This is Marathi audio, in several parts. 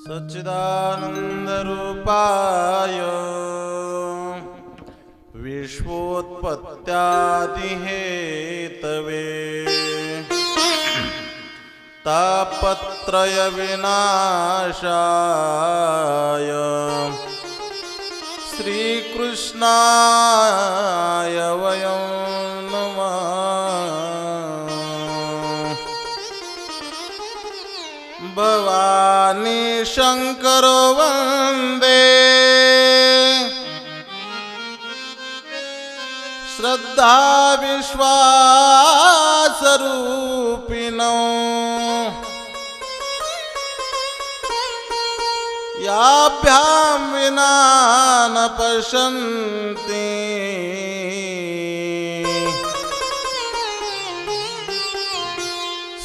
सच्चिदानन्दरूपाय विश्वोत्पत्त्यादिहेतवे तापत्रयविनाशाय श्रीकृष्णाय वयं नमः। भवानी शंकरो वंदे श्रद्धा विश्वासरूपिणो याभ्यां विना न पश्यन्ति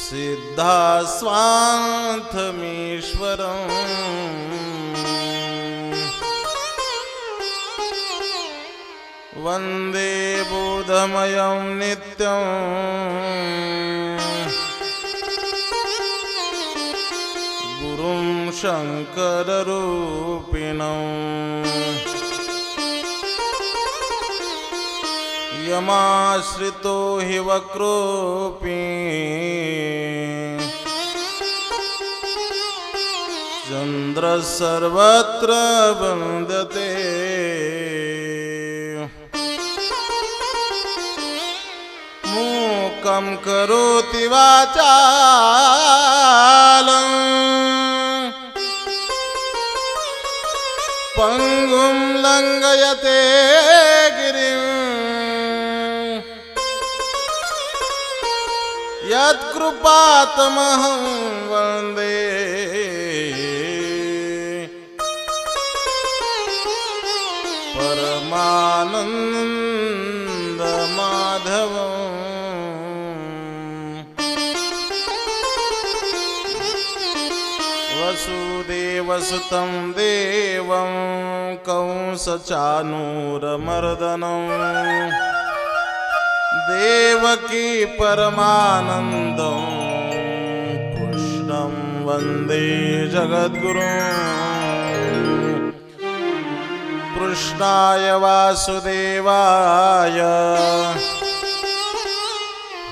सिद्धा स्वान्थमीश्वरम्। वन्दे बुद्धमयं नित्यं गुरुं शङ्कररूपिणम्। यमाश्रितो हि वक्रोऽपि चन्द्रः सर्वत्र वन्दते। मूकं करोति वाचालं पंगुं लंघयते गिरिं यत्कृपातमहं वन्दे परमानन्दमाधवम्। वसुदेवसुतं देवं कंसचाणूरमर्दनं देवकी परमानन्दं कृष्णं वन्दे जगद्गुरुं। कृष्णाय वासुदेवाय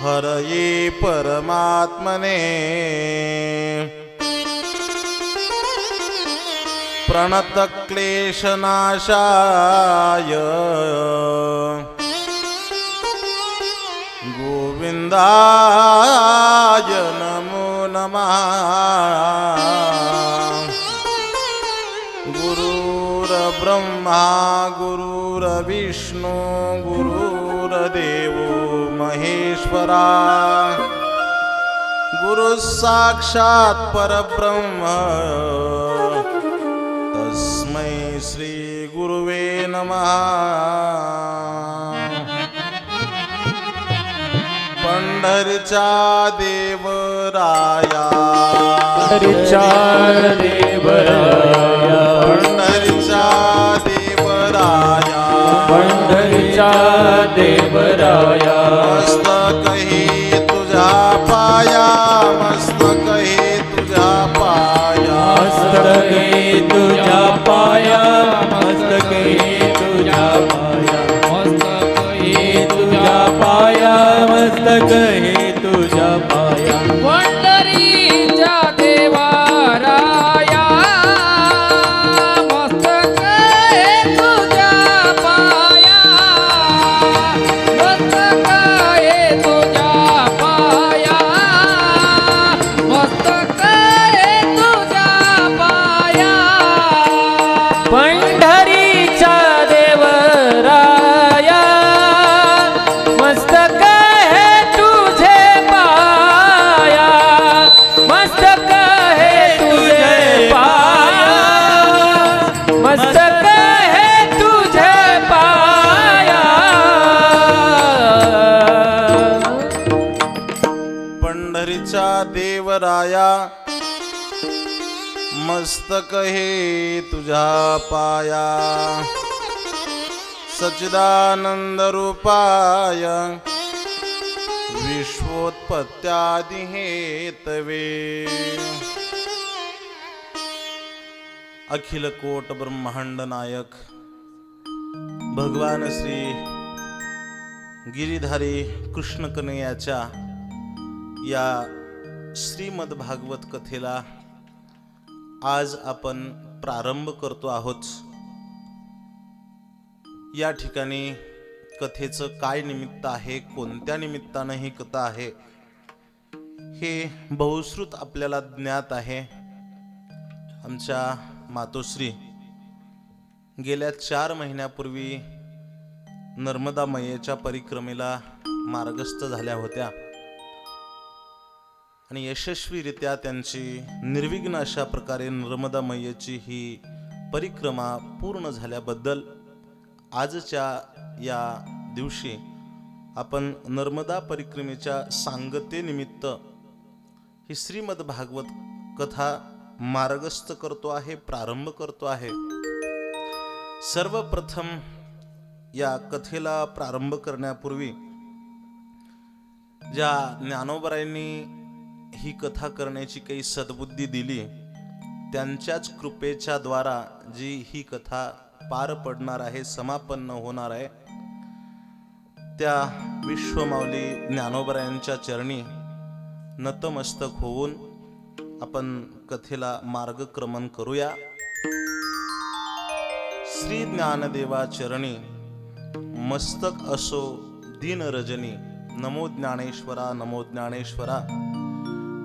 हरये परमात्मने प्रणतक्लेशनाशाय गोविन्दाय नमो नमः। गुरुर्ब्रह्मा गुरुर्विष्णु गुरुर्देवो महेश्वरा गुरुः साक्षात् परब्रह्म तस्मै श्री गुरुवे नमः। पंढरीचा देवराया पंढरीचा देवराया पंढरीचा देवराया पंढरीचा देवराया मस्तकही तुझ्या पाया मस्तकही तुझ्या पाया मस्तके तुझ्या पाया मस्तके तुझ्या पाया मस्तके तुझ्या पाया मस्तके तुझ्या पाया पंढरीचा देवराया मस्तके तुझ्या पाया मस्तके तुझ्या पाया मस्तके तुझ्या पाया पंढरीचा देवराया मस्तक है तुझे पाया मस्तक है तुझे पाया मस्तक है तुझे पाया। पंढरीचा देवराया मस्तक हे तुझ्या पाया सच्चिदानंद रूपाय विश्वोत्पत्त्यादि हेतवे अखिल कोट ब्रह्मांड नायक भगवान श्री गिरीधारी कृष्ण कन्हैयाच्या या श्रीमद भागवत कथेला आज आपण प्रारंभ करतो आहोत। या ठिकाणी कथेचं काय निमित्त आहे, कोणत्या निमित्तानं ही कथा आहे हे बहुश्रुत आपल्याला ज्ञात आहे। आमच्या मातोश्री गेल्या 4 महिन्यापूर्वी नर्मदा मैयेच्या परिक्रमेला मार्गस्थ झाल्या होत्या आणि यशस्वीरित्या त्यांची निर्विघ्न अशा प्रकारे नर्मदा मैयेची ही परिक्रमा पूर्ण झाल्याबद्दल आजच्या या दिवशी आपण नर्मदा परिक्रमेच्या सांगतेनिमित्त ही श्रीमद भागवत कथा मार्गस्थ करतो आहे, प्रारंभ करतो आहे। सर्वप्रथम या कथेला प्रारंभ करण्यापूर्वी ज्या ज्ञानोबरायांनी ही कथा करण्याची काही सद्बुद्धी दिली त्यांच्याच कृपेच्या द्वारा जी ही कथा पार पडणार आहे, समापन्न होणार आहे, त्या विश्वमाऊली ज्ञानोबरायांच्या चरणी नतमस्तक होऊन आपण कथेला मार्गक्रमण करूया। श्री ज्ञानदेवा चरणी मस्तक असो दीन रजनी, नमो ज्ञानेश्वरा नमो ज्ञानेश्वरा,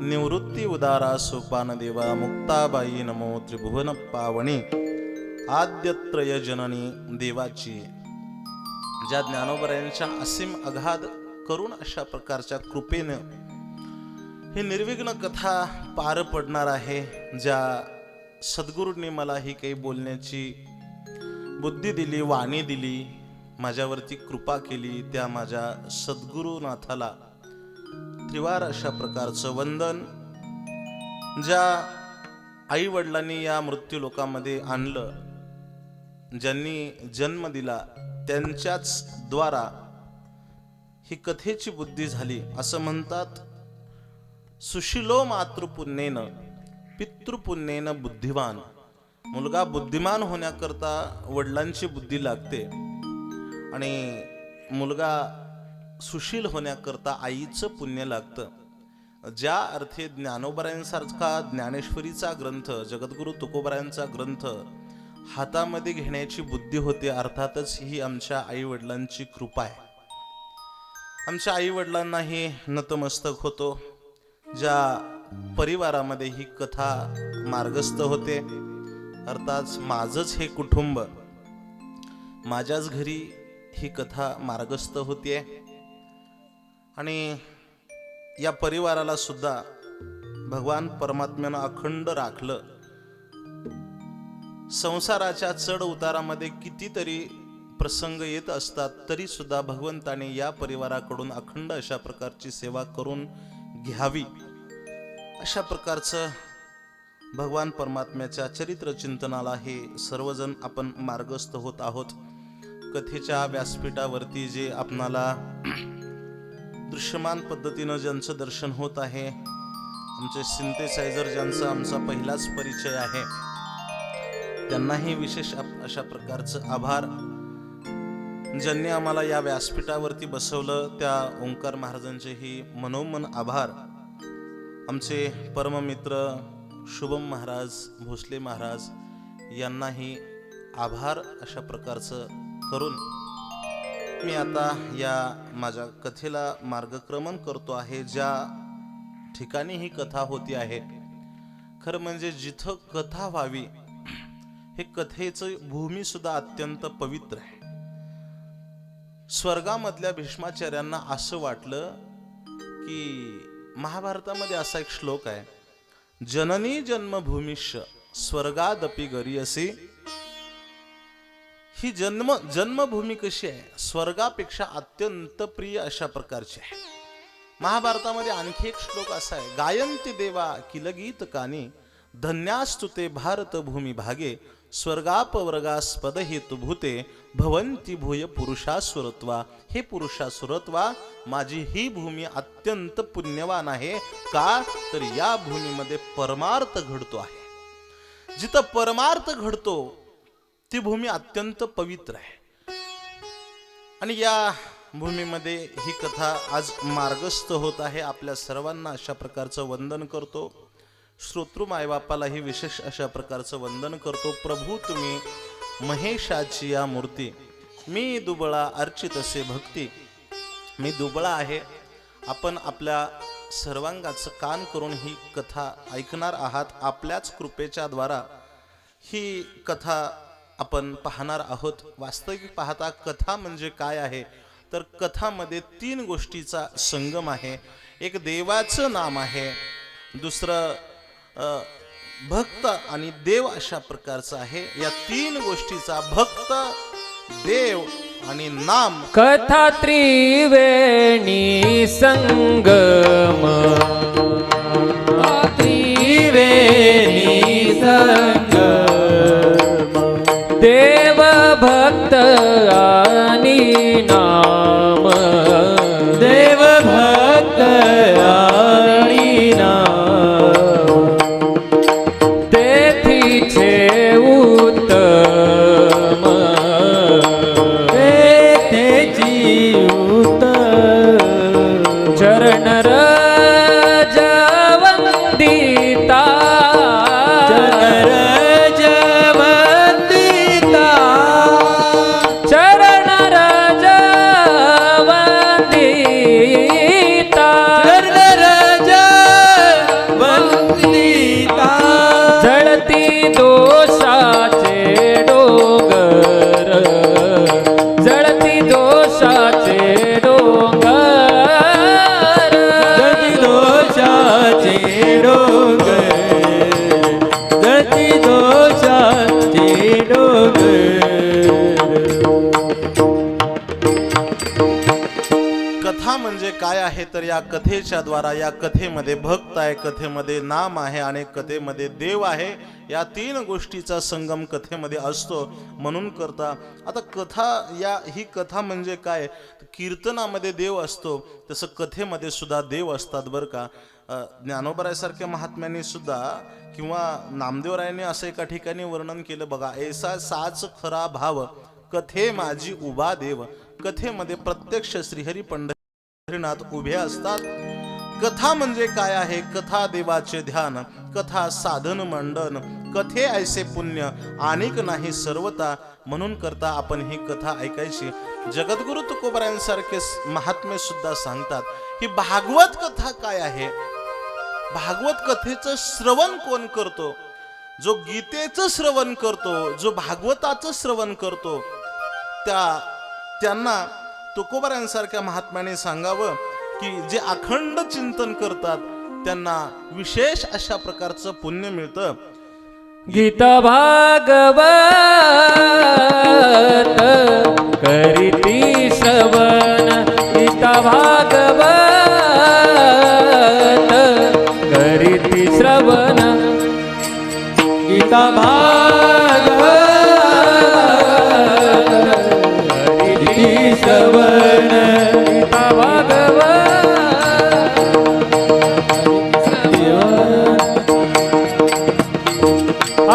निवृत्ती उदारा सोपान देवा, मुक्ताबाई नमो त्रिभुवन पावनी, आद्यत्रय जननी देवाची। ज्या ज्ञानोबरायांच्या असीम अगाध करुण अशा प्रकारच्या कृपेनं ही निर्विघ्न कथा पार पडणार आहे, ज्या सद्गुरूंनी मला ही काही बोलण्याची बुद्धी दिली, वाणी दिली, माझ्यावरती कृपा केली, त्या माझ्या सद्गुरुनाथाला त्रिवार अशा प्रकारचं वंदन। ज्या आई वडिलांनी या मृत्यू लोकामध्ये आणलं, ज्यांनी जन्म दिला, त्यांच्याच द्वारा ही कथेची बुद्धी झाली। असं म्हणतात, सुशिलो मातृपुण्येन पितृपुण्येन बुद्धिवान। मुलगा बुद्धिमान होण्याकरता वडिलांची बुद्धी लागते आणि मुलगा सुशील होण्याकरता आईचं पुण्य लागतं। ज्या अर्थी ज्ञानोबरायांसारखा ज्ञानेश्वरीचा ग्रंथ, जगद्गुरु तुकोबरायांचा ग्रंथ हातामध्ये घेण्याची बुद्धी होते, अर्थातच ही आमच्या आई वडिलांची कृपा आहे। आमच्या आई वडिलांनाही नतमस्तक होतो। ज्या परिवारामध्ये ही कथा मार्गस्थ होते, अर्थात माझंच हे कुटुंब, माझ्याच घरी ही कथा मार्गस्थ होते आणि या परिवाराला सुद्धा भगवान परमात्म्यानं अखंड राखलं। संसाराच्या चढ उतारामध्ये कितीतरी प्रसंग येत असतात, तरी सुद्धा भगवंताने या परिवाराकडून अखंड अशा प्रकारची सेवा करून घ्यावी, अशा प्रकारचं भगवान परमात्म्याच्या चरित्र चिंतनाला हे सर्वजण आपण मार्गस्थ होत आहोत। कथेच्या व्यासपीठावरती जे आपणाला दृश्यमान पद्धतीनं ज्यांचं दर्शन होत आहे, आमचे सिंथेसायझर ज्यांचा आमचा पहिलाच परिचय आहे, त्यांनाही विशेष अशा प्रकारचं आभार। ज्यांनी आम्हाला या व्यासपीठावरती बसवलं त्या ओंकार महाराजांचेही मनोमन आभार। आमचे परममित्र शुभम महाराज, भोसले महाराज यांनाही आभार अशा प्रकारचं करून मी आता या माझ्या कथेला मार्गक्रमण करतो आहे। ज्या ठिकाणी ही कथा होती आहे, खरं म्हणजे जिथं कथा व्हावी हे कथेचं भूमी सुद्धा अत्यंत पवित्र आहे। स्वर्गामधल्या भीष्माचार्यांना असं वाटलं की महाभारतामध्ये असा एक श्लोक आहे, जननी जन्मभूमिश्च स्वर्गादपि गरीयसी। ही जन्मभूमी कशी आहे, स्वर्गापेक्षा अत्यंत प्रिय अशा प्रकारची आहे। महाभारतामध्ये आणखी एक श्लोक असा आहे, गायन्ति देवा किल गीत कानी, धन्यास्तु ते भारत भूमी भागे, स्वर्गापवर्गास्पद हेतुभूते भवंती भूय पुरुषासुरत्वा। हे पुरुषासुरत्वा, माझी ही भूमी अत्यंत पुण्यवान आहे, का तर या भूमीमध्ये परमार्थ घडतो आहे। जिथं परमार्थ घडतो ती भूमी अत्यंत पवित्र आहे. आणि या भूमीमध्ये ही कथा आज मार्गस्थ होत आहे. आपल्या सर्वांना अशा प्रकारचं वंदन करतो. श्रोतृ मायबापालाही विशेष अशा प्रकारचं वंदन करतो. प्रभू तुम्ही महेशाची या मूर्ती, मी दुबळा अर्चित असे भक्ती. मी दुबळा आहे. आपण आपल्या सर्वांगाचं कान करून ही कथा ऐकणार आहात. आपल्याच कृपेच्या द्वारा ही कथा आपण पाहणार आहोत. वास्तविक पाहता कथा म्हणजे काय आहे तर कथामध्ये 3 गोष्टीचा संगम आहे. एक देवाचं नाम आहे, दुसरं भक्त आणि देव अशा प्रकारचं आहे. या 3 गोष्टीचा भक्त, देव आणि नाम कथा त्रिवेणी संगम, त्रिवेणी संगम, देव भक्त आणि नाम, देव भक्त आणि नाम, तेथीचे उत्तम, तेथीची उत्तम, चरण रज वंदिता, चरण रज वंदिता, चरण रज वंदिता, चरण रज वंदिता, जळती दोषाचे डोंगर, जळती दोषाचे डोंगर, जळती दोषाचे डोंगर, जळती दोषाचे डोंगर. कथा म्हणजे काय आहे तर या कथेच्या द्वारा, या कथेमध्ये भक्त आहे, कथेमध्ये नाम आहे आणि कथेमध्ये देव आहे. या 3 गोष्टीचा संगम कथेमध्ये असतो. म्हणून करता आता कथा, ही कथा म्हणजे काय, कीर्तनामध्ये देव असतो तसं कथेमध्ये सुद्धा देव असतात बरं का. ज्ञानोबरायासारख्या महात्म्यांनी सुद्धा किंवा नामदेवरायांनी असं एका ठिकाणी वर्णन केलं बघा, ऐसा साच खरा भाव कथे माझी उभा देव. कथेमध्ये प्रत्यक्ष श्रीहरी पंढरीनाथ उभे असतात. कथा म्हणजे काय आहे, कथा देवाचे ध्यान, कथा साधन मंडन, कथे ऐसे पुण्य अनेक नाही सर्वता. म्हणून करता आपण ही कथा ऐकायची. जगद्गुरु तुकोबरायांसारखे महात्मे सुद्धा सांगतात ही भागवत कथा काय आहे. भागवत कथेचं श्रवण कोण करतो, जो गीतेचं श्रवण करतो, जो भागवताचं श्रवण करतो, त्यांना तुकोबरायांसारख्या महात्म्याने सांगावं की जे अखंड चिंतन करतात त्यांना विशेष अशा प्रकारचं पुण्य मिळतं. गीता भागवत करीती श्रवण, गीता भागवत करीती श्रवण, गीता भागवत करीती श्रवण, गीता भागवत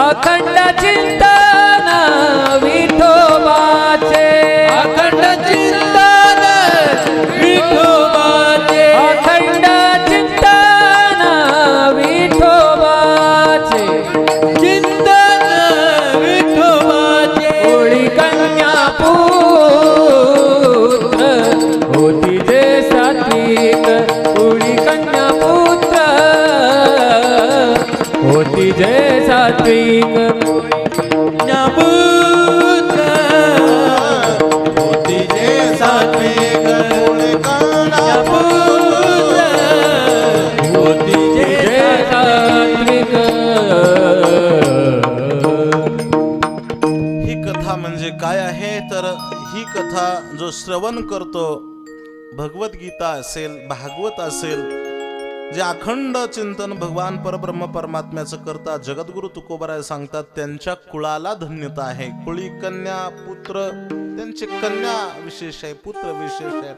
अखंड चिंतन विठोबाचे, अखंड चिंतन विठोबाचे, अखंड चिंतन विठोबाचे, चिंतन विठोबाचे, ओळी कन्या पुत्र होती जे सात्विक, ओळी कन्या पुत्र होती जे सात्विक, पुत्र होती जे सात्विक, पुत्र होती जे सात्विक. ही कथा म्हणजे काय आहे तर ही कथा जो श्रवण करतो, भगवद्गीता असेल, भागवत असेल, जे अखंड चिंतन भगवान परब्रह्म परमात्म्याचं करतात, जगद्गुरु तुकोबराय सांगतात त्यांच्या कुळाला धन्यता आहे. कुळी कन्या पुत्र, त्यांचे कन्या विशेष आहे, पुत्र विशेष आहे.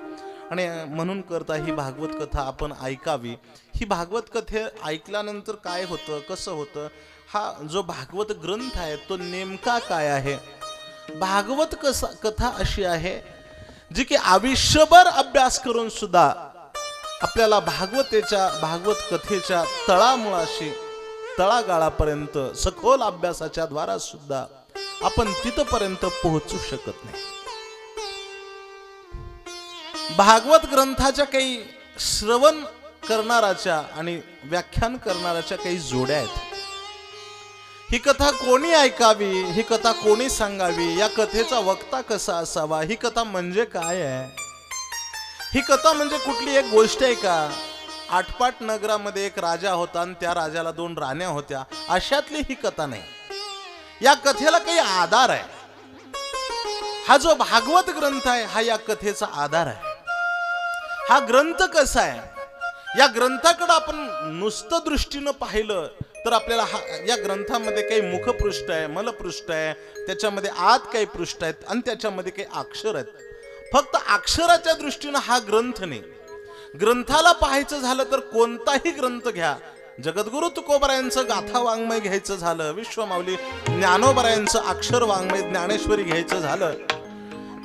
आणि म्हणून करता ही भागवत कथा आपण ऐकावी. ही भागवत कथे ऐकल्यानंतर काय होतं, कसं होतं, हा जो भागवत ग्रंथ आहे तो नेमका काय आहे. भागवत कथा अशी आहे जी की आयुष्यभर अभ्यास करून सुद्धा आपल्याला भागवत कथेच्या तळामुळाशी तळागाळापर्यंत सखोल अभ्यासाच्या द्वारा सुद्धा आपण तिथपर्यंत पोहोचू शकत नाही. भागवत ग्रंथाच्या काही श्रवण करणाराच्या आणि व्याख्यान करणाराच्या काही जोड्या आहेत. ही कथा कोणी ऐकावी, ही कथा कोणी सांगावी, या कथेचा वक्ता कसा असावा, ही कथा म्हणजे काय आहे. ही कथा म्हणजे कुठली एक गोष्ट आहे का. आटपाट नगरामध्ये एक राजा होता आणि त्या राजाला 2 राण्या होत्या, अशातली ही कथा नाही. या कथेला काही आधार आहे. हा जो भागवत ग्रंथ आहे हा या कथेचा आधार आहे. हा ग्रंथ कसा आहे, या ग्रंथाकडे आपण नुसतं दृष्टीनं पाहिलं तर आपल्याला या ग्रंथामध्ये काही मुखपृष्ठ आहे, मलपृष्ठ आहे, त्याच्यामध्ये आत काही पृष्ठ आहेत आणि त्याच्यामध्ये काही अक्षर आहेत. फक्त अक्षराच्या दृष्टीनं हा ग्रंथ नाही. ग्रंथाला पाहायचं झालं तर कोणताही ग्रंथ घ्या. जगद्गुरु तुकोबारायांचं गाथा वाङ्मय घ्यायचं झालं, विश्वमाऊली ज्ञानोबारायांचं अक्षर वाङ्मय ज्ञानेश्वरी घ्यायचं झालं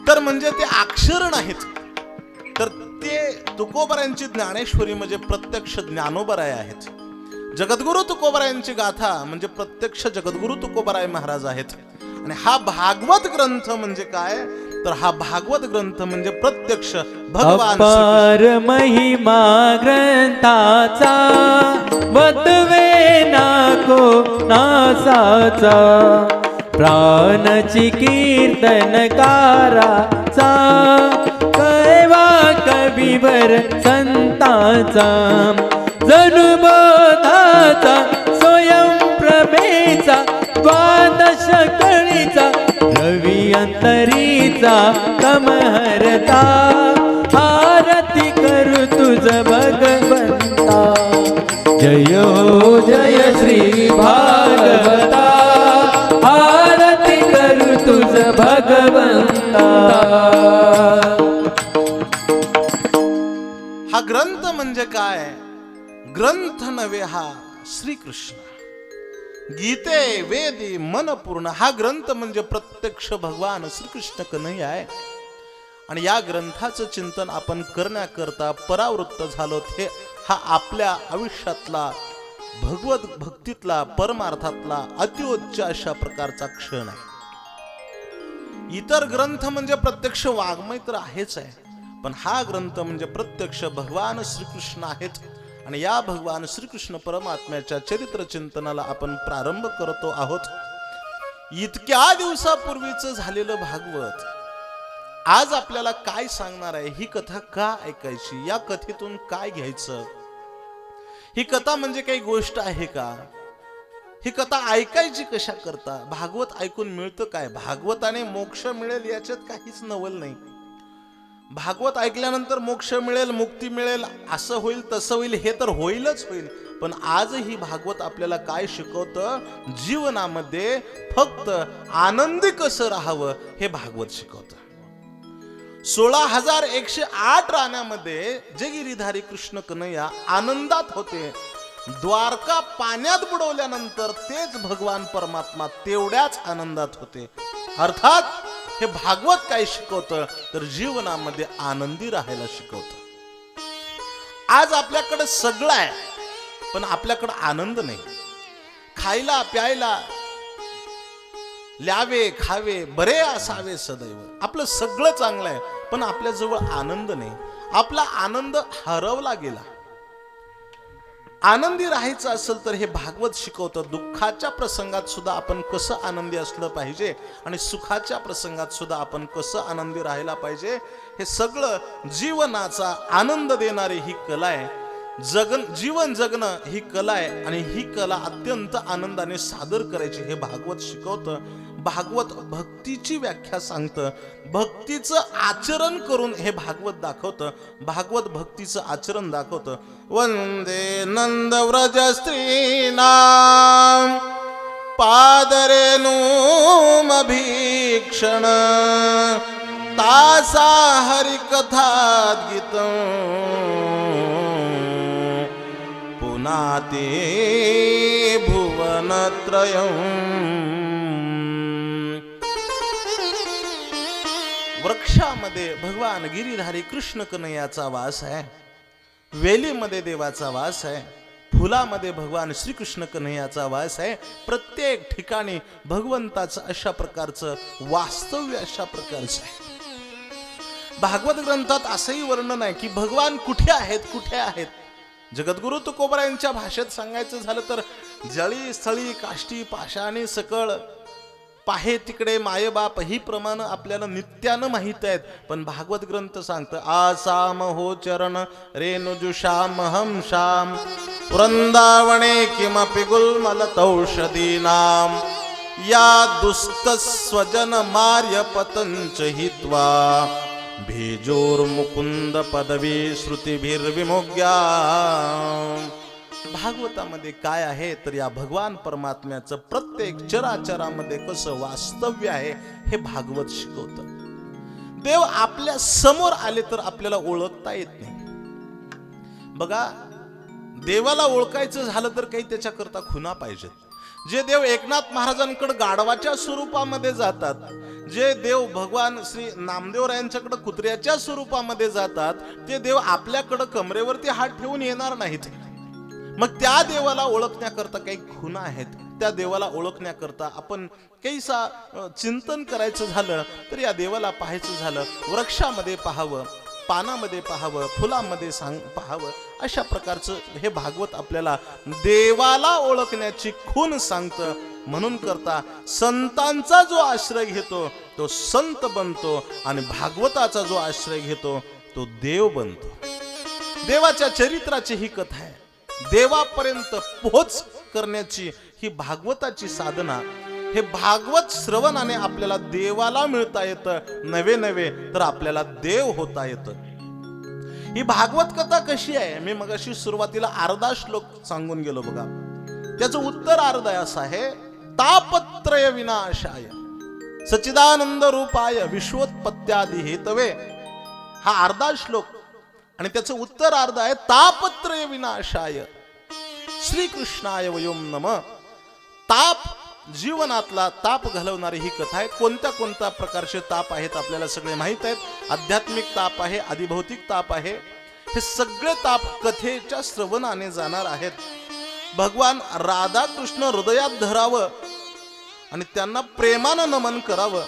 तर म्हणजे ते अक्षर नाहीत, तर ते तुकोबारायांची ज्ञानेश्वरी म्हणजे प्रत्यक्ष ज्ञानोबाराय आहेत. जगद्गुरु तुकोबारायांची गाथा म्हणजे प्रत्यक्ष जगद्गुरु तुकोबाराय महाराज आहेत. आणि हा भागवत ग्रंथ म्हणजे काय, तर हा भागवत ग्रंथ म्हणजे प्रत्यक्ष भगवान अपार महिमा ग्रंथाचा वदवे नाको नासाचा प्राणची कीर्तनकाराचा कैवा कविवर संताचा जनुबोधाचा स्वयंप्रभेचा द्वादश कळीचा रवी अंतरीचा तमहरता आरती करू तुझ भगवंता. जय हो जय श्री भागवता आरती करू तुझ भगवंता. हा ग्रंथ म्हणजे काय, ग्रंथ नव्हे हा श्रीकृष्ण. गीते वेदी मनपूर्ण हा ग्रंथ म्हणजे प्रत्यक्ष भगवान श्रीकृष्ण कन्हैया आहे. आणि या ग्रंथाचं चिंतन आपण करण्याकरता परावृत्त झालो. हा आपल्या आयुष्यातला भगवत भक्तीतला परमार्थातला अतिउच्च अशा प्रकारचा क्षण आहे. इतर ग्रंथ म्हणजे प्रत्यक्ष वाङ्मय तर आहेच आहे, पण हा ग्रंथ म्हणजे प्रत्यक्ष भगवान श्रीकृष्ण आहेत. आणि या भगवान श्रीकृष्ण परमात्म्याच्या चरित्र चिंतनाला आपण प्रारंभ करतो आहोत. इतक्या दिवसापूर्वीच झालेलं भागवत आज आपल्याला काय सांगणार आहे, ही कथा का ऐकायची, या कथेतून काय घ्यायचं. ही कथा म्हणजे काही गोष्ट आहे का, ही कथा ऐकायची कशा करता. भागवत ऐकून मिळतं काय, भागवताने मोक्ष मिळेल याच्यात काहीच नवल नाही. भागवत ऐकल्यानंतर मोक्ष मिळेल, मुक्ती मिळेल, असं होईल तसं होईल, हे तर होईलच होईल. पण आजही भागवत आपल्याला काय शिकवतं, जीवनामध्ये फक्त आनंदी कसं राहावं हे भागवत शिकवतं. 16,108 राण्यामध्ये जे गिरीधारी कृष्ण कन्हैया आनंदात होते, द्वारका पाण्यात बुडवल्यानंतर तेच भगवान परमात्मा तेवढ्याच आनंदात होते. अर्थात हे भागवत काय शिकवतं, तर जीवनामध्ये आनंदी राहायला शिकवतं. आज आपल्याकडे सगळं आहे पण आपल्याकडे आनंद नाही. खायला प्यायला ल्यावे खावे बरे असावे सदैव, आपलं सगळं चांगलं आहे पण आपल्याजवळ आनंद नाही. आपला आनंद हरवला गेला. आनंदी राहायचं असेल तर हे भागवत शिकवतं. दुःखाच्या प्रसंगात सुद्धा आपण कसं आनंदी असलं पाहिजे आणि सुखाच्या प्रसंगात सुद्धा आपण कसं आनंदी राहायला पाहिजे, हे सगळं जीवनाचा आनंद देणारी ही कला आहे. जीवन जगणं ही कला आहे आणि ही कला अत्यंत आनंदाने सादर करायची हे भागवत शिकवतं. भागवत भक्तीची व्याख्या सांगतं, भक्तीचं आचरण करून हे भागवत दाखवतं. भागवत भक्तीचं आचरण दाखवतं. वंदे नंदव्रज स्त्रीणाम पादरेणुमभीक्षण तासा हरिकथात गीतं पुनाते भू भुवनत्रयम्। वृक्षामध्ये भगवान गिरीधारी कृष्ण कन्हैयाचा वास आहे, वेलीमध्ये देवाचा वास आहे, फुलामध्ये भगवान श्रीकृष्ण कन्हैयाचा वास आहे. प्रत्येक ठिकाणी भगवंताचं अशा प्रकारचं वास्तव्य अशा प्रकारचं आहे. भागवत ग्रंथात असंही वर्णन आहे की भगवान कुठे आहेत, कुठे आहेत. जगद्गुरु तुकोबरा यांच्या भाषेत सांगायचं झालं तर जळी स्थळी काष्टी पाषाणी सकळ पाहे तिकडे मायबाप ही प्रमाण आपल्याला नित्यानं माहित आहेत. पण भागवत ग्रंथ सांगतं आसाम हो चरण रेणुजुषाम हम शाम वृंदावणे किमपि गुल्मलतौषधीनाम या दुस्त स्वजन मार्य पतंच हित्वा भेजोर मुकुंद पदवी श्रुतिभिर्विमुग्या. भागवतामध्ये काय आहे तर या भगवान परमात्म्याचं प्रत्येक चराचरामध्ये कसं वास्तव्य आहे हे भागवत शिकवतं. देव आपल्या समोर आले तर आपल्याला ओळखता येत नाही. बघा, देवाला ओळखायचं झालं तर काही त्याच्याकरता खुणा पाहिजेत. जे देव एकनाथ महाराजांकडे गाढवाच्या स्वरूपामध्ये जातात, जे देव भगवान श्री नामदेवरायांच्याकडे कुत्र्याच्या स्वरूपामध्ये जातात, ते देव आपल्याकडे कमरेवरती हात ठेवून येणार नाहीत. मग त्या देवाला ओळखण्याकरता काही खुणा आहेत. त्या देवाला ओळखण्याकरता आपण काहीसा चिंतन करायचं झालं तर या देवाला पाहायचं झालं, वृक्षामध्ये पाहावं, पानामध्ये पाहावं, फुलामध्ये पाहावं. अशा प्रकारचं हे भागवत आपल्याला देवाला ओळखण्याची खूण सांगतं. म्हणून करता संतांचा जो आश्रय घेतो तो संत बनतो आणि भागवताचा जो आश्रय घेतो तो देव बनतो. देवाच्या चरित्राची ही कथा आहे. देवापर्यंत पोहोच करण्याची ही भागवताची साधना. हे भागवत श्रवणाने आपल्याला देवाला मिळता येतं, नवे नवे तर आपल्याला देव होता येतं. ही भागवत कथा कशी आहे मी मगाशी सुरुवातीला अर्धा श्लोक सांगून गेलो. बघा, त्याचं उत्तर अर्ध असं आहे, तापत्रय विनाशाय सच्चिदानंद रूपाय विश्वोत्पत्त्यादि हेतवे. हा अर्धा श्लोक आणि त्याचं उत्तर अर्ध आहे, तापत्रय विनाशाय श्रीकृष्णाय वयोम नम. ताप, जीवनातला ताप घालवणारी ही कथा आहे. कोणत्या कोणत्या प्रकारचे ताप आहेत आपल्याला सगळे माहित आहेत. आध्यात्मिक ताप आहे, आदिभौतिक ताप आहे. हे सगळे ताप कथेच्या श्रवणाने जाणार आहेत. भगवान राधाकृष्ण हृदयात धरावं आणि त्यांना प्रेमानं नमन करावं.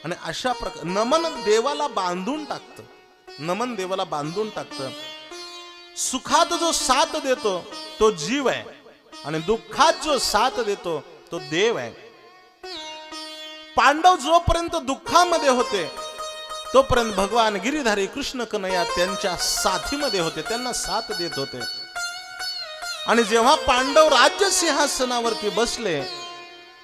आणि अशा प्रकार नमन देवाला बांधून टाकतं. नमन देवाला बांधून टाकतं. सुखात जो साथ देतो तो जीव आहे आणि दुःखात जो साथ देतो तो देव आहे. पांडव जोपर्यंत दुःखामध्ये होते तोपर्यंत भगवान गिरीधारी कृष्ण कन्हैया त्यांच्या साथीमध्ये होते, त्यांना साथ देत होते. आणि जेव्हा पांडव राज्य सिंहासनावरती बसले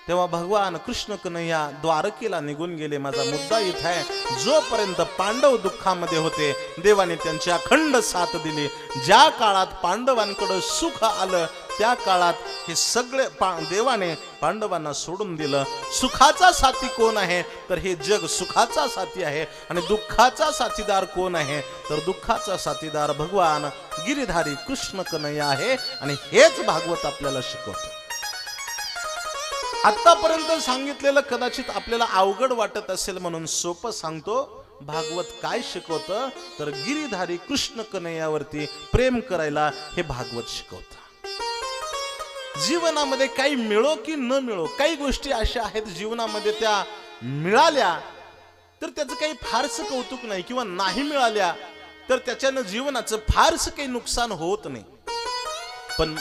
तेव्हा भगवान कृष्ण कन्हैया द्वारकेला निघून गेले. माझा मुद्दा इथं आहे, जोपर्यंत पांडव दुःखामध्ये होते देवाने त्यांची अखंड साथ दिली. ज्या काळात पांडवांकडे सुख आलं त्या काळात हे सगळे देवाने पांडवांना सोडून दिलं. सुखाचा साथी कोण आहे तर हे जग सुखाचा साथी आहे. आणि दुःखाचा साथीदार कोण आहे तर दुःखाचा साथीदार भगवान गिरीधारी कृष्ण कन्हैया आहे. आणि हेच भागवत आपल्याला शिकवतं. आतापर्यंत सांगितलेलं कदाचित आपल्याला अवघड वाटत असेल म्हणून सोपं सांगतो. भागवत काय शिकवतं तर गिरीधारी कृष्ण कन्हैयावरती प्रेम करायला हे भागवत शिकवतं. जीवनामध्ये काही मिळो की न मिळो, काही गोष्टी अशा आहेत जीवनामध्ये त्या मिळाल्या तर त्याचं काही फारसं कौतुक नाही, किंवा नाही मिळाल्या तर त्याच्यानं जीवनाचं फारसं काही नुकसान होत नाही. पण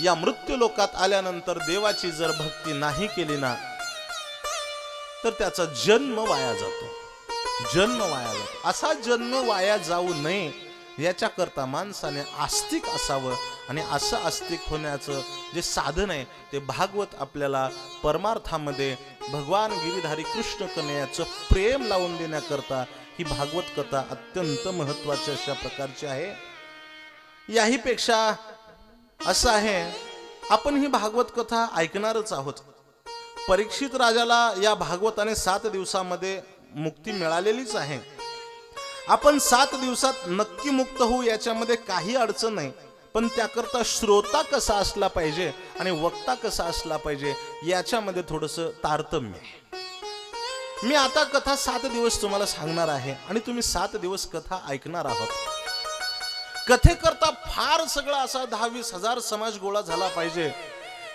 या मृत्यू लोकात आल्यानंतर देवाची जर भक्ती नाही केली ना तर त्याचा जन्म वाया जातो. जन्म वाया जातो. असा जन्म वाया जाऊ नये याच्याकरता माणसाने आस्तिक असावं. आणि असं आस्तिक होण्याचं जे साधन आहे ते भागवत आपल्याला परमार्थामध्ये भगवान गिरीधारी कृष्ण कन्हैयाचं प्रेम लावून देण्याकरता ही भागवत कथा अत्यंत महत्वाची अशा प्रकारची आहे. याही पेक्षा असं आहे, आपण ही भागवत कथा ऐकणारच आहोत. परीक्षित राजाला या भागवताने 7 दिवसामध्ये मुक्ती मिळालेलीच आहे. आपण 7 दिवसात नक्की मुक्त होऊ याच्यामध्ये काही अडचण नाही. पण त्याकरता श्रोता कसा असला पाहिजे आणि वक्ता कसा असला पाहिजे याच्यामध्ये थोडंसं तारतम्य आहे. मी आता कथा 7 दिवस तुम्हाला सांगणार आहे आणि तुम्ही 7 दिवस कथा ऐकणार आहात. कथेकरता फार सगळं असा 10-20 हजार समाज गोळा झाला पाहिजे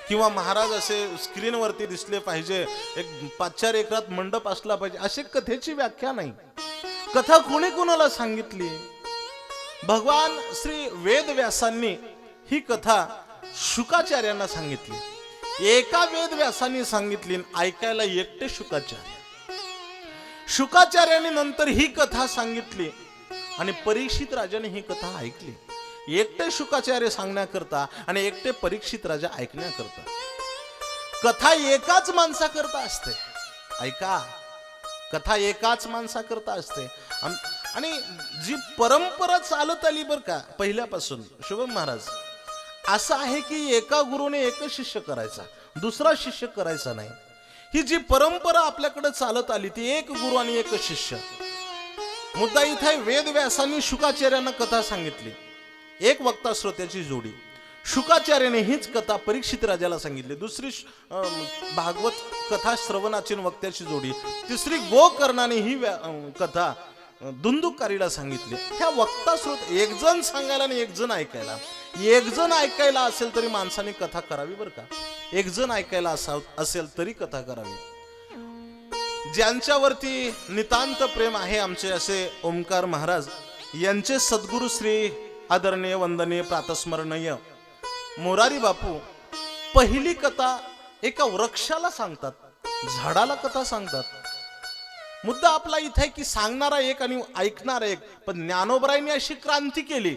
किंवा महाराज असे स्क्रीनवरती दिसले पाहिजे, एक 5-4 एकरात मंडप असला पाहिजे, अशी कथेची व्याख्या नाही. कथा कोणी कोणाला सांगितली? भगवान श्री वेदव्यासांनी ही कथा शुकाचार्यांना सांगितली. एका वेदव्यासांनी सांगितली, ऐकायला एकटे शुकाचार्य. शुकाचार्यांनी नंतर ही कथा सांगितली आणि परीक्षित राजाने ही कथा ऐकली. एकटे शुकाचार्य सांगण्याकरता आणि एकटे परीक्षित राजा ऐकण्याकरता. कथा एकाच माणसाकरता असते. ऐका, कथा एकाच माणसाकरता असते. आणि जी परंपरा चालत आली बर का पहिल्यापासून शुभम महाराज, असं आहे की एका गुरुने एकच शिष्य करायचा, दुसरा शिष्य करायचा नाही. ही जी परंपरा आपल्याकडे चालत आली ती एक गुरु आणि एकच शिष्य. मुद्दा इथे वेदव्यासांनी शुकाचार्यांना कथा सांगितली, एक वक्ता श्रोत्याची जोडी. शुकाचार्याने हीच कथा परीक्षित राजाला सांगितली. दुसरी भागवत कथा श्रवणाची वक्त्याची जोडी. तिसरी गोकर्णाने ही कथा दुंदुकारीला सांगितली. ह्या वक्ता श्रोत एक जण सांगायला आणि एक जण ऐकायला. एक जण ऐकायला असेल तरी माणसाने कथा करावी बर का. एक जण ऐकायला असेल तरी कथा करावी. ज्यांच्यावरती नितांत प्रेम आहे आमचे असे ओमकार महाराज, यांचे सद्गुरु श्री आदरणीय वंदनीय प्रातस्मरणीय मोरारी बापू पहिली कथा एका वृक्षाला सांगतात, झाडाला कथा सांगतात. मुद्दा आपला इथे आहे की सांगणारा एक आणि ऐकणारा एक. पण ज्ञानोबरायांनी अशी क्रांती केली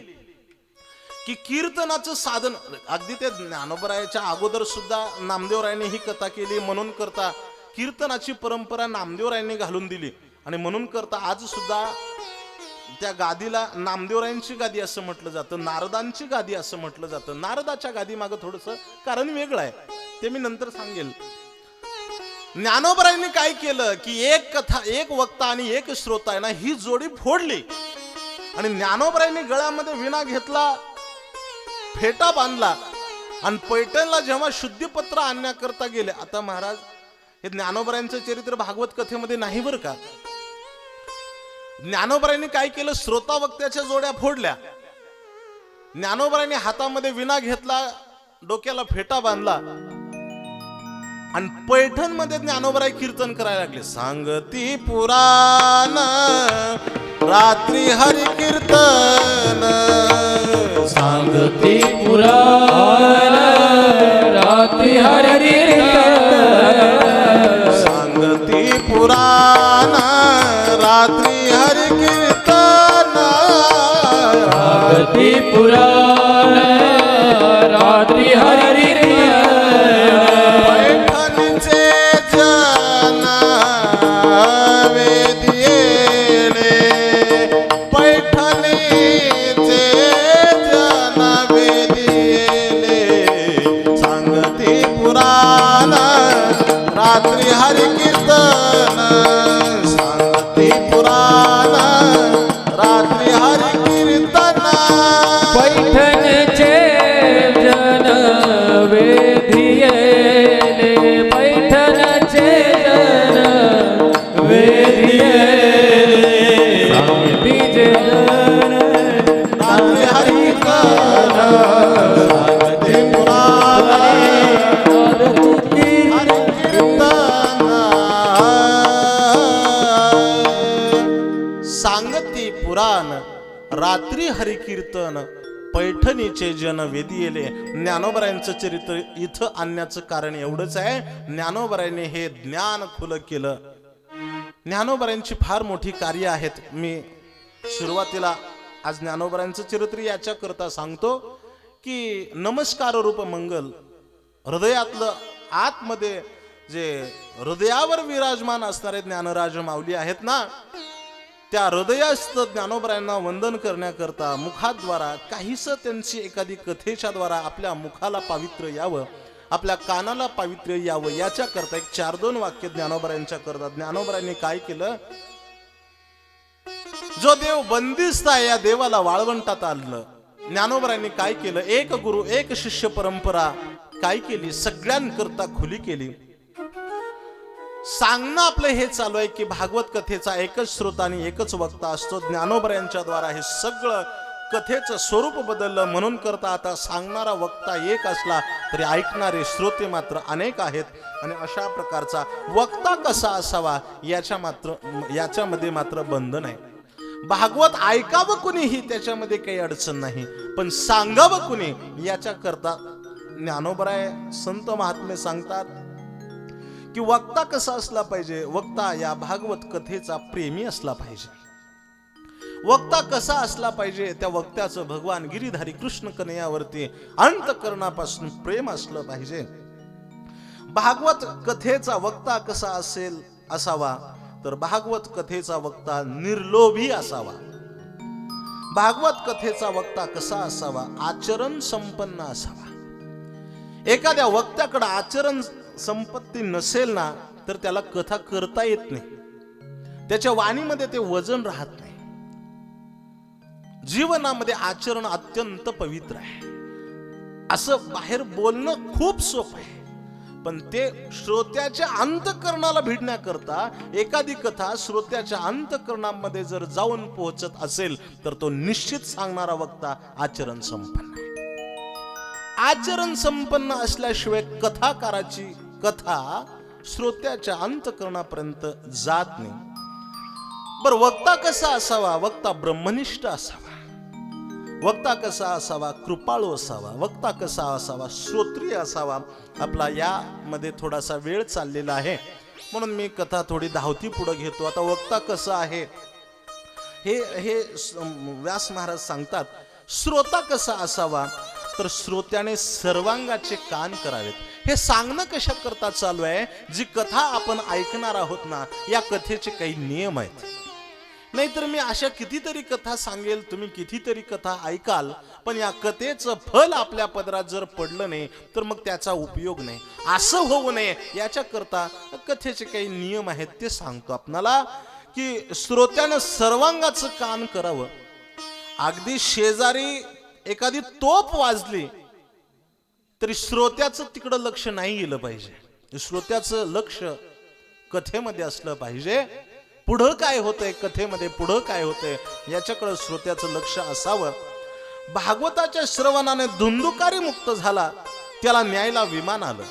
की कीर्तनाचं साधन, अगदी ते ज्ञानोबरायाच्या अगोदर सुद्धा नामदेवरायांनी ही कथा केली. म्हणून करता कीर्तनाची परंपरा नामदेवरायांनी घालून दिली आणि म्हणून करता आज सुद्धा त्या गादीला नामदेवरायांची गादी असं म्हटलं जातं, नारदांची गादी असं म्हटलं जातं. नारदाच्या गादी मागं थोडंसं कारण वेगळं आहे, ते मी नंतर सांगेल. ज्ञानोबरायांनी काय केलं की एक कथा, एक वक्ता आणि एक श्रोता आहे ना, ही जोडी फोडली आणि ज्ञानोबरायांनी गळ्यामध्ये विणा घेतला, फेटा बांधला आणि पैठणला जेव्हा शुद्धीपत्र आणण्याकरता गेले. आता महाराज हे ज्ञानोबरायांचं चरित्र भागवत कथेमध्ये नाही बरं का. ज्ञानोबरायांनी काय केलं, श्रोता वक्त्याच्या जोड्या फोडल्या. ज्ञानोबरायांनी हातामध्ये विणा घेतला, डोक्याला फेटा बांधला आणि पैठण मध्ये ज्ञानोबराय कीर्तन करायला लागले. सांगती पुराण रात्री हरी कीर्तन, सांगती पुराण रात्री हरी कीर्तन, सांगती पुराण रात्री हरी कीर्तन, सांगती पुराण रात्री हरी पैठणचे जन वेदियेले, पैठणीचे जन वेदियेले, सांगती पुराण रात्री हरी कीर्तन, सांगती पुराण रात्री हरी कीर्तन. पैठणचे जन वेधियेले, पैठणचे जन वेधियेले, सांगती जन रात्री हरी कीर्तन, सांगती पुराण हरी कीर्तन. सांगती पुराण रात्री हरी कीर्तन, पैठणीचे जन वेदियेले. ज्ञानोबरायांचं चरित्र इथं आणण्याचं कारण एवढंच आहे, ज्ञानोबरायांनी हे ज्ञान खुलं केलं. ज्ञानोबरायांची फार मोठी कार्य आहेत. मी सुरुवातीला आज ज्ञानोबरायांचं चरित्र याच्या करता सांगतो की नमस्कार रूप मंगल, हृदयातलं आतमध्ये जे हृदयावर विराजमान असणारे ज्ञानराज माऊली आहेत ना, त्या हृदयस्थ ज्ञानोबरायांना वंदन करण्याकरता मुखाद्वारा काहीसं त्यांची एखादी कथेच्या द्वारा आपल्या मुखाला पावित्र्य यावं, आपल्या कानाला पावित्र्य यावं, याच्या करता एक 4-2 वाक्य ज्ञानोबरायांच्या करता. ज्ञानोबरायांनी काय केलं, जो देव बंदिस्त आहे या देवाला वाळवंटात आणलं. ज्ञानोबरायांनी काय केलं? एक गुरु एक शिष्य परंपरा काय केली? सगळ्यांकरता खुली केली. सांगणं आपलं हे चालू आहे की भागवत कथेचा एकच श्रोता आणि एकच वक्ता असतो. ज्ञानोबरायांच्या द्वारा हे सगळं कथेचं स्वरूप बदललं. म्हणून करता आता सांगणारा वक्ता एक असला तरी ऐकणारे श्रोते मात्र अनेक आहेत. आणि अशा प्रकारचा वक्ता कसा असावा याच्यामध्ये मात्र बंधन आहे. भागवत ऐकावं कुणीही त्याच्यामध्ये काही अडचण नाही, पण सांगावं कुणी याच्या करता ज्ञानोबराय संत महात्मे सांगतात की वक्ता कसा असला पाहिजे? वक्ता या भागवत कथेचा प्रेमी असला पाहिजे. वक्ता कसा असला पाहिजे? त्या वक्त्याचं भगवान गिरीधारी कृष्ण कन्हैयावरती अंतःकरणापासून प्रेम असलं पाहिजे. भागवत कथेचा वक्ता कसा असावा? तर भागवत कथेचा वक्ता निर्लोभी असावा. भागवत कथेचा वक्ता कसा असावा? आचरण संपन्न असावा. एखाद्या वक्त्याकडे आचरण संपत्ती नसेल ना तर त्याला कथा करता येत नाही. त्याच्या वाणीमध्ये ते वजन राहत नाही. जीवनामध्ये आचरण अत्यंत पवित्र आहे. असं बाहेर बोलणं खूप सोपं आहे, पण ते श्रोत्याच्या अंतःकरणाला भिडण्याकरता एखादी कथा श्रोत्याच्या अंतःकरणामध्ये जर जाऊन पोहोचत असेल तर तो निश्चित सांगणारा वक्ता आचरण संपन्न आहे. आचरण संपन्न असल्याशिवाय कथाकाराची कथा श्रोत्याच्या अंतःकरणापर्यंत जात नाही. बर, वक्ता कसा असावा? वक्ता ब्रह्मनिष्ठ असावा. वक्ता कसा असावा? कृपाळू असावा. वक्ता कसा असावा? श्रोत्रिय असावा. आपला यामध्ये थोडासा वेळ चाललेला आहे म्हणून मी कथा थोडी धावती पुढे घेतो. आता वक्ता कसं आहे हे व्यास महाराज सांगतात. श्रोता कसा असावा? तर श्रोत्याने सर्वांगाचे कान करावेत. हे सांगणं कशा करता चालू आहे? जी कथा आपण ऐकणार आहोत ना, या कथेचे काही नियम आहेत. नाहीतर मी अशा कितीतरी कथा सांगेल, तुम्ही कितीतरी कथा ऐकाल, पण या कथेचं फल आपल्या पदरात जर पडलं नाही तर मग त्याचा उपयोग नाही. असं होऊ नये याच्या करता कथेचे काही नियम आहेत ते सांगतो आपणाला की श्रोत्यानं सर्वांगाचं कान करावं. अगदी शेजारी एखादी तोफ वाजली तरी श्रोत्याचं तिकडं लक्ष नाही गेलं पाहिजे. श्रोत्याचं लक्ष कथेमध्ये असलं पाहिजे. पुढं काय होतंय कथेमध्ये, पुढं काय होतंय याच्याकडे श्रोत्याचं लक्ष असावं. भागवताच्या श्रवणाने धुंदुकारी मुक्त झाला, त्याला न्यायला विमान आलं.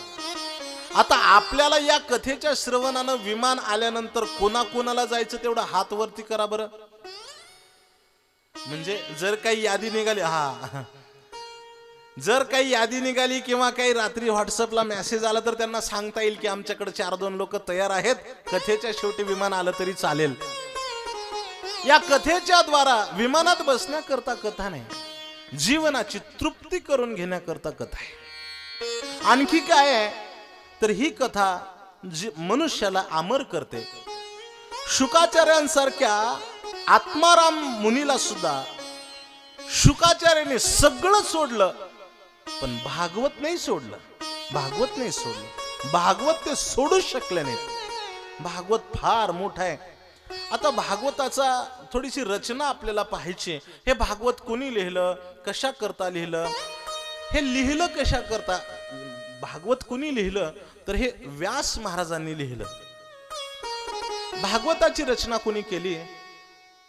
आता आपल्याला या कथेच्या श्रवणानं विमान आल्यानंतर कोणाकोणाला जायचं तेवढं हात वरती करा बरं. म्हणजे जर काही यादी निघाली, जर काही यादी निघाली किंवा काही रात्री व्हॉट्सअपला मेसेज आला तर त्यांना सांगता येईल की आमच्याकडे 4-2 लोक तयार आहेत, कथेच्या शेवटी विमान आलं तरी चालेल. या कथेच्या द्वारा विमानात बसण्याकरता कथा नाही, जीवनाची तृप्ती करून घेण्याकरता कथा आहे. आणखी काय आहे तर ही कथा मनुष्याला अमर करते. शुकाचार्यांसारख्या आत्माराम मुनीला सुद्धा शुकाचार्याने सगळं सोडलं पण भागवत नाही सोडलं. भागवत नाही सोडलं. भागवत ते सोडू शकले नाहीत. भागवत फार मोठा आहे. आता भागवताचा थोडीशी रचना आपल्याला पाहायची. हे भागवत कोणी लिहिलं, कशा करता लिहिलं, हे लिहिलं कशा करता? भागवत कोणी लिहिलं तर हे व्यास महाराजांनी लिहिलं. भागवताची रचना कोणी केली?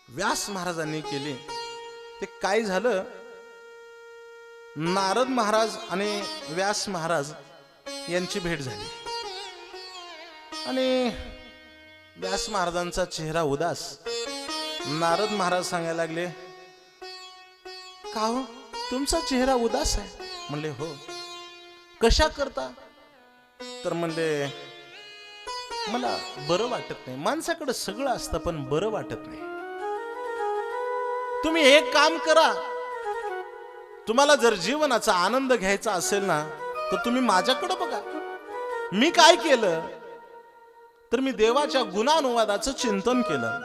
व्यास महाराजांनी केली. ते काय झालं, नारद महाराज आणि व्यास महाराज यांची भेट झाली आणि व्यास महाराजांचा चेहरा उदास. नारद महाराज सांगायला लागले, का हो तुमचा चेहरा उदास आहे? म्हणले हो. कशा करता? तर म्हणले मला बरं वाटत नाही. माणसाकडे सगळं असतं पण बरं वाटत नाही. तुम्ही एक काम करा, तुम्हाला जर जीवनाचा आनंद घ्यायचा असेल ना तर तुम्ही माझ्याकडे बघा. मी काय केलं तर मी देवाच्या गुणानुवादाचं चिंतन केलं.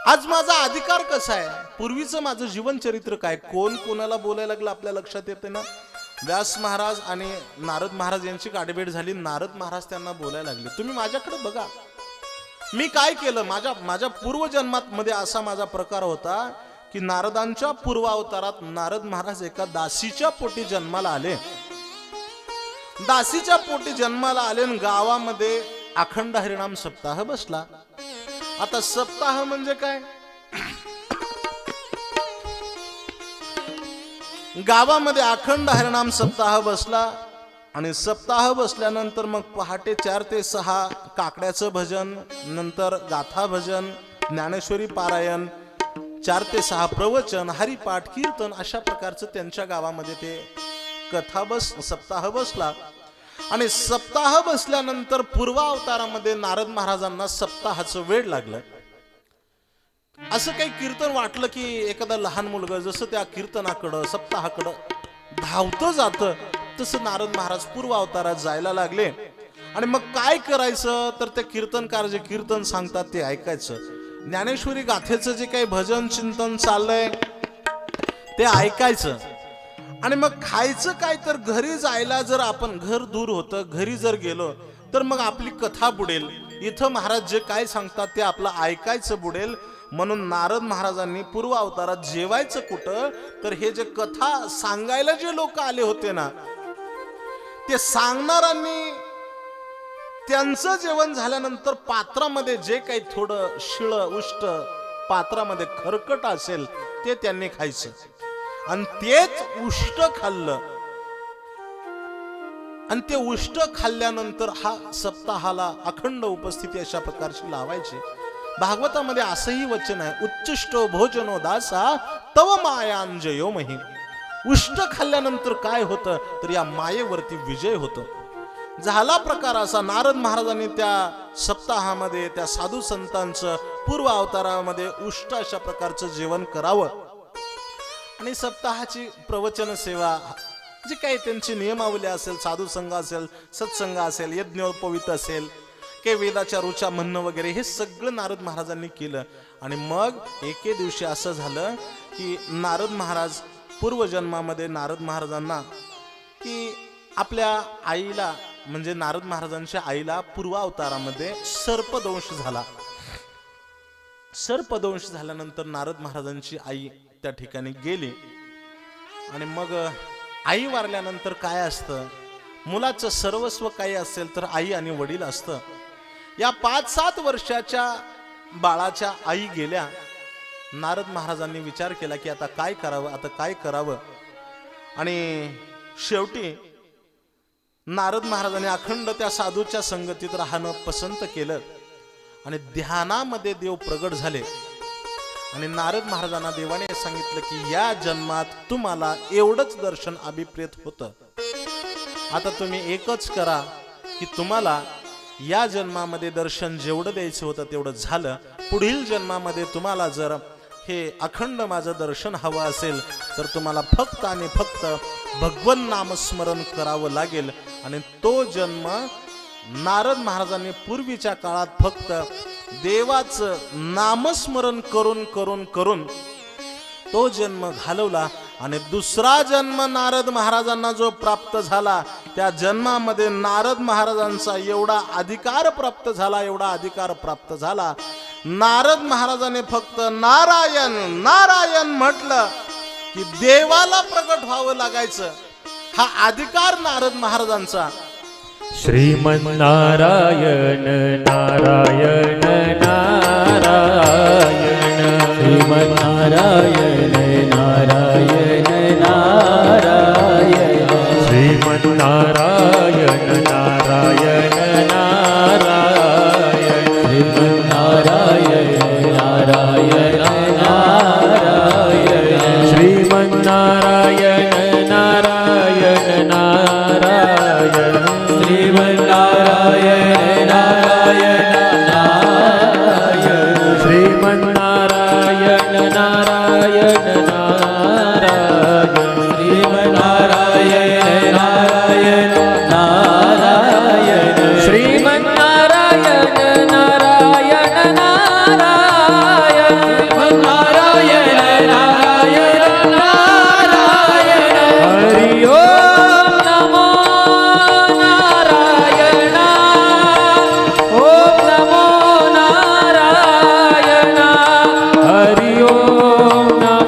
आज माझा अधिकार कसा आहे? पूर्वीचं माझं जीवन चरित्र काय, कोण कोणाला बोलायला लागलं आपल्या लक्षात येते ना. व्यास महाराज आणि नारद महाराज यांची गाठभेट झाली. नारद महाराज त्यांना बोलायला लागले, तुम्ही माझ्याकडे बघा, मी काय केलं. माझ्या पूर्वजन्मात मध्ये असा माझा प्रकार होता की नारदांच्या पूर्वावतारात नारद महाराज एका दासीच्या पोटी जन्माला आले. दासीच्या पोटी जन्माला आले आणि गावामध्ये अखंड हरिनाम सप्ताह बसला. आता सप्ताह म्हणजे काय? गावामध्ये अखंड हरिनाम सप्ताह बसला आणि सप्ताह बसल्यानंतर मग पहाटे 4 ते 6 काकड्याचं भजन, नंतर गाथा भजन, ज्ञानेश्वरी पारायण, 4 ते 6 प्रवचन, हरिपाठ, कीर्तन, अशा प्रकारचं त्यांच्या गावामध्ये ते सप्ताह बसला. आणि सप्ताह बसल्यानंतर पूर्वावतारामध्ये नारद महाराजांना सप्ताहाचं वेळ लागलं. असं काही कीर्तन वाटलं की एखादा लहान मुलगा जसं त्या कीर्तनाकडं सप्ताहाकडं धावतं जातं, तसं नारद महाराज पूर्वावतारात जायला लागले. आणि मग काय करायचं तर ते कीर्तनकार जे कीर्तन सांगतात ते ऐकायचं. ज्ञानेश्वरी गाथेचं जे काही भजन चिंतन चाललंय ते ऐकायचं. आणि मग खायचं काय तर घरी जायला, जर आपण घर दूर होतं, घरी जर गेलो तर मग आपली कथा बुडेल. इथं महाराज जे काय सांगतात ते आपलं ऐकायचं बुडेल. म्हणून नारद महाराजांनी पूर्व अवतारात जेवायचं कुठं तर हे जे कथा सांगायला जे लोक आले होते ना, ते सांगणाऱ्यांनी त्यांचं जेवण झाल्यानंतर पात्रामध्ये जे काही थोडं शिळ उष्ट पात्रामध्ये खरकट असेल ते त्यांनी खायचं. आणि तेच उष्ट खाल्लं. आणि ते उष्ट खाल्ल्यानंतर हा सप्ताहाला अखंड उपस्थिती अशा प्रकारची लावायची. भागवतामध्ये असंही वचन आहे, उच्चिष्टो भोजनो दासा तव मायांजयो मही. उष्ट खाल्ल्यानंतर काय होतं तर या मायेवरती विजय होतो. झाला प्रकार असा, नारद महाराजांनी त्या सप्ताहामध्ये त्या साधू संतांचं पूर्व अवतारामध्ये उष्ट अशा प्रकारचं जेवण करावं. आणि सप्ताहाची प्रवचन सेवा जी काही त्यांची नियमावली असेल, साधू संघ असेल, सत्संग असेल, यज्ञोपवीत असेल, काही वेदाच्या रुचा म्हणणं वगैरे, हे सगळं नारद महाराजांनी केलं. आणि मग एके दिवशी असं झालं की नारद महाराज पूर्वजन्मामध्ये नारद महाराजांना की आपल्या आईला म्हणजे नारद महाराजांच्या आईला पूर्वावतारामध्ये सर्पदंश झाला. सर्पदंश झाल्यानंतर नारद महाराजांची आई त्या ठिकाणी गेली. आणि मग आई वारल्यानंतर काय असतं, मुलाचं सर्वस्व काही असेल तर आई आणि वडील असतं. या 5-7 वर्षाच्या बाळाच्या आई गेल्या. नारद महाराजांनी विचार केला की आता काय करावं, आता काय करावं. आणि शेवटी नारद महाराजांनी अखंड त्या साधूच्या संगतीत राहणं पसंत केलं. आणि ध्यानामध्ये देव प्रगट झाले. आणि नारद महाराजांना देवाने सांगितलं की या जन्मात तुम्हाला एवढंच दर्शन अभिप्रेत होतं. आता तुम्ही एकच करा की तुम्हाला या जन्मामध्ये दर्शन जेवढं द्यायचं होतं तेवढं झालं. पुढील जन्मामध्ये तुम्हाला जर हे अखंड माझं दर्शन हवं असेल तर तुम्हाला फक्त आणि फक्त भगवन नामस्मरण करावं लागेल. आणि तो जन्म नारद महाराजांनी पूर्वीच्या काळात फक्त देवाचं नामस्मरण करून करून करून तो जन्म घालवला. आणि दुसरा जन्म नारद महाराजांना जो प्राप्त झाला, त्या जन्मामध्ये नारद महाराजांचा एवढा अधिकार प्राप्त झाला, एवढा अधिकार प्राप्त झाला. नारद महाराजांनी फक्त नारायण नारायण म्हटलं की देवाला प्रगट व्हावं लागायचं. हा अधिकार नारद महाराजांचा. श्रीमन्नारायण नारायण नारायण श्रीमन्नारायण नारायण नारायण श्रीमन्नारायण नारायण नारायण श्रीमन्नारायण नारायण नारायण श्रीमन्नारायण नारायण नारायण श्रीमन्नारायण नारायण नारायण श्रीमन्नारायण नारायण नारायण श्रीमन्नारायण नारायण नारायण श्रीमन्नारायण नारायण नारायण श्रीमन्नारायण नारायण नारायण हरि ओम नमो नारायण ओम नमो नारायण हरि ओम नमो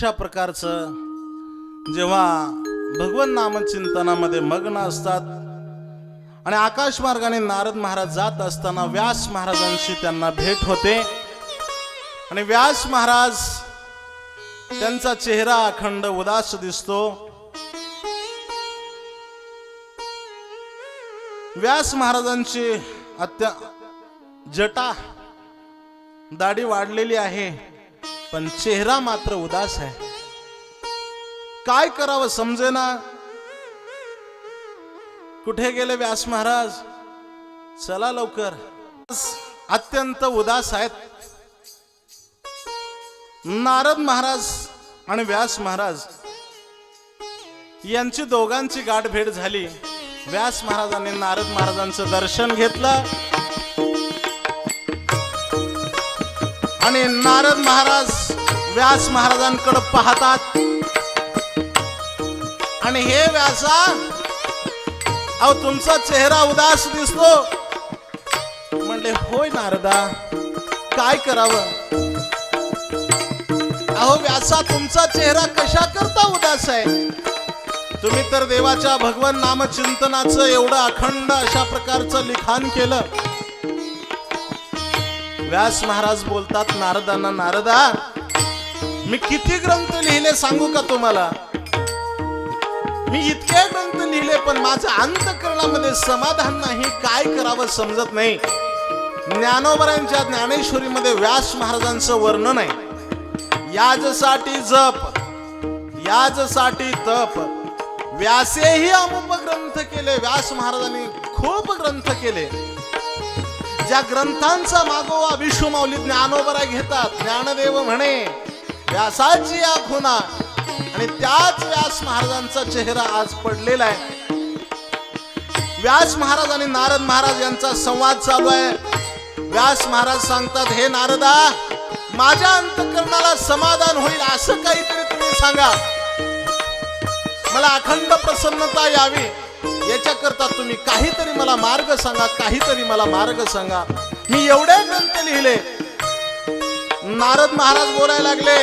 अशा प्रकारचं जेव्हा भगवन नामचिंतनामध्ये मग्न असतात आणि आकाश मार्गाने नारद महाराज जात असताना व्यास महाराजांशी त्यांना भेट होते आणि व्यास महाराज त्यांचा चेहरा अखंड उदास दिसतो. व्यास महाराजांची जटा दाढी वाढलेली आहे पण चेहरा मात्र उदास आहे. काय करावं समजेना. कुठे गेले व्यास महाराज? चला लवकर. अत्यंत उदास आहेत. नारद महाराज आणि व्यास महाराज यांची दोघांची गाठभेट झाली. व्यास महाराजांनी नारद महाराजांचं दर्शन घेतलं आणि नारद महाराज व्यास महाराजांकडे पाहतात आणि हे व्यासा, अहो तुमचा चेहरा उदास दिसतो. म्हणले होय नारदा, काय करावं? अहो व्यासा, तुमचा चेहरा कशा करता उदास आहे? तुम्ही तर देवाच्या भगवन नामचिंतनाचं एवढं अखंड अशा प्रकारचं लिखाण केलं. व्यास महाराज बोलतात नारदांना, नारदा मी किती ग्रंथ लिहिले सांगू का तुम्हाला? मी इतके ग्रंथ लिहिले पण माझ्या अंतःकरणामध्ये समाधान नाही. काय करावं समजत नाही. ज्ञानोबरांच्या ज्ञानेश्वरीमध्ये व्यास महाराजांचं वर्णन आहे. याजसाठी जप, याजसाठी तप, व्यासेही अमुक ग्रंथ केले. व्यास महाराजांनी खूप ग्रंथ केले. ज्या ग्रंथांचा मागोवा विश्वमाऊली ज्ञानोबरा घेतात. ज्ञानदेव म्हणे व्यासाची या खुना, आणि त्याच व्यास महाराजांचा चेहरा आज पडलेला आहे. व्यास महाराज आणि नारद महाराज यांचा संवाद चालू आहे. व्यास महाराज सांगतात, हे नारदा, माझ्या अंतःकरणाला समाधान होईल असं काहीतरी तुम्ही सांगा. मला अखंड प्रसन्नता यावी याच्याकरता तुम्ही काहीतरी मला मार्ग सांगा, काहीतरी मला मार्ग सांगा. मी एवढे ग्रंथ लिहिले. नारद महाराज बोलायला लागले,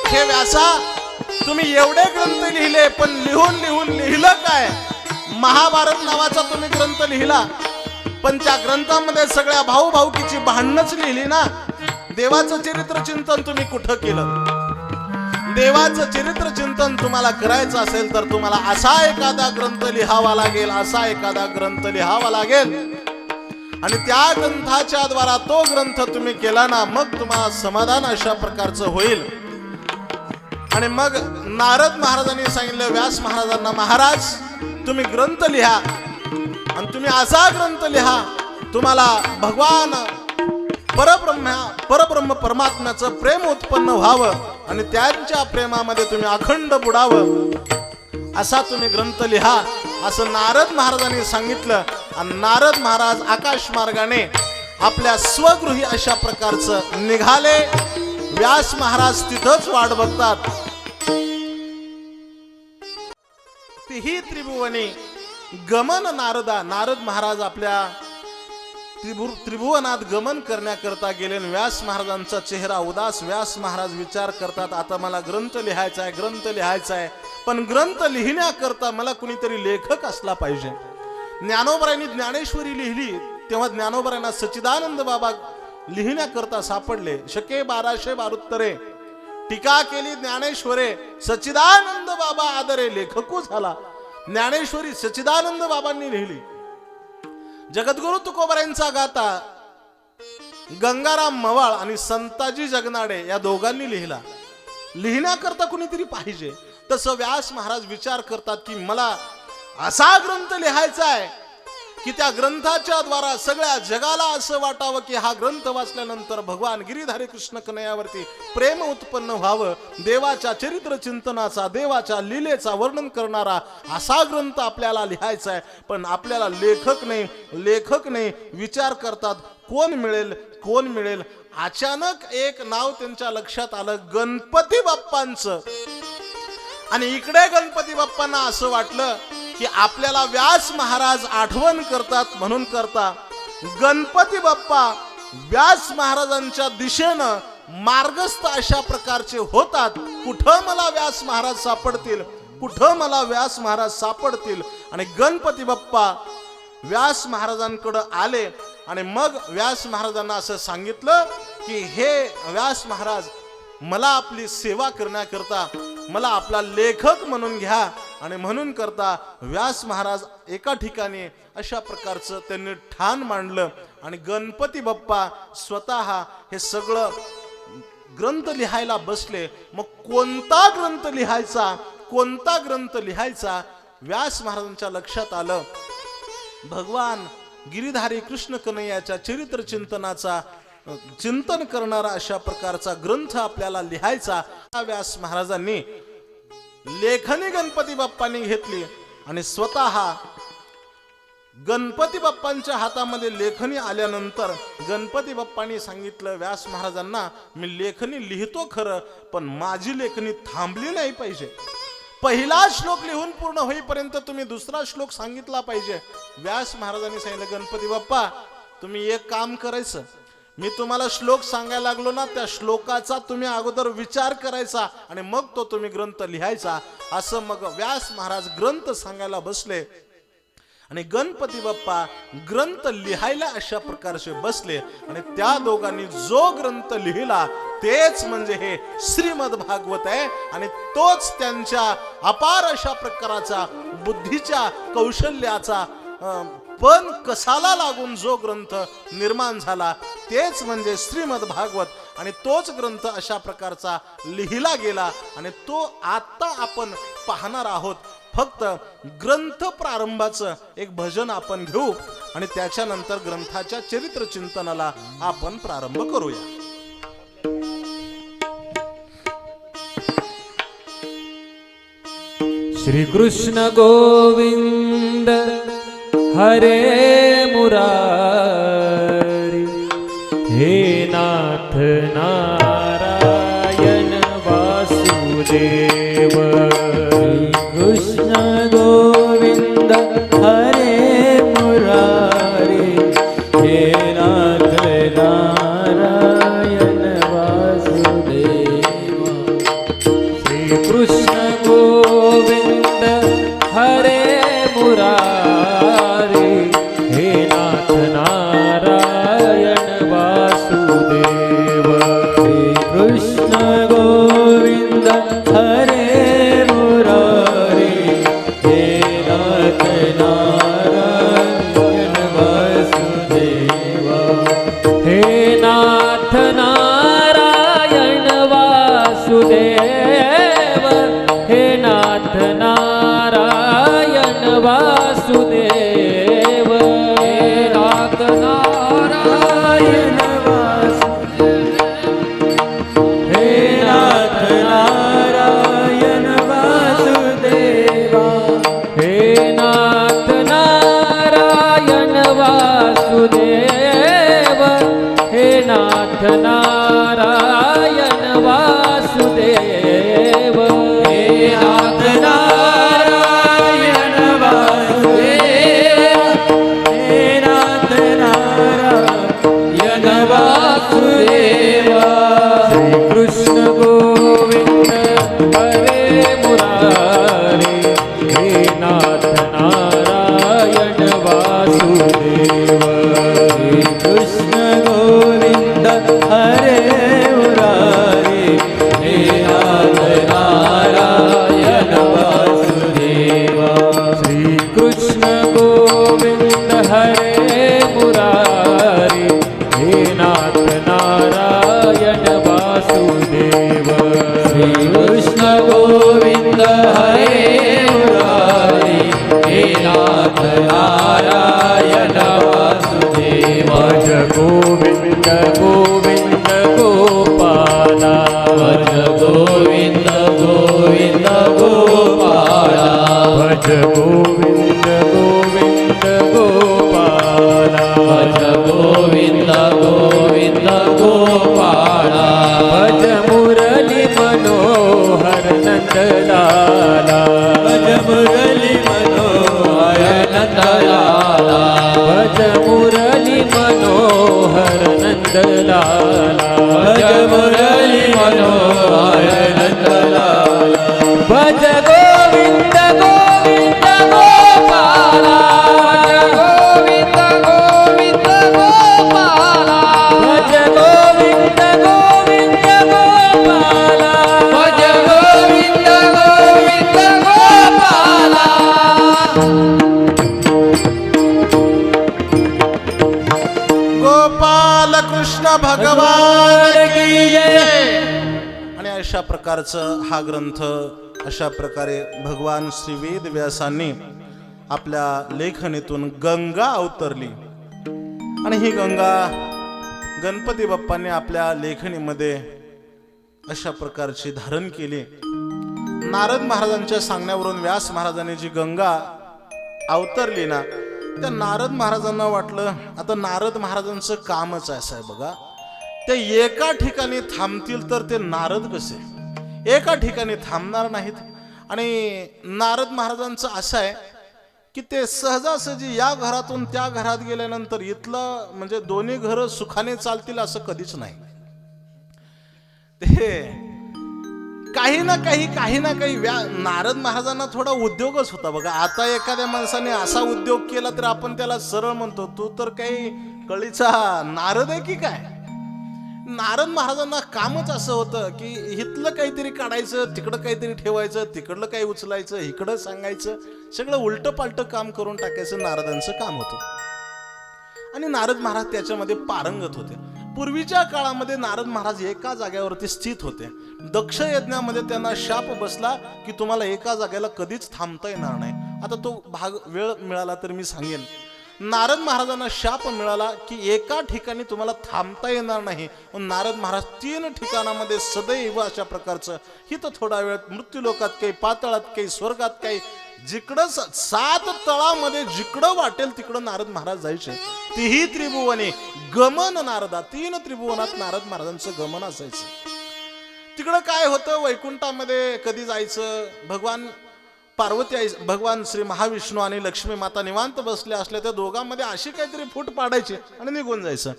हे व्यासा, तुम्ही एवढे ग्रंथ लिहिले पण लिहून लिहून लिहिलं काय? महाभारत नावाचा तुम्ही ग्रंथ लिहिला पण त्या ग्रंथामध्ये सगळ्या भाऊभाऊकीची भांडणच लिहिली ना. देवाचं चरित्र चिंतन तुम्ही कुठं केलं? देवाचं चरित्र चिंतन तुम्हाला करायचं असेल तर तुम्हाला असा एखादा ग्रंथ लिहावा लागेल, असा एखादा ग्रंथ लिहावा लागेल आणि त्या ग्रंथाच्या द्वारा तो ग्रंथ तुम्ही केला ना, मग तुम्हाला समाधान अशा प्रकारचं होईल. आणि मग नारद महाराजांनी सांगितलं व्यास महाराजांना, महाराज तुम्ही ग्रंथ लिहा आणि तुम्ही असा ग्रंथ लिहा तुम्हाला भगवान परब्रह्म परमात्म्याचं प्रेम उत्पन्न व्हावं आणि त्यांच्या प्रेमामध्ये तुम्ही अखंड बुडावं, असा तुम्ही ग्रंथ लिहा असं नारद महाराजांनी सांगितलं. आणि नारद महाराज आकाश मार्गाने आपल्या स्वगृही अशा प्रकारचं निघाले. व्यास महाराज तिथंच वाट बघतात. तिही त्रिभुवनी गमन नारदा. नारद महाराज आपल्या त्रिभुवनात गमन करण्याकरता गेले. व्यास महाराजांचा चेहरा उदास. व्यास महाराज विचार करतात, आता मला ग्रंथ लिहायचा आहे, ग्रंथ लिहायचा आहे, पण ग्रंथ लिहिण्याकरता मला कुणीतरी लेखक असला पाहिजे. ज्ञानोबरांनी ज्ञानेश्वरी लिहिली तेव्हा ज्ञानोबरांना सच्चिदानंद बाबा लिहिण्याकरता सापडले. शके 1272 टीका केली ज्ञानेश्वरे, सच्चिदानंद बाबा आदरे लेखकू झाला. ज्ञानेश्वरी सच्चिदानंद बाबांनी लिहिली. जगद्गुरु तुकोबारांचा गाता गंगाराम मवाळ आणि संताजी जगनाडे या दोघांनी लिहिला. लिहिण्याकरता कुणीतरी पाहिजे. तसं व्यास महाराज विचार करतात की मला असा ग्रंथ लिहायचा आहे की त्या ग्रंथाच्या द्वारा सगळ्या जगाला असं वाटावं की हा ग्रंथ वाचल्यानंतर भगवान गिरीधारी कृष्ण कन्हैयावरती प्रेम उत्पन्न व्हावं. देवाच्या चरित्र चिंतनाचा, देवाच्या लीलेचा वर्णन करणारा असा ग्रंथ आपल्याला लिहायचा आहे. पण आपल्याला लेखक नाही, लेखक नाही. विचार करतात कोण मिळेल, कोण मिळेल. अचानक एक नाव त्यांच्या लक्षात आलं, गणपती बाप्पांचं. आणि इकडे गणपती बाप्पांना असं वाटलं की आपल्याला व्यास महाराज आठवण करतात म्हणून करता गणपती बाप्पा व्यास महाराजांच्या दिशेनं मार्गस्थ अशा प्रकारचे होतात. कुठं मला व्यास महाराज सापडतील, कुठं मला व्यास महाराज सापडतील. आणि गणपती बाप्पा व्यास महाराजांकडे आले आणि मग व्यास महाराजांना असं सांगितलं की हे व्यास महाराज, मला आपली सेवा करण्याकरता मला आपला लेखक म्हणून घ्या. आणि म्हणून करता व्यास महाराज एका ठिकाणी अशा प्रकारचं त्यांनी ठाण मांडलं. आणि गणपती बाप्पा स्वतः हे सगळं ग्रंथ लिहायला बसले. मग कोणता ग्रंथ लिहायचा, कोणता ग्रंथ लिहायचा, व्यास महाराजांच्या लक्षात आलं. भगवान गिरीधारी कृष्ण कन्हैयाच्या चरित्र चिंतनाचा चिंतन करणारा अशा प्रकारचा ग्रंथ आपल्याला लिहायचा. व्यास महाराजांनी लेखनी गणपती बाप्पांनी घेतली आणि स्वतः गणपती बाप्पांच्या हातामध्ये लेखनी आल्यानंतर गणपती बाप्पांनी सांगितलं व्यास महाराजांना, मी लेखनी लिहितो खरं, पण माझी लेखनी थांबली नाही पाहिजे. पहिला श्लोक लिहून पूर्ण होईपर्यंत तुम्ही दुसरा श्लोक सांगितला पाहिजे. व्यास महाराजांनी सांगितलं, गणपती बाप्पा तुम्ही एक काम करायचं, मी तुम्हाला श्लोक सांगायला लागलो ना, त्या श्लोकाचा तुम्ही अगोदर विचार करायचा आणि मग तो तुम्ही ग्रंथ लिहायचा. असं मग व्यास महाराज ग्रंथ सांगायला बसले आणि गणपती बाप्पा ग्रंथ लिहायला अशा प्रकारचे बसले. आणि त्या दोघांनी जो ग्रंथ लिहिला तेच म्हणजे हे श्रीमद भागवत आहे. आणि तोच त्यांच्या अपार अशा प्रकाराचा बुद्धीच्या कौशल्याचा पण कसाला लागून जो ग्रंथ निर्माण झाला तेच म्हणजे श्रीमद भागवत. आणि तोच ग्रंथ अशा प्रकारचा लिहिला गेला आणि तो आता आपण पाहणार आहोत. फक्त ग्रंथ प्रारंभाचं एक भजन आपण घेऊ आणि त्याच्यानंतर ग्रंथाच्या चरित्र चिंतनाला आपण प्रारंभ करूया. श्री कृष्ण गोविंद हरे मुरारी, हे नाथ नारायण वासुदेव. कृष्ण गोविंद हरे मुरारी, हे नाथ नारायण वासुदेव. श्री कृष्ण गोविंद हरे मुरारी, हे नाथ नारायण वासुदेव. श्री कृष्ण गोविंद हरे मुरारी, हे नाथ नारायण वासुदेव. हे नाथ नारायण वासुदेव, हे नाथ नारायण वासुदेव. हे नाथ नारायण वासुदेव, हे नाथ नारायण वासुदेव. हे नाथ नारायण वासुदेव, हे नाथ नारायण वासुदेव. हे नाथ नारायण वासुदेव, हे नाथ नारायण वासुदेव. श्री कृष्ण गोविंद हरे मुरारी, हे नाथ नारायण वासुदेव. श्री कृष्ण गोविंद हरे मुरारी, हे नाथ नारायण वासुदेव. श्री कृष्ण गोविंद हरे मुरारी, हे नाथ नारायण वासुदेव. श्री कृष्ण गोविंद हरे मुरारी, हे नाथ नारायण वासुदेव. भज गोविंद गोविंद गोपाला, भज गोविंद गोविंद गोपाला. भज गोविंद गोविंद गोपाला, भज गोविंद गोविंद गोपाला. भज मुरली मनोहर नंदलाला, भज मुरली मनोहर नंदलाला. भज मुरली मनोहर नंद नंदलाला भज मुरली मनोहर नंदलाला भज गोविंद गोविंद गोपाला गोविंद गोविंद गोपाला भज गोविंद गोविंद गोपाला भज गोविंद गोविंद गोपाला गोपाल कृष्ण भगवान की जय. आणि अशा प्रकारचं हा ग्रंथ अशा प्रकारे भगवान श्री वेद व्यासांनी आपल्या लेखणीतून गंगा अवतरली. आणि ही गंगा गणपती बाप्पांनी आपल्या लेखणीमध्ये अशा प्रकारची धारण केली. नारद महाराजांच्या सांगण्यावरून व्यास महाराजांनी जी गंगा अवतरली ना, त्या नारद महाराजांना वाटलं आता नारद महाराजांचं कामच असं आहे बघा, ते एका ठिकाणी थांबतील तर ते नारद कसे एका ठिकाणी थांबणार नाहीत. आणि नारद महाराजांचं असं आहे की ते सहजासहजी या घरातून त्या घरात गेल्यानंतर इथलं म्हणजे दोन्ही घरं सुखाने चालतील असं कधीच नाही. ते काही ना काही नारद महाराजांना थोडा उद्योगच होता बघा. आता एखाद्या माणसाने असा उद्योग केला तर आपण त्याला सरळ म्हणतो तू तर काही कळीचा नारद आहे की काय. नारद महाराजांना कामच असं होतं की इथलं काहीतरी काढायचं, तिकडं काहीतरी ठेवायचं, तिकडलं काही उचलायचं, इकडं सांगायचं, सगळं उलटं पालटं काम करून टाकायचं नारदांचं काम होतं. आणि नारद महाराज त्याच्यामध्ये पारंगत होते. पूर्वीच्या काळामध्ये नारद महाराज एका जागेवरती स्थित होते. दक्ष यज्ञामध्ये त्यांना शाप बसला की तुम्हाला एका जागेला कधीच थांबता येणार नाही. आता तो भाग वेळ मिळाला तर मी सांगेन. नारद महाराजांना शाप मिळाला की एका ठिकाणी तुम्हाला थांबता येणार नाही. नारद महाराज 3 ठिकाणामध्ये सदैव अशा प्रकारचं हिथं थोडा वेळ मृत्यूलोकात, काही पाताळात, काही स्वर्गात, काही जिकडं 7 तळामध्ये जिकडं वाटेल तिकडं नारद महाराज जायचे. तिही त्रिभुवने गमन नारदा, 3 त्रिभुवनात नारद महाराजांचं गमन असायचं. तिकडं काय होतं, वैकुंठामध्ये कधी जायचं, भगवान पार्वती आई, भगवान श्री महाविष्णू आणि लक्ष्मी माता निवांत बसल्या असल्या त्या दोघांमध्ये अशी काहीतरी फूट पाडायची आणि निघून जायचं.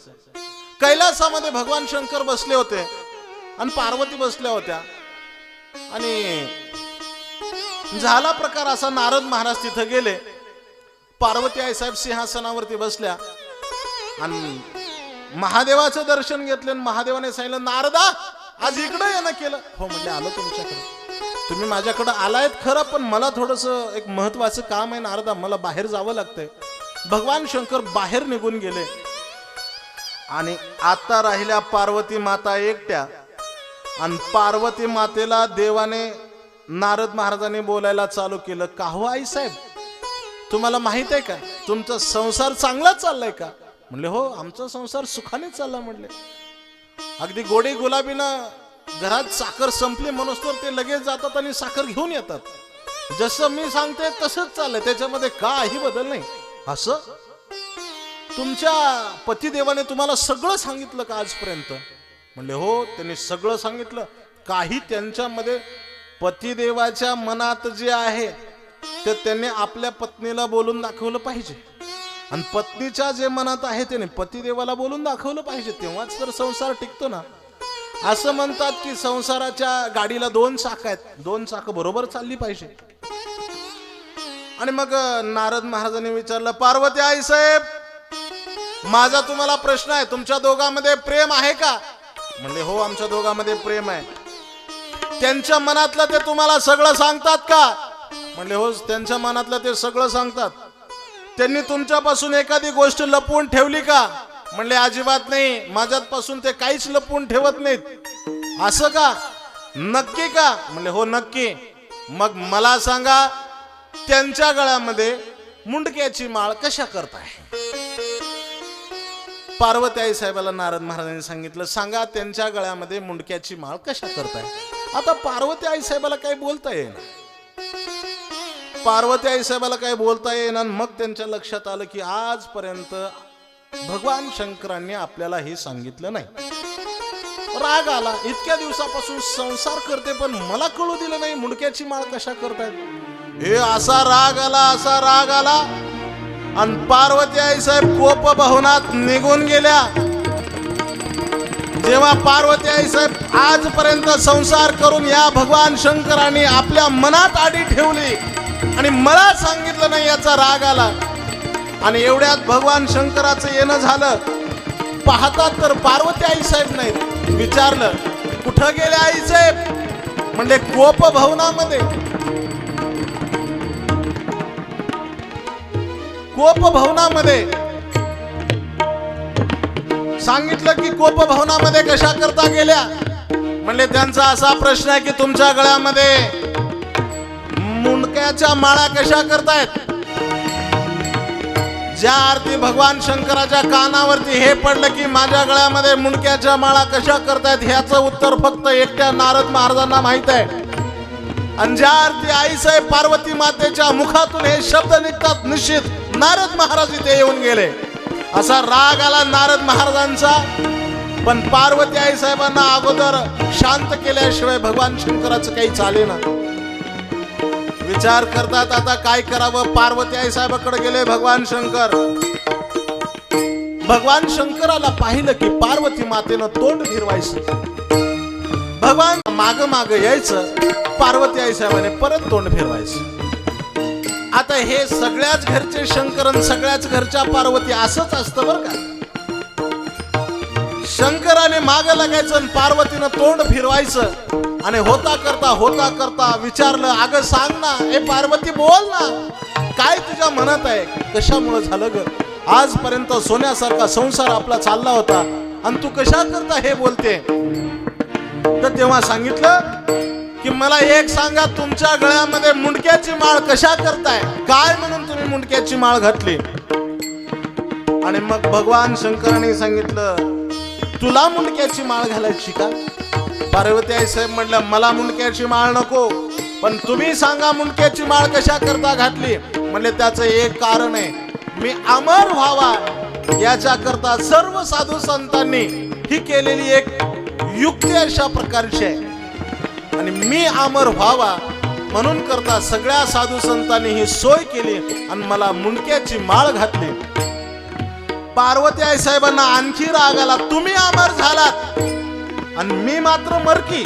कैलासामध्ये भगवान शंकर बसले होते आणि पार्वती बसल्या होत्या. आणि झाला प्रकार असा, नारद महाराज तिथं गेले, पार्वती आई साहेब सिंहासनावरती बसल्या आणि महादेवाचं दर्शन घेतलं. महादेवाने सांगितलं नारदा आज इकडं येणं केलं. हो म्हणले आलो तुमच्याकडे, तुम्ही माझ्याकडे आलायत खरं, पण मला थोडंसं एक महत्वाचं काम आहे नारदा, मला बाहेर जावं लागतंय. भगवान शंकर बाहेर निघून गेले आणि आता राहिल्या पार्वती माता एकट्या. आणि पार्वती मातेला देवाने नारद महाराजांनी बोलायला चालू केलं, का हो आई साहेब तुम्हाला माहित आहे का तुमचा संसार चांगला चाललाय का. म्हणले हो आमचा संसार सुखाने चालला. म्हणले अगदी गोडी गुलाबीनं घरात साखर संपली म्हणून तर ते लगेच जातात आणि साखर घेऊन येतात. जसं मी सांगते तसंच चाललंय, त्याच्यामध्ये काही बदल नाही. असं तुमच्या पतिदेवाने तुम्हाला सगळं सांगितलं का आजपर्यंत. म्हणले हो त्यांनी सगळं सांगितलं. काही त्यांच्यामध्ये पतिदेवाच्या मनात जे आहे ते त्यांनी आपल्या पत्नीला बोलून दाखवलं पाहिजे आणि पत्नीच्या जे मनात आहे त्याने पतिदेवाला बोलून दाखवलं पाहिजे, तेव्हाच तर संसार टिकतो ना. असं म्हणतात की संसाराच्या गाडीला 2 चाकं आहेत, 2 चाकं बरोबर चालली पाहिजे. आणि मग नारद महाराजांनी विचारलं, पार्वती आई साहेब माझा तुम्हाला प्रश्न आहे, तुमच्या दोघांमध्ये प्रेम आहे का. म्हणले हो आमच्या दोघांमध्ये प्रेम आहे. त्यांच्या मनातलं ते तुम्हाला सगळं सांगतात का. म्हणले हो त्यांच्या मनातलं ते सगळं सांगतात. त्यांनी तुमच्यापासून एखादी गोष्ट लपवून ठेवली का. म्हणले अजिबात नाही, माझ्यापासून ते काहीच लपवून ठेवत नाहीत. असं का, नक्की का. म्हणले हो नक्की. मग मला सांगा त्यांच्या गळ्यामध्ये मुंडक्याची माळ कशा करताय. पार्वती आई साहेबाला नारद महाराजांनी सांगितलं, सांगा त्यांच्या गळ्यामध्ये मुंडक्याची माळ कशा करताय. आता पार्वती आई साहेबाला काही बोलता येईना. पार्वती आई साहेबाला काही बोलता येईना. मग त्यांच्या लक्षात आलं की आजपर्यंत भगवान शंकरांनी आपल्याला हे सांगितलं नाही. राग आला, इतक्या दिवसापासून संसार करते पण मला कळू दिलं नाही मुंडक्याची माळ कशा करतायत. हे असा राग आला आणि पार्वती आई साहेब कोप भवनात निघून गेल्या. जेव्हा पार्वती आई साहेब आजपर्यंत संसार करून या भगवान शंकराने आपल्या मनात आडी ठेवली आणि मला सांगितलं नाही याचा राग आला. आणि एवढ्यात भगवान शंकराचं येणं झालं. पाहतात तर पार्वती आई साहेब नाहीत. विचारलं कुठं गेले आई साहेब? म्हणजे कोप भवनामध्ये. कोप भवनामध्ये सांगितलं की कोप भवनामध्ये कशा करता गेल्या? म्हणजे त्यांचा असा प्रश्न आहे की तुमच्या गळ्यामध्ये मुंडक्याच्या माळा कशा करतायत? ज्या आरती भगवान शंकराच्या कानावरती हे पडलं की माझ्या गळ्यामध्ये मुंडक्याच्या माळा कशा करतायत, ह्याचं उत्तर फक्त एकट्या नारद महाराजांना माहित आहे. आणि ज्या आरती आईसाहेब पार्वती मातेच्या मुखातून हे शब्द निघतात, निश्चित नारद महाराज इथे येऊन गेले. असा राग आला नारद महाराजांचा. पण पार्वती आई साहेबांना अगोदर शांत केल्याशिवाय भगवान शंकराचं काही चालेना. विचार करतात आता काय करावं. पार्वती आई साहेबाकडे गेले भगवान शंकर. भगवान शंकराला पाहिलं की पार्वती मातेनं तोंड फिरवायचं. भगवान माग माग यायचं, पार्वती आई साहेबाने परत तोंड फिरवायचं. आता हे सगळ्याच घरचे शंकरन सगळ्याच घरच्या पार्वती असंच असतं बरं का. शंकराने माग लागायचं आणि पार्वतीनं तोंड फिरवायचं. आणि होता करता विचारलं, अगं सांग ना, ए पार्वती बोल ना, काय तुझ्या मनात आहे? कशामुळे झालं ग? आजपर्यंत सोन्यासारखा संसार आपला चालला होता आणि तू कशा करता हे बोलते? तर तेव्हा सांगितलं की मला एक सांगा, तुमच्या गळ्यामध्ये मुंडक्याची माळ कशा करताय? काय म्हणून तुम्ही मुंडक्याची माळ घातली? आणि मग भगवान शंकराने सांगितलं, तुला मुंडक्याची माळ घालायची का? पार्वती आई साहेब म्हटलं, मला मुंडक्याची माळ नको, पण तुम्ही सांगा मुंडक्याची माळ कशा करता घातली? म्हणले त्याचं एक कारण आहे, मी अमर व्हावा याच्या करता सर्व साधू संतांनी ही केलेली एक युक्ती अशा प्रकारची आहे. आणि मी अमर व्हावा म्हणून करता सगळ्या साधू संतांनी ही सोय केली आणि मला मुंडक्याची माळ घातली. पार्वती आई साहेबांना आणखी राग आला. तुम्ही अमर झालात आणि मी मात्र मरकी.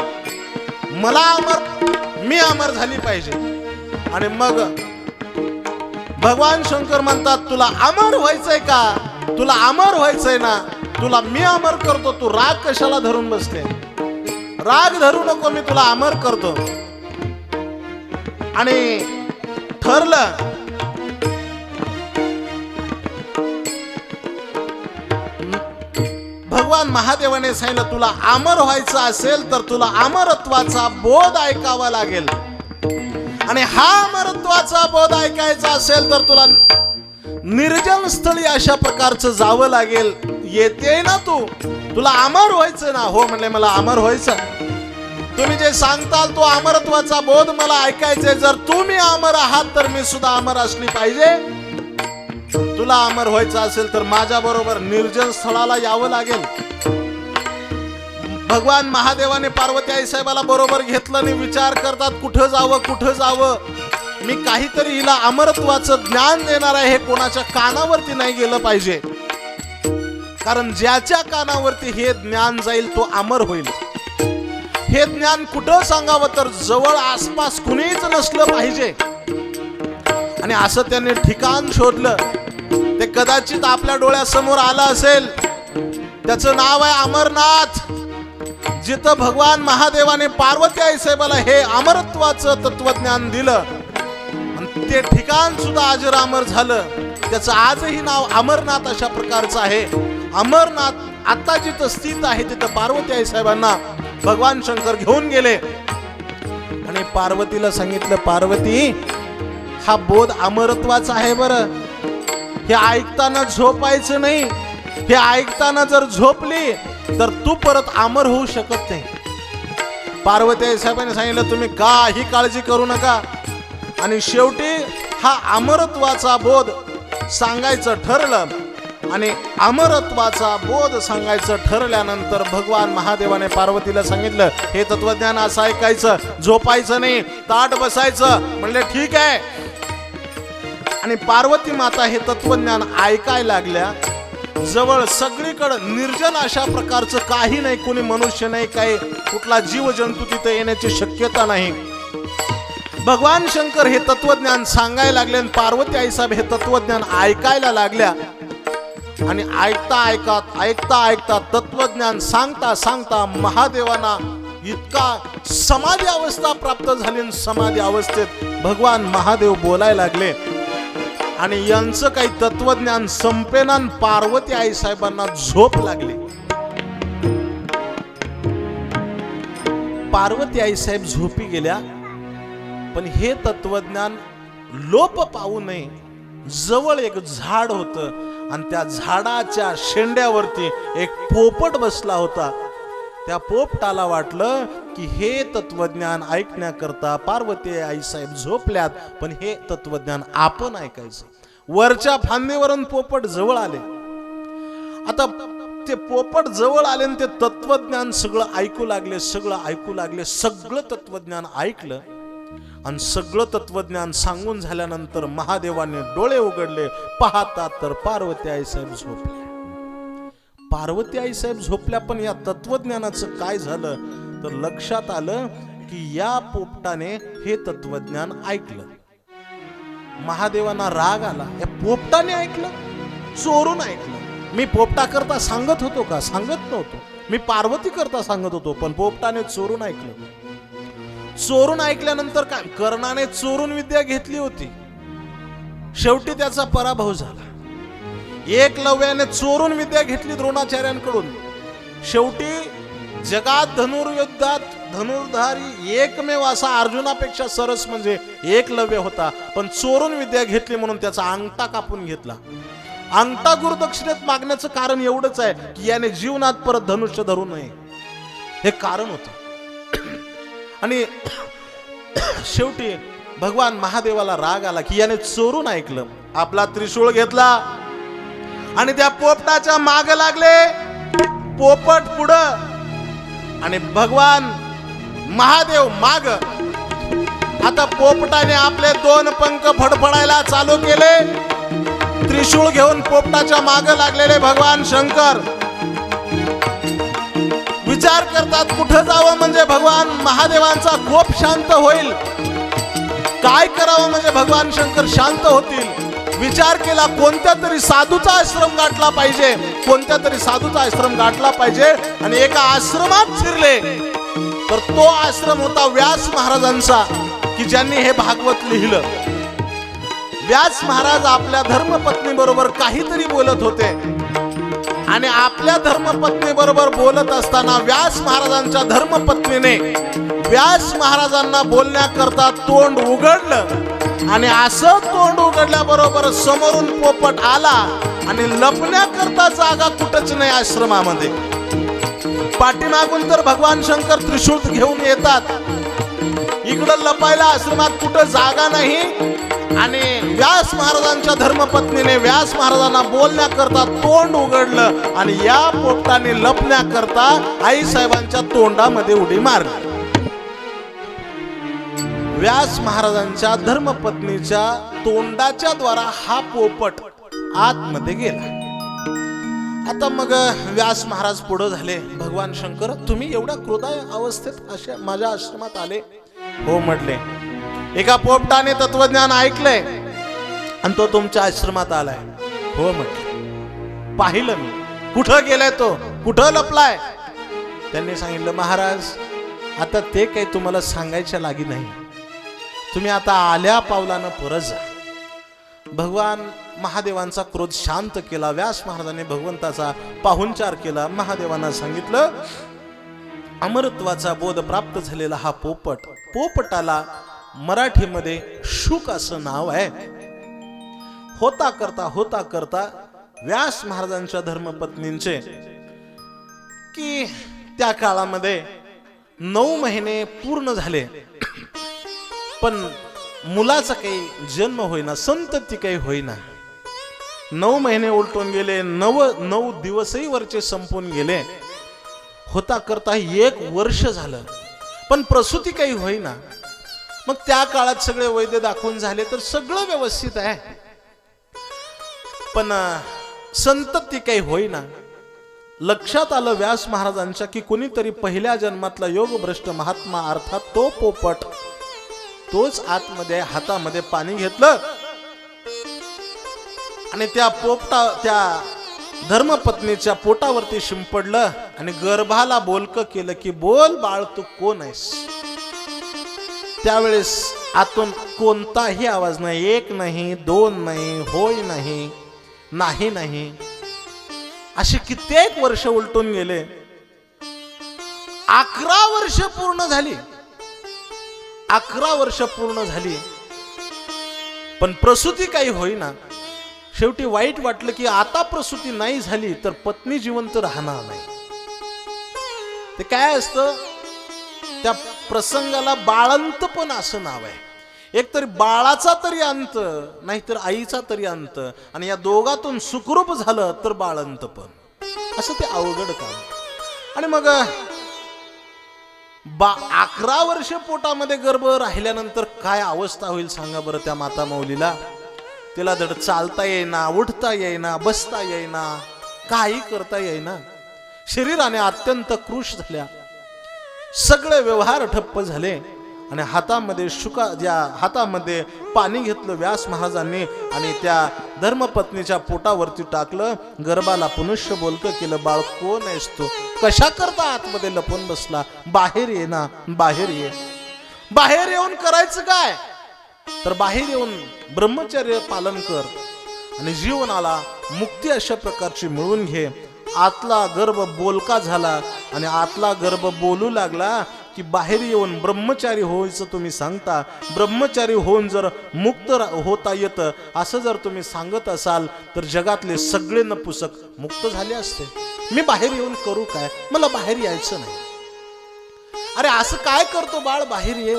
मी अमर झाली पाहिजे. आणि मग भगवान शंकर म्हणतात, तुला अमर व्हायचंय का? तुला अमर व्हायचंय ना, तुला मी अमर करतो. तू राग कशाला धरून बसते? राग धरू नको, मी तुला अमर करतो. आणि ठरलं. भगवान महादेवाने सांगितलं, तुला अमर व्हायचं असेल तर तुला अमरत्वाचा बोध ऐकावा लागेल. आणि हा अमरत्वाचा बोध ऐकायचा असेल तर तुला निर्जन स्थळी अशा प्रकारचं जावं लागेल. येते ना तू? तुला अमर व्हायचं ना? हो म्हणले, मला अमर व्हायचं. तुम्ही जे सांगताल तो अमरत्वाचा बोध मला ऐकायचंय. जर तुम्ही अमर आहात तर मी सुद्धा अमर असली पाहिजे. तुला अमर व्हायचं असेल तर माझ्या बरोबर निर्जन स्थळाला यावं लागेल. भगवान महादेवाने पार्वती आई साहेबाला बरोबर घेतलं आणि विचार करतात, कुठं जावं. मी काहीतरी हिला अमरत्वाचं ज्ञान देणार आहे, हे कोणाच्या कानावरती नाही गेलं पाहिजे. कारण ज्याच्या कानावरती हे ज्ञान जाईल तो अमर होईल. हे ज्ञान कुठं सांगावं तर जवळ आसपास कुणीच नसलं पाहिजे. आणि असं त्याने ठिकाण शोधलं. ते कदाचित आपल्या डोळ्यासमोर आलं असेल. त्याचं नाव आहे अमरनाथ. जिथं भगवान महादेवाने पार्वती आई साहेबाला हे अमरत्वाचं तत्वज्ञान दिलं आणि ते ठिकाण सुद्धा अजरामर झालं. त्याचं आजही नाव अमरनाथ अशा प्रकारचं आहे. अमरनाथ आता जिथं स्थित आहे तिथं पार्वती आई साहेबांना भगवान शंकर घेऊन गेले आणि पार्वतीला सांगितलं, पार्वती, हा बोध अमरत्वाचा आहे बरं. हे ऐकताना झोपायचं नाही. हे ऐकताना जर झोपली तर तू परत अमर होऊ शकत नाही. पार्वती आई साहेबांनी सांगितलं, तुम्ही काही काळजी करू नका. आणि शेवटी हा अमरत्वाचा बोध सांगायचं ठरलं. आणि अमरत्वाचा बोध सांगायचं ठरल्यानंतर भगवान महादेवाने पार्वतीला सांगितलं, हे तत्वज्ञान असं ऐकायचं, झोपायचं नाही, ताट बसायचं. म्हणले ठीक आहे. आणि पार्वती माता हे तत्वज्ञान ऐकायला लागल्या. जवळ सगळीकडं निर्जन अशा प्रकारचं काही नाही, कोणी मनुष्य नाही, काही कुठला जीव जंतू तिथे येण्याची शक्यता नाही. भगवान शंकर हे तत्वज्ञान सांगायला लागले आणि पार्वती आईसाहेब हे तत्वज्ञान ऐकायला लागल्या. आणि ऐकता ऐकता तत्वज्ञान सांगता सांगता महादेवांना इतका समाधी अवस्था प्राप्त झाली. समाधी अवस्थेत भगवान महादेव बोलायला लागले आणि यांचं काही तत्वज्ञान संपेना. पार्वती आई साहेबांना झोप लागली. पार्वती आई साहेब झोपी गेल्या. पण हे तत्वज्ञान लोप पाहू नये. जवळ एक झाड होतं आणि त्या झाडाच्या शेंड्यावरती एक पोपट बसला होता. त्या पोपटाला वाटलं की हे तत्वज्ञान ऐकण्याकरता पार्वती आईसाहेब झोपल्यात, पण हे तत्वज्ञान आपण ऐकायचं. वरच्या फांदीवरून पोपट जवळ आले. आता ते पोपट जवळ आले आणि ते तत्वज्ञान सगळं ऐकू लागले. सगळं तत्वज्ञान ऐकलं आणि सगळं तत्वज्ञान सांगून झाल्यानंतर महादेवाने डोळे उघडले. पाहतात तर पार्वती आईसाहेब झोपल्या. पार्वती आईसाहेब झोपल्या. पण या तत्वज्ञानाचं काय झालं तर लक्षात आलं की या पोपटाने हे तत्वज्ञान ऐकलं. महादेवांना राग आला. या पोपटाने ऐकलं, चोरून ऐकलं. मी पोपटा करता सांगत होतो का? सांगत नव्हतो. मी पार्वती करता सांगत होतो, पण पोपटाने चोरून ऐकलं. चोरून ऐकल्यानंतर काय? कर्णाने चोरून विद्या घेतली होती. शेवटी त्याचा पराभव झाला. एकलव्याने चोरून विद्या घेतली द्रोणाचार्यांकडून. शेवटी जगात धनुर्युद्धात धनुर्धारी एकमेव असा अर्जुनापेक्षा सरस म्हणजे एकलव्य होता. पण चोरून विद्या घेतली म्हणून त्याचा अंगठा कापून घेतला. अंगठा गुरुदक्षिणेत मागण्याचं कारण एवढंच आहे की याने जीवनात परत धनुष्य धरू नये, हे कारण होतं. आणि शेवटी भगवान महादेवाला राग आला की याने चोरून ऐकलं. आपला त्रिशूळ घेतला आणि त्या पोपटाच्या माग लागले. पोपट पुढं आणि भगवान महादेव माग. आता पोपटाने आपले दोन पंख फडफडायला चालू केले. त्रिशूळ घेऊन पोपटाच्या माग लागलेले भगवान शंकर विचार करतात कुठं जावं म्हणजे भगवान महादेवांचा कोप शांत होईल, काय करावं म्हणजे भगवान शंकर शांत होतील. विचार केला कोणत्या तरी साधूचा आश्रम गाठला पाहिजे, कोणत्या तरी साधूचा आश्रम गाठला पाहिजे. आणि एका आश्रमात शिरले तर तो आश्रम होता व्यास महाराजांचा, की ज्यांनी हे भागवत लिहिलं. व्यास महाराज आपल्या धर्मपत्नी बरोबर काहीतरी बोलत होते आणि आपल्या धर्मपत्नी बरोबर बोलत असताना व्यास महाराजांच्या धर्मपत्नीने व्यास महाराजांना बोलण्याकरता तोंड उघडलं. आणि असं तोंड उघडल्याबरोबर समोरून पोपट आला आणि लपण्याकरता जागा कुठंच नाही आश्रमामध्ये. पाठीमागून तर भगवान शंकर त्रिशूळ घेऊन येतात. इकडं लपायला आश्रमात कुठं जागा नाही. आणि व्यास महाराजांच्या धर्मपत्नीने व्यास महाराजांना बोलण्याकरता तोंड उघडलं आणि या पोपटाने लपण्याकरता आई साहेबांच्या तोंडामध्ये उडी मारली. व्यास महाराजांच्या धर्मपत्नीच्या तोंडाच्या द्वारा हा पोपट आतमध्ये गेला. आता मग व्यास महाराज पुढे झाले. भगवान शंकर तुम्ही एवढ्या क्रोधाय अवस्थेत अशा माझ्या आश्रमात आले? हो म्हटले. एका पोपटाने तत्वज्ञान ऐकलंय आणि तो तुमच्या आश्रमात आलाय. हो म्हटले. पाहिलं मी. कुठं गेलाय तो? कुठं लपलाय? त्यांनी सांगितलं महाराज आता ते काही तुम्हाला सांगायच्या लागी नाही. तुम्ही आता आल्या पावलानं परत जा. भगवान महादेवांचा क्रोध शांत केला. व्यास महाराजांनी भगवंताचा पाहुणचार केला. महादेवांना सांगितलं अमरत्वाचा बोध प्राप्त झालेला हा पोपट, पोपटाला मराठीमध्ये शुक असं नाव आहे. होता करता व्यास महाराजांच्या धर्मपत्नींचे की त्या काळामध्ये 9 महिने पूर्ण झाले पण मुलाचा काही जन्म होईना, संतती काही होईना. 9 महिने उलटून गेले. 9 दिवसही वरचे संपून गेले. होता करता 1 वर्ष झालं पण प्रसूती काही होईना. मग त्या काळात सगळे वैद्य दाखवून झाले तर सगळं व्यवस्थित आहे. पण संतती काही होईना. लक्षात आलं व्यास महाराजांच्या की कोणीतरी पहिल्या जन्मातला योगभ्रष्ट महात्मा अर्थात तो पोपट, तोच आतमध्ये हातामध्ये पाणी घेतलं आणि त्या धर्मपत्नीच्या पोटावरती शिंपडलं आणि गर्भाला बोलकं केलं की बोल बाळ तू कोण आहेस. त्यावेळेस आतून कोणताही आवाज नाही, एक नाही, दोन नाही, होय नाही, नाही नाही. असे कित्येक वर्ष उलटून गेले. 11 वर्ष पूर्ण झाली. 11 वर्ष पूर्ण झाली, पण प्रसूती काही होईना. शेवटी वाईट वाटलं की आता प्रसूती नाही झाली तर पत्नी जिवंत राहणार नाही. ते काय असतं, त्या प्रसंगाला बाळंतपण असं नाव आहे. एक तरी बाळाचा तरी अंत, नाहीतर आईचा तरी अंत, आणि या दोघातून सुखरूप झालं तर बाळंतपण. असं ते अवघड काम. आणि मग 11 वर्ष पोटामध्ये गर्भ राहिल्यानंतर काय अवस्था होईल सांगा बरं त्या माता मौलीला. तिला धड चालता येईना, उठता येईना, बसता येईना, काही करता येईना. शरीराने अत्यंत कृश झाल्या. सगळे व्यवहार ठप्प झाले आणि हातामध्ये हातामध्ये पाणी घेतलं व्यास महाराजांनी आणि त्या धर्मपत्नीच्या पोटावरती टाकलं. गर्भाला पुनश्च बोलकं केलं, बाळ कोण आहेस तू, कशा करता आतमध्ये लपून बसला, बाहेर ये ना, बाहेर ये. बाहेर येऊन करायचं काय, तर बाहेर येऊन ब्रह्मचर्य पालन कर आणि जीवनाला मुक्ती अशा प्रकारची मिळवून घे. आतला गर्भ बोलका झाला आणि आतला गर्भ बोलू लागला की बाहेर येऊन ब्रह्मचारी व्हायचं तुम्ही सांगता. ब्रह्मचारी होऊन जर मुक्त होता येतं असं जर तुम्ही सांगत असाल तर जगातले सगळे नपुसक मुक्त झाले असते. मी बाहेर येऊन करू काय, मला बाहेर यायचं नाही. अरे असं काय करतो बाळ, बाहेर ये.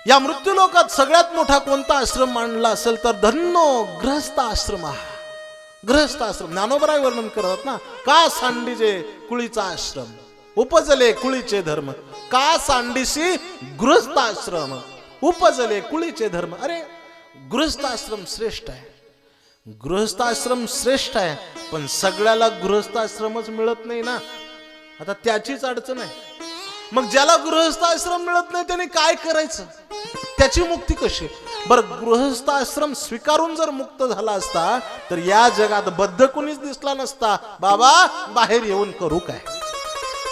या मृत्यूलोकात सगळ्यात मोठा कोणता आश्रम मानला असेल तर धन्नो गृहस्थ आश्रम. गृहस्थ आश्रम ज्ञानोबराय वर्णन करतात ना, का सांडीजे कुळीचा आश्रम, उपजले कुळीचे धर्म. का सांडीसी गृहस्थ आश्रम, उपजले कुळीचे धर्म. अरे गृहस्थ आश्रम श्रेष्ठ आहे, गृहस्थ आश्रम श्रेष्ठ आहे, पण सगळ्याला गृहस्थ आश्रमच मिळत नाही ना. आता त्याचीच अडचण आहे. मग ज्याला गृहस्थ आश्रम मिळत नाही त्याने काय करायचं, त्याची मुक्ती कशी. बर गृहस्थ आश्रम स्वीकारून जर मुक्त झाला असता तर या जगात बद्ध कुणीच दिसला नसता. बाबा बाहेर येऊन करू काय.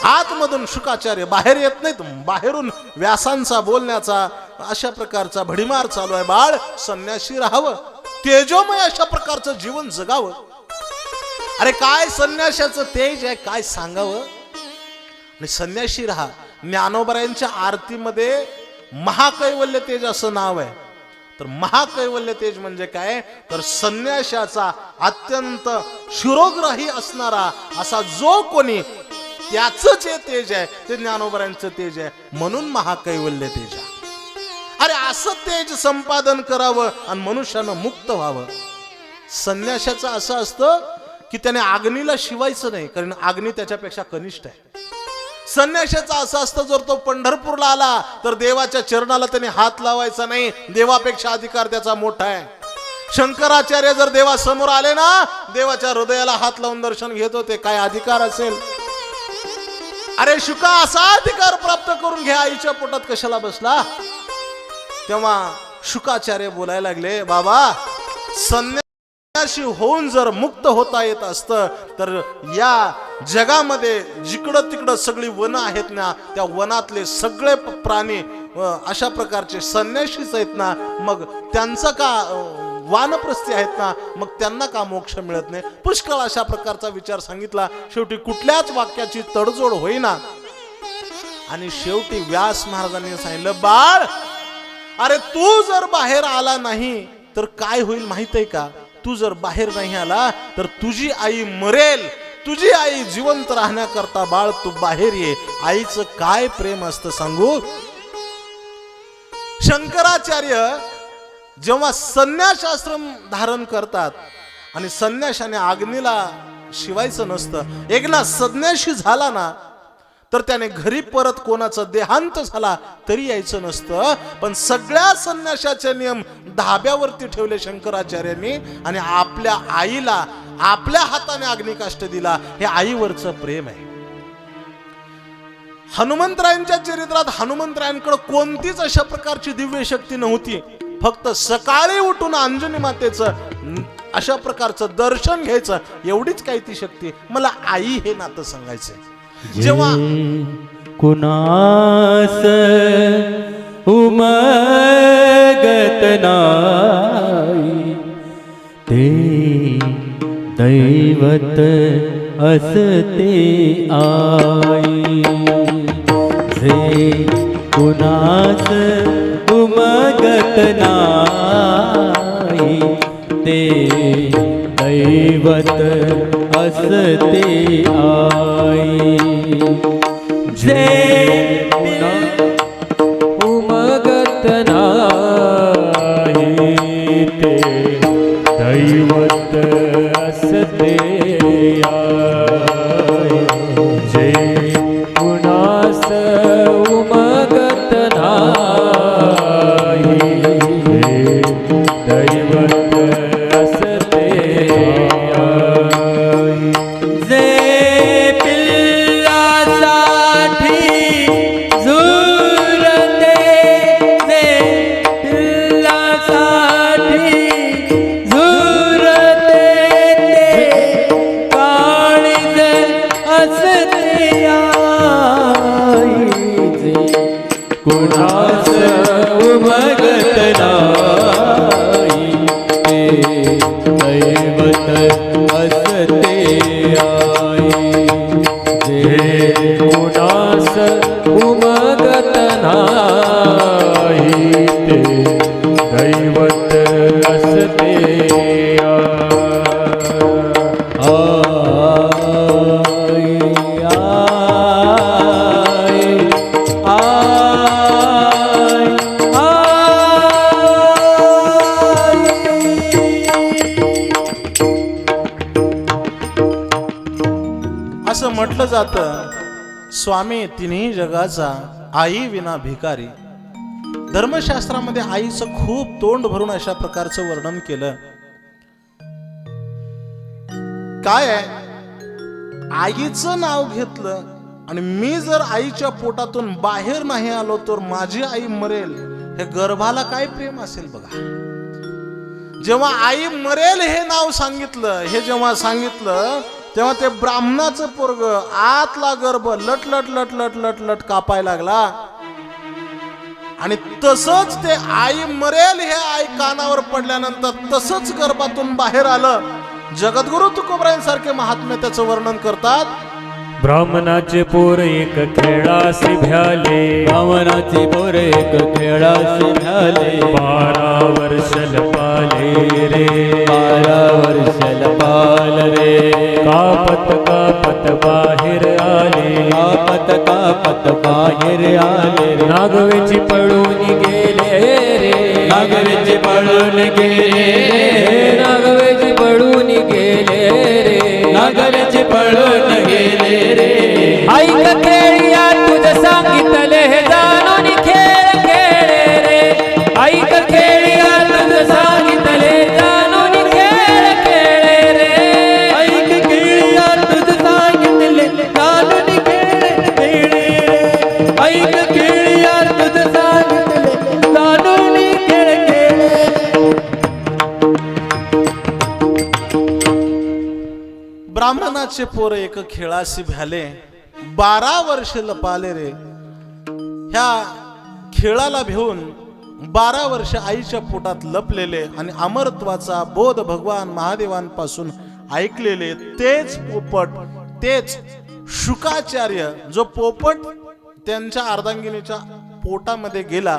आतमधून शुकाचार्य बाहेर येत नाहीत, बाहेरून व्यासांचा बोलण्याचा अशा प्रकारचा भडीमार चालू आहे. बाळ संन्यासी राहावं, तेजोमय अशा प्रकारचं जीवन जगावं. अरे काय संन्यासाचं तेज आहे, काय सांगावं. आणि संन्यासी राहा. ज्ञानोबरायांच्या आरतीमध्ये महाकैवल्य तेज असं नाव आहे. तर महाकैवल्य तेज म्हणजे काय, तर संन्यासाचा अत्यंत शिरोग्राही असणारा असा जो कोणी, त्याचं जे तेज आहे ते ज्ञानोबरायांचं तेज आहे, म्हणून महाकैवल्य तेज आहे. अरे असं तेज संपादन करावं आणि मनुष्यानं मुक्त व्हावं. संन्यासाचं असं असतं की त्याने अग्नीला शिवायचं नाही, कारण अग्नी त्याच्यापेक्षा कनिष्ठ आहे. संन्यासाचं असं असतं जर तो पंढरपूरला आला तर देवाच्या चरणाला त्याने हात लावायचा नाही, देवापेक्षा अधिकार त्याचा मोठा आहे. शंकराचार्य जर देवासमोर आले ना, देवाच्या हृदयाला हात लावून दर्शन घेत होते. काय अधिकार असेल. अरे शुका असा अधिकार प्राप्त करून घ्या, आईच्या पोटात कशाला बसला. तेव्हा शुकाचार्य बोलायला लागले, बाबा संन्यासी होऊन जर मुक्त होता येत असतं तर या जगामध्ये जिकडं तिकडं सगळी वन आहेत ना, त्या वनातले सगळे प्राणी अशा प्रकारचे संन्यासीच आहेत ना, मग त्यांचा का वानप्रस्थी आहेत ना, मग त्यांना का मोक्ष मिळत नाही. पुष्कळ अशा प्रकारचा विचार सांगितला. शेवटी कुठल्याच वाक्याची तडजोड होईना आणि शेवटी व्यास महाराजांनी सांगितलं, बाळ अरे तू जर बाहेर आला नाही तर काय होईल माहित आहे का. तू जर बाहेर नाही आला तर तुझी आई मरेल. तुझी आई जिवंत राहण्याकरता बाळ तू बाहेर ये. आईचं काय प्रेम असतं सांगू. शंकराचार्य जेव्हा संन्यास आश्रम धारण करतात आणि संन्यासाने अग्नीला शिवायचं नसतं, एक ना संन्यासी झाला ना तर त्याने घरी परत कोणाचा देहांत झाला तरी यायचं नसतं. पण सगळ्या संन्याशाचे नियम धाब्यावरती ठेवले शंकराचार्यांनी आणि आपल्या आईला आपल्या हाताने अग्निकाष्ट दिला. हे आईवरचं प्रेम आहे. हनुमंतरायांच्या चरित्रात हनुमंतरायांकडे कोणतीच अशा प्रकारची दिव्य शक्ती नव्हती. फक्त सकाळी उठून अंजनी मातेचं अशा प्रकारचं दर्शन घ्यायचं एवढीच काही ती शक्ती. मला आई हे नातं सांगायचंय. जेव्हा कुणास उमगत नाही ते दैवत असते आई. जे कुणास उमगत नाही ते दैवत असते आई. जे उमगत नाही ते दैवत असते आई. जे कुणास उमगत नाही ते दैवत असते आई. जे कुणास उमगत नाही ते दैवत असते आई. जे कुणास उमगत नाही ते दैवत असते असं म्हटलं जातं, स्वामी तिन्ही जगाचा आई विना भिकारी. धर्मशास्त्रामध्ये आईचं खूप तोंड भरून अशा प्रकारचं वर्णन केलं. काय आहे, आईचं नाव घेतलं आणि मी जर आईच्या पोटातून बाहेर नाही आलो तर माझी आई मरेल. हे गर्भाला काय प्रेम असेल बघा. जेव्हा आई मरेल हे नाव सांगितलं, हे जेव्हा सांगितलं तेव्हा ते ब्राह्मणाचं पोरग आतला गर्भ लट लट लट लट लट लट कापाय लागला. आणि तसंच ते आई मरेल हे आई कानावर पडल्यानंतर तसंच गर्भातून बाहेर आलं. जगद्गुरु तुकोबरायांसारखे महात्मे त्याचं वर्णन करतात. ब्राह्मणाचे पोर एक खेळासी भ्याले. ब्राह्मणाचे पोर एक खेळासी भ्याले. 12 वर्ष लपाले रे. 12 वर्ष लपाल रे. कापत कापत बाहेर आले. कापत कापत बाहेर आले रे. नागवेची पळून गेले रे. नागवेची पळून गेले रे. नागवेची पळून गेले रे. नागवेची पळून गेले रे. ऐक खेळिया तुझ सांगितले हे जाणून खेळ खेळे रे. ऐक खेळिया तुझ सांगितले जाणून खेळ खेळे रे. ऐक खेळिया तुझ सांगितले जाणून खेळ खेळे रे. ऐक खेळिया तुझ सांगितले जाणून खेळ खेळे. ब्राह्मणाचे पोर एक खेळासी भ्याले. 12 वर्ष लपाले रे. ह्या खेळाला भिवून 12 वर्ष आईच्या पोटात लपलेले आणि अमरत्वाचा बोध भगवान महादेवांपासून ऐकलेले तेच पोपट, तेच शुकाचार्य, जो पोपट त्यांच्या अर्धांगिनीच्या पोटामध्ये गेला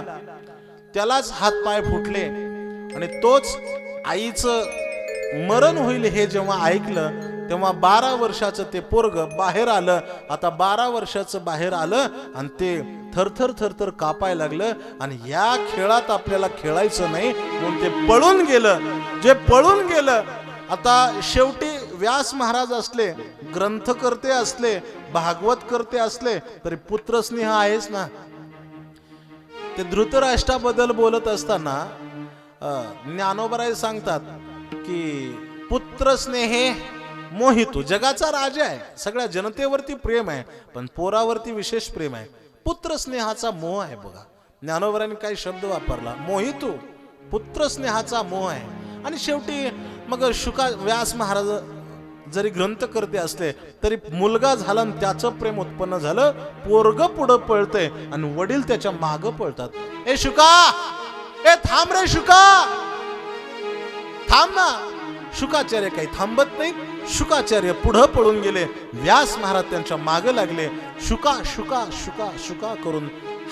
त्यालाच हातपाय फुटले आणि तोच आईचं मरण होईल हे जेव्हा ऐकलं तेव्हा 12 वर्षाचं ते पोरग बाहेर आलं. आता 12 वर्षाचं बाहेर आलं आणि ते थरथर थरथर कापाय लागलं. आणि या खेळात आपल्याला खेळायचं नाही म्हणून ते पळून गेलं. जे पळून गेलं आता शेवटी व्यास महाराज असले, ग्रंथकर्ते असले, भागवत करते असले तरी पुत्रस्नेह आहेच ना. ते धृतराष्ट्राबद्दल बोलत असताना ज्ञानोबराय सांगतात की पुत्रस्नेहे मोहितो. जगाचा राजा आहे, सगळ्या जनतेवरती प्रेम आहे, पण पोरावरती विशेष प्रेम आहे. पुत्रस्नेहाचा मोह आहे. बघा ज्ञानोबरांनी काही शब्द वापरला, मोहितो, पुत्रस्नेहाचा मोह आहे. आणि शेवटी मग व्यास महाराज जरी ग्रंथ करते असले तरी मुलगा झाला आणि त्याचं प्रेम उत्पन्न झालं. पोरग पुढं पळतंय आणि वडील त्याच्या मागं पळतात. ए शुका, ए थांब रे शुका, थांब ना. शुकाचार्य काही थांबत नाही. शुकाचार्य पुढं पळून गेले. व्यास महाराज त्यांच्या मागं लागले. शुका शुका शुका शुका करून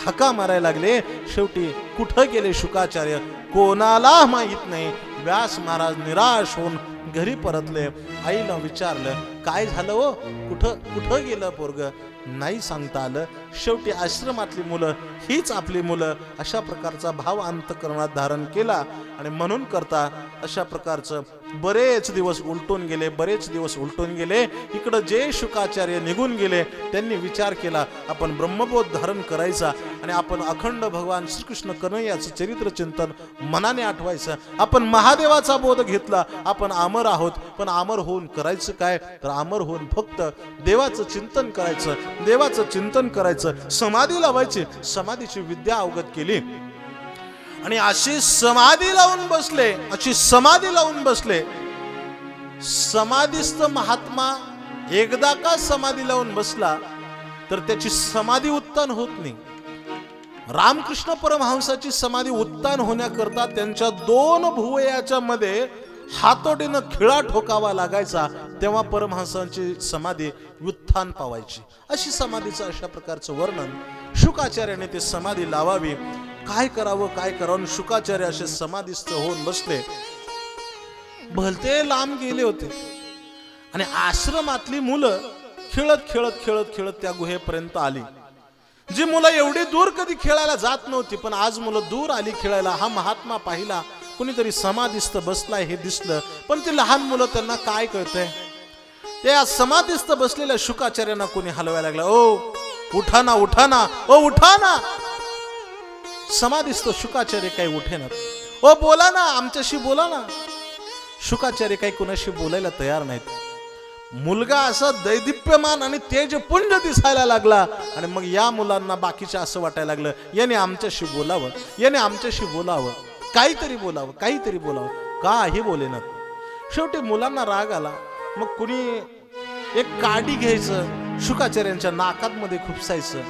हका मारायला लागले. शेवटी कुठं गेले शुकाचार्य कोणाला माहित नाही. व्यास महाराज निराश होऊन घरी परतले. आईनं विचारलं काय झालं हो, कुठं गेलं पोरग, नाही सांगता आलं. शेवटी आश्रमातली मुलं हीच आपली मुलं अशा प्रकारचा भाव अंतःकरणात धारण केला. आणि म्हणून करता अशा प्रकारचं बरेच दिवस उलटून गेले. इकडं जे शुकाचार्य निघून गेले त्यांनी विचार केला आपण ब्रह्मबोध धारण करायचा आणि आपण अखंड भगवान श्रीकृष्ण कन्हैयाचं चरित्र चिंतन मनाने आठवायचं. आपण महादेवाचा बोध घेतला, आपण अमर आहोत, पण अमर होऊन करायचं काय, तर अमर होऊन फक्त देवाचं चिंतन करायचं, समाधी लावायची. समाधीची विद्या अवगत केली आणि अशी समाधी लावून बसले. समाधीस्थ महात्मा एकदा का समाधी लावून बसला तर त्याची समाधी उत्तान होत नाही. रामकृष्ण परमहंसाची समाधी उत्तान होण्याकरता त्यांच्या 2 भुवयाच्या मध्ये हातोडीनं खिळा ठोकावा लागायचा, तेव्हा परमहंसांची समाधी उत्थान पावायची. अशी समाधीचं अशा प्रकारचं वर्णन शुकाचार्याने ते समाधी लावावी. काय करावं शुकाचार्य असे समाधीस्थ होऊन बसले. भलते लांब गेले होते आणि आश्रमातली मुलं खेळत त्या गुहेपर्यंत आली. जी मुलं एवढी दूर कधी खेळायला जात नव्हती, पण आज मुलं दूर आली खेळायला. हा महात्मा पाहिला, कुणीतरी समाधीस्थ बसलाय हे दिसलं, पण ती लहान मुलं त्यांना काय कळतंय. त्या समाधीस्थ बसलेल्या शुकाचार्यांना कोणी हलवायला लागला. ओ उठा ना. समाधीस्थ शुकाचार्य काही उठेनात. ओ बोला ना, आमच्याशी बोला ना. शुकाचार्य काही कुणाशी बोलायला तयार नाहीत. मुलगा असा दैदिप्यमान आणि तेजपुंज दिसायला लागला आणि मग या मुलांना बाकीच्या असं वाटायला लागलं याने आमच्याशी बोलावं, काहीतरी बोलावं. काही बोलेनात. शेवटी मुलांना राग आला. मग कुणी एक काडी घ्यायचं, शुकाचार्यांच्या नाकामध्ये खुपसायचं,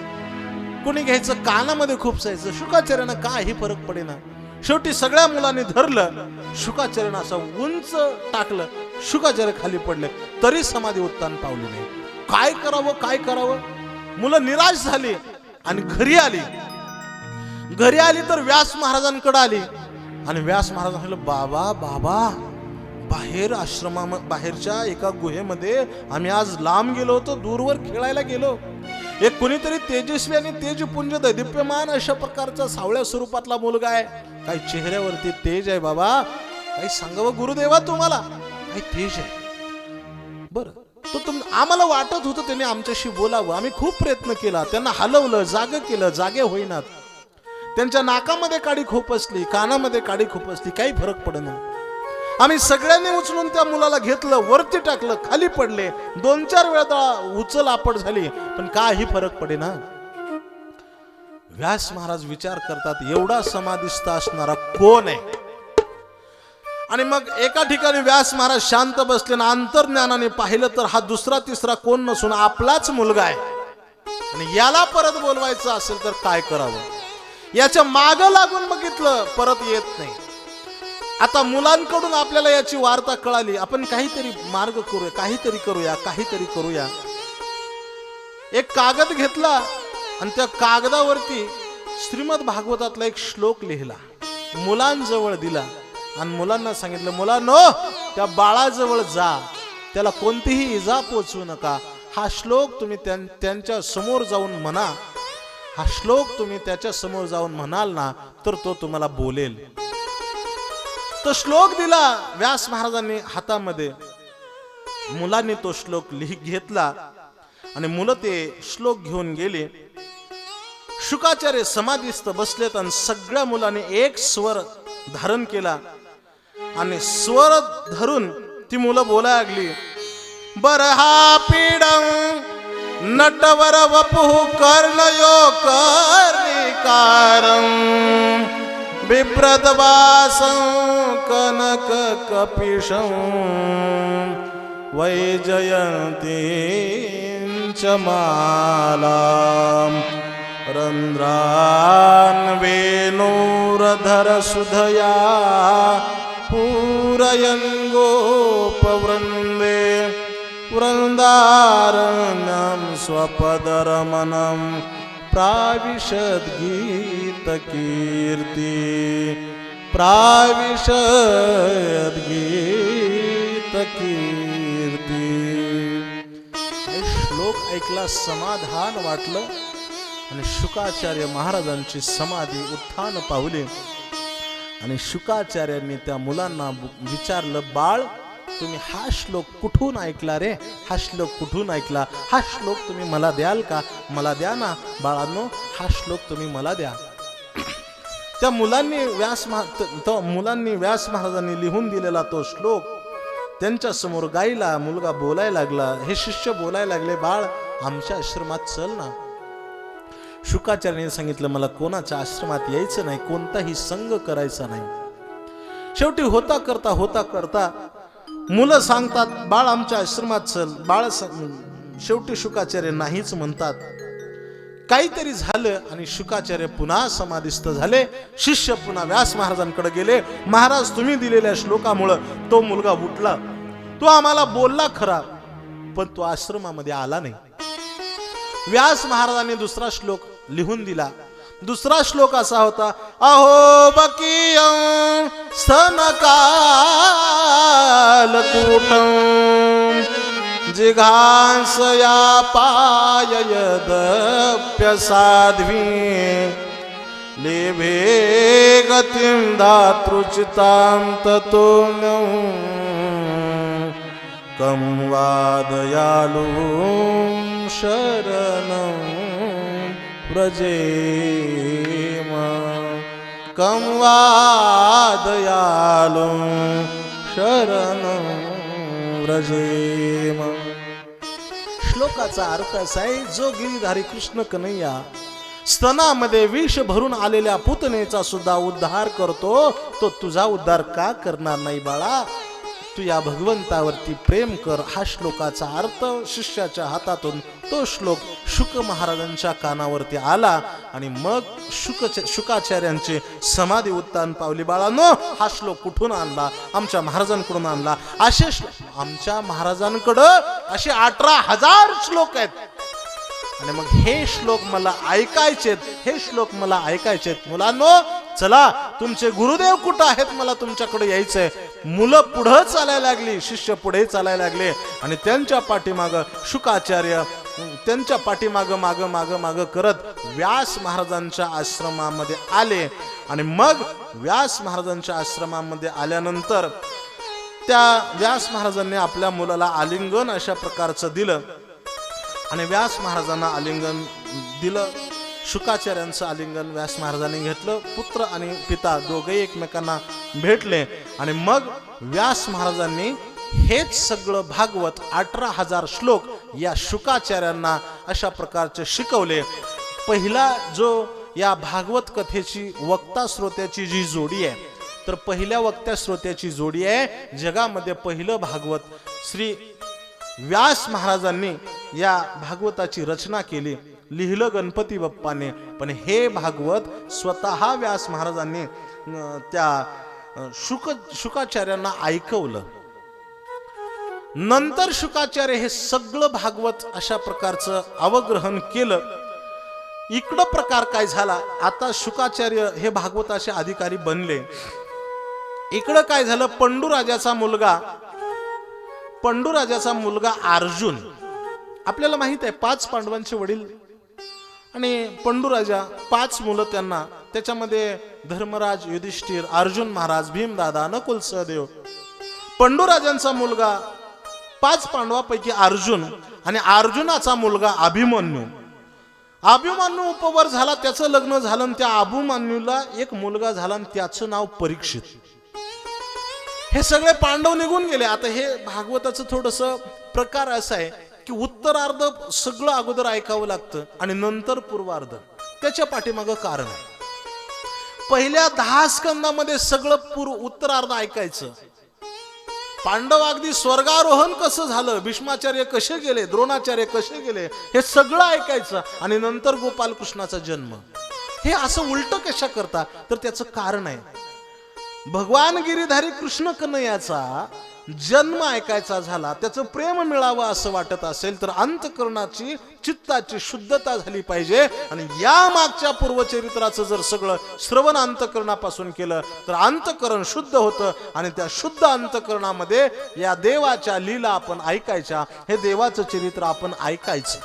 कुणी घ्यायचं कानामध्ये खुपसायचं. शुकाचार्यांना काही फरक पडेना. शेवटी सगळ्या मुलांनी धरलं, शुकाचार्यांना असं उंच टाकलं. शुकाचार्य खाली पडले, तरी समाधी उत्तान पावली नाही. काय करावं. मुलं निराश झाली आणि घरी आली तर व्यास महाराजांकडे आली आणि व्यास महाराज म्हणाले, बाबा बाहेरच्या एका गुहेमध्ये आम्ही आज लांब गेलो होतो, दूरवर खेळायला गेलो. एक कुणीतरी तेजस्वी आणि तेजपुंज दैदिप्यमान अशा प्रकारचा सावळ्या स्वरूपातला मुलगा आहे. काही चेहऱ्यावरती तेज आहे बाबा, काही सांगावं गुरुदेवा तुम्हाला, काही तेज आहे. बरं, तो आम्हाला वाटत होतं त्याने आमच्याशी बोलावं. आम्ही खूप प्रयत्न केला, त्यांना हलवलं, जागे होईनात. त्यांच्या नाकामध्ये काडी खोपसली, कानामध्ये काडी खोपसली, काही फरक पडेना. आम्ही सगळ्यांनी उचलून त्या मुलाला घेतलं, वरती टाकलं, खाली पडले. 2-4 वेळा उचल आपट झाली, पण काही फरक पडेना. व्यास महाराज विचार करतात, एवढा समाधिस्थ असणारा कोण आहे. आणि मग एका ठिकाणी व्यास महाराज शांत बसले ना अंतर्ज्ञानाने पाहिलं तर हा दुसरा तिसरा कोण नसून आपलाच मुलगा आहे. आणि याला परत बोलवायचं असेल तर काय करावं. याच्या मागं लागून बघितलं, परत येत नाही. आता मुलांकडून आपल्याला याची वार्ता कळाली, आपण काहीतरी मार्ग करूया, काहीतरी करूया. एक कागद घेतला आणि त्या कागदावरती श्रीमद भागवतातला एक श्लोक लिहिला, मुलांजवळ दिला आणि मुलांना सांगितलं, मुलांनो त्या बाळाजवळ जा, त्याला कोणतीही इजा पोचवू नका. हा श्लोक तुम्ही त्यांच्या समोर जाऊन म्हणा. हा श्लोक तुम्ही त्याच्या समोर जाऊन म्हणाल ना तर तो तुम्हाला बोलेल. तो श्लोक दिला व्यास महाराजांनी हातामध्ये. मुलांनी तो श्लोक घेतला आणि मुलं ते श्लोक घेऊन गेले. शुकाचार्य समाधीस्थ बसलेत आणि सगळ्या मुलांनी एक स्वर धारण केला आणि स्वर धरून ती मुलं बोलायला लागली. बरहा पीडं नटवर वपुः कर्णयो कर्णिकारं बिभ्रद्वासं कनक कपिशं वैजयन्तीं च मालां रन्ध्रान् वेणुरधर सुधया पूरयन् गोपवृन्दे वृन्दारण्यं स्वपदरमणं प्राविशद्गीतकीर्ति प्राविशद्गीतकीर्ति. हे श्लोक ऐकला, समाधान वाटलं आणि शुकाचार्य महाराजांची समाधी उत्थान पावले. आणि शुकाचार्यांनी त्या मुलांना विचारलं, बाळ तुम्ही हा श्लोक कुठून ऐकला रे? हा श्लोक कुठून ऐकला? हा श्लोक तुम्ही मला द्याल का? मला द्या ना बाळांनो, हा श्लोक तुम्ही मला द्या. त्या मुलांनी व्यास महाराजांनी लिहून दिलेला तो श्लोक त्यांच्या समोर गायला. मुलगा बोलायला लागला. हे शिष्य बोलायला लागले, बाळ आमच्या आश्रमात चल ना. शुकाचार्याने सांगितलं, मला कोणाच्या आश्रमात यायचं नाही, कोणताही संग करायचा नाही. शेवटी होता करता मुलं सांगतात, बाळ आमच्या आश्रमात चल. शेवटी शुकाचार्य नाहीच म्हणतात. काहीतरी झालं आणि शुकाचार्य पुन्हा समाधिस्थ झाले. शिष्य पुन्हा व्यास महाराजांकडे गेले. महाराज तुम्ही दिलेल्या श्लोकामुळं तो मुलगा उठला, तो आम्हाला बोलला खरा, पण तो आश्रमामध्ये आला नाही. व्यास महाराजांनी दुसरा श्लोक लिहून दिला. दुसरा श्लोक असा होता, अहो बकीयं स्तनकालकूटं जिघांसया पाययदप्यसाध्वी लेभे गतिं दातृचितां ततो कं वादयालुं शरणं व्रजेम कं वादयालुं शरणं व्रजेम. श्लोकाचा अर्थ असा आहे, जो गिरीधारी कृष्ण कन्हैया स्तनामध्ये विष भरून आलेल्या पुतनेचा सुद्धा उद्धार करतो, तो तुझा उद्धार का करणार नाही बाळा? तू या भगवंतावरती प्रेम कर. हा श्लोकाचा अर्थ शिष्याच्या हातातून तो श्लोक शुक महाराजांच्या कानावरती आला आणि मग शुकाचार्यांची समाधी उत्थान पावली. बाळांनो, हा श्लोक कुठून आणला? आमच्या महाराजांकडून आणला. असे आमच्या महाराजांकडं असे 18,000 श्लोक आहेत. आणि मग हे श्लोक मला ऐकायचेत, हे श्लोक मला ऐकायचेत. मुलांनो चला, तुमचे गुरुदेव कुठं आहेत? मला तुमच्याकडे यायचंय. मुलं पुढे चालायला लागली, शिष्य पुढे चालायला लागले आणि त्यांच्या पाठीमाग शुकाचार्य त्यांच्या पाठीमाग माग करत व्यास महाराजांच्या आश्रमामध्ये आले. आणि मग व्यास महाराजांच्या आश्रमामध्ये आल्यानंतर त्या व्यास महाराजांनी आपल्या मुलाला आलिंगन अशा प्रकारचं दिलं आणि व्यास महाराजांना आलिंगन दिलं. शुकाचार्यांचं आलिंगन व्यास महाराजांनी घेतलं. पुत्र आणि पिता दोघेही एकमेकांना भेटले आणि मग व्यास महाराजांनी हेच सगळं भागवत 18,000 श्लोक या शुकाचार्यांना अशा प्रकारचे शिकवले. पहिला जो या भागवत कथेची वक्ता श्रोत्याची जी जोडी आहे, तर पहिल्या वक्त्या श्रोत्याची जोडी आहे जगामध्ये पहिलं भागवत. श्री व्यास महाराजांनी या भागवताची रचना केली, लिहिलं गणपती बाप्पाने. पण हे भागवत स्वतः व्यास महाराजांनी त्या शुकाचार्यांना ऐकवलं. नंतर शुकाचार्य हे सगळं भागवत अशा प्रकारचं अवग्रहण केलं. इकडं प्रकार काय झाला, आता शुकाचार्य हे भागवताचे अधिकारी बनले. इकडं काय झालं, पंडूराजाचा मुलगा अर्जुन, आपल्याला माहित आहे 5 पांडवांचे वडील आणि पंडूराजा 5 मुलं त्यांना, त्याच्यामध्ये धर्मराज, युधिष्ठिर, अर्जुन महाराज, भीमदादा, नकुल, सहदेव. पंडूराजांचा मुलगा 5 पांडवापैकी अर्जुन आणि अर्जुनाचा मुलगा अभिमन्यू. अभिमन्यू उपवर झाला, त्याचं लग्न झालं आणि त्या अभिमन्यूला एक मुलगा झाला आणि त्याचं नाव परीक्षित. हे सगळे पांडव निघून गेले. आता हे भागवताचं थोडस प्रकार असा आहे की उत्तरार्ध सगळं अगोदर ऐकावं लागतं आणि नंतर पूर्वार्ध. त्याच्या पाठीमागं कारण आहे. पहिल्या 10 स्कंदामध्ये सगळं उत्तरार्ध ऐकायचं. पांडव अगदी स्वर्गारोहण कसं झालं, भीष्माचार्य कसे गेले, द्रोणाचार्य कसे गेले, हे सगळं ऐकायचं आणि नंतर गोपालकृष्णाचा जन्म. हे असं उलट कशा करता, तर त्याचं कारण आहे. भगवान गिरीधारी कृष्ण कन्हैयाचा जन्म ऐकायचा झाला, त्याचं प्रेम मिळावं असं वाटत असेल तर अंतकरणाची चित्ताची शुद्धता झाली पाहिजे. आणि या मागच्या पूर्वचरित्राचं जर सगळं श्रवण अंतकरणापासून केलं तर अंतकरण शुद्ध होतं आणि त्या शुद्ध अंतकरणामध्ये या देवाच्या लीला आपण ऐकायच्या, हे देवाचं चरित्र आपण ऐकायचं.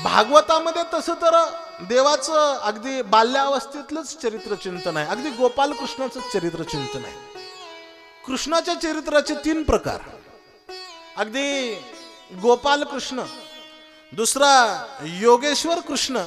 भागवतामध्ये तसं तर देवाचं अगदी बाल्यावस्थेतलंच चरित्र चिंतन आहे, अगदी गोपालकृष्णाचं चरित्र चिंतन आहे. कृष्णाच्या चरित्राचे 3 प्रकार. अगदी गोपाल कृष्ण, दुसरा योगेश्वर कृष्ण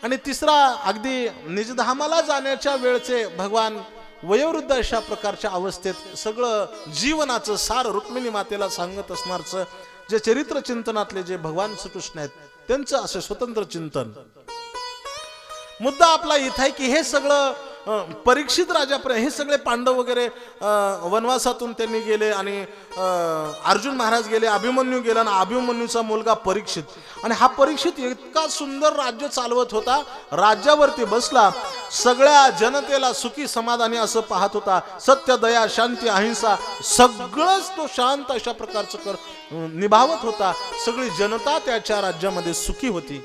आणि तिसरा अगदी निजधामाला जाण्याच्या वेळचे भगवान वयोवृद्ध अशा प्रकारच्या अवस्थेत सगळं जीवनाचं सार रुक्मिणी मातेला सांगत असणारचं जे चरित्र चिंतनातले जे भगवान श्रीकृष्ण आहेत त्यांचं असं स्वतंत्र चिंतन. मुद्दा आपला इथं आहे की हे सगळं परीक्षित राजापर्यंत हे सगळे पांडव वगैरे वनवासातून त्यांनी गेले आणि अर्जुन महाराज गेले, अभिमन्यू गेला आणि अभिमन्यूचा मुलगा परीक्षित. आणि हा परीक्षित इतका सुंदर राज्य चालवत होता, राज्यावरती बसला, सगळ्या जनतेला सुखी समाधानी असं पाहत होता. सत्य, दया, शांती, अहिंसा सगळंच तो शांत अशा प्रकारचं निभावत होता. सगळी जनता त्याच्या राज्यामध्ये सुखी होती.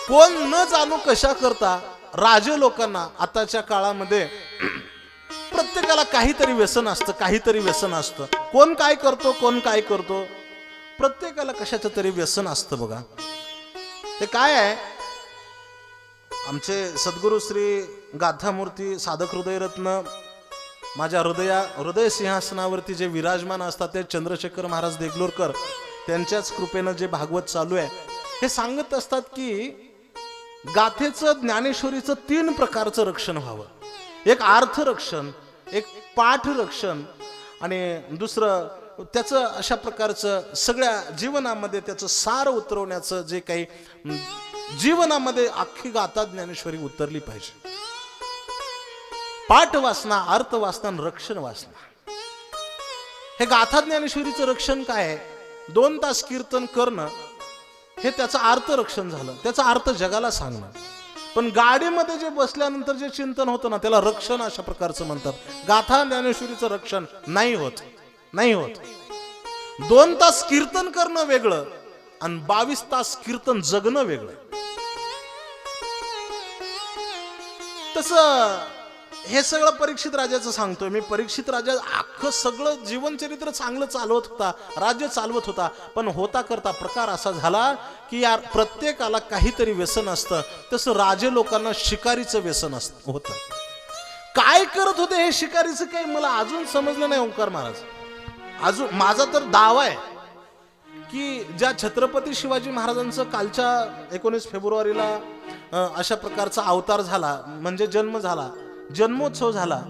कोण न जाणू कशा करता राजे लोकांना आताच्या काळामध्ये प्रत्येकाला काहीतरी व्यसन असतं, काहीतरी व्यसन असतं. कोण काय करतो, कोण काय करतो, प्रत्येकाला कशाचं तरी व्यसन असतं. बघा ते काय आहे. आमचे सद्गुरू श्री गाथामूर्ती साधक हृदयरत्न माझ्या हृदय सिंहासनावरती जे विराजमान असतात ते चंद्रशेखर महाराज देगलूरकर, त्यांच्याच कृपेनं जे भागवत चालू आहे हे सांगत असतात की गाथेचं ज्ञानेश्वरीचं 3 प्रकारचं रक्षण व्हावं. एक अर्थ रक्षण, एक पाठ रक्षण आणि दुसरं त्याचं अशा प्रकारचं सगळ्या जीवनामध्ये त्याचं सार उतरवण्याचं जे काही जीवनामध्ये अख्खी गाथा ज्ञानेश्वरी उतरली पाहिजे. पाठ वासना, अर्थ वासना आणि रक्षण वासना. हे गाथा ज्ञानेश्वरीचं रक्षण काय आहे? 2 तास कीर्तन करणं हे त्याचं अर्थ रक्षण झालं, त्याचा अर्थ जगाला सांगणं. पण गाडीमध्ये जे बसल्यानंतर जे चिंतन होतं ना त्याला रक्षण अशा प्रकारचं म्हणतात. गाथा ज्ञानेश्वरीचं रक्षण नाही होत, नाही होत. 2 तास कीर्तन करणं वेगळं आणि 22 तास कीर्तन जगणं वेगळं. तसं हे सगळं परीक्षित राजाचं सांगतोय मी. परीक्षित राजा अख्खं सगळं जीवनचरित्र चांगलं चालवत होता, राज्य चालवत होता. पण होता करता प्रकार असा झाला की यार प्रत्येकाला काहीतरी व्यसन असतं. तसं राजे लोकांना शिकारीचं व्यसन होतं. काय करत होते हे शिकारीचं काही मला अजून समजलं नाही ओंकार महाराज. अजून माझा तर दावा आहे की ज्या छत्रपती शिवाजी महाराजांचं कालच्या 19 फेब्रुवारीला अशा प्रकारचा अवतार झाला, म्हणजे जन्म झाला, जन्मोत्सव झाला.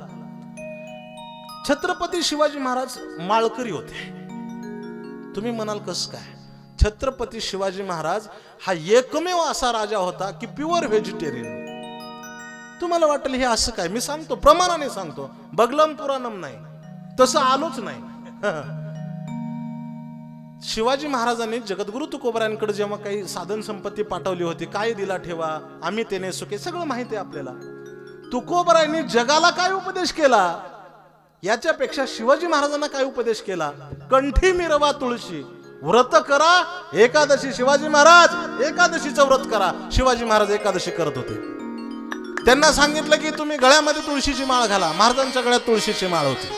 छत्रपती शिवाजी महाराज माळकरी होते. तुम्ही म्हणाल कसं काय? छत्रपती शिवाजी महाराज हा एकमेव असा राजा होता की प्युअर व्हेजिटेरियन. तुम्हाला वाटेल हे असं काय? मी सांगतो, प्रमाणाने सांगतो, बगलम पुराणम नाही, तसं आलोच नाही. शिवाजी महाराजांनी जगद्गुरु तुकोबरायांकडे जेव्हा काही साधन संपत्ती पाठवली होती, काय दिला ठेवा आम्ही तेने सुखे, सगळं माहिती आहे आपल्याला. तुकोबरायांनी जगाला काय उपदेश केला याच्यापेक्षा शिवाजी महाराजांना काय उपदेश केला? कंठी मिरवा तुळशी, व्रत करा एकादशी. शिवाजी महाराज एकादशीचं व्रत करा. शिवाजी महाराज एकादशी करत होते. त्यांना सांगितलं की तुम्ही गळ्यामध्ये तुळशीची माळ घाला. महाराजांच्या गळ्यात तुळशीची माळ होती.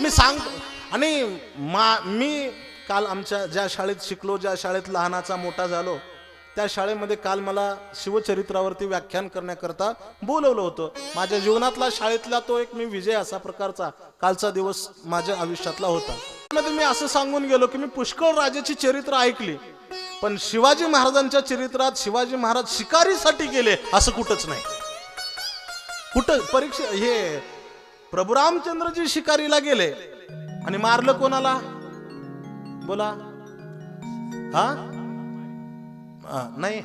मी सांगतो. आणि मी काल आमच्या ज्या शाळेत शिकलो, ज्या शाळेत लहानाचा मोठा झालो, त्या शाळेमध्ये काल मला शिवचरित्रावरती व्याख्यान करण्याकरता बोलवलं होतं. माझ्या जीवनातला शाळेतला तो एक मी विजय असा प्रकारचा कालचा दिवस माझ्या आयुष्यातला होता. मध्ये मी असं सांगून गेलो की मी पुष्कळ राजाची चरित्र ऐकली, पण शिवाजी महाराजांच्या चरित्रात शिवाजी महाराज शिकारीसाठी गेले असं कुठंच नाही. कुठं परीक्षा हे प्रभू रामचंद्रजी शिकारीला गेले आणि मारलं कोणाला बोला? हा नाही,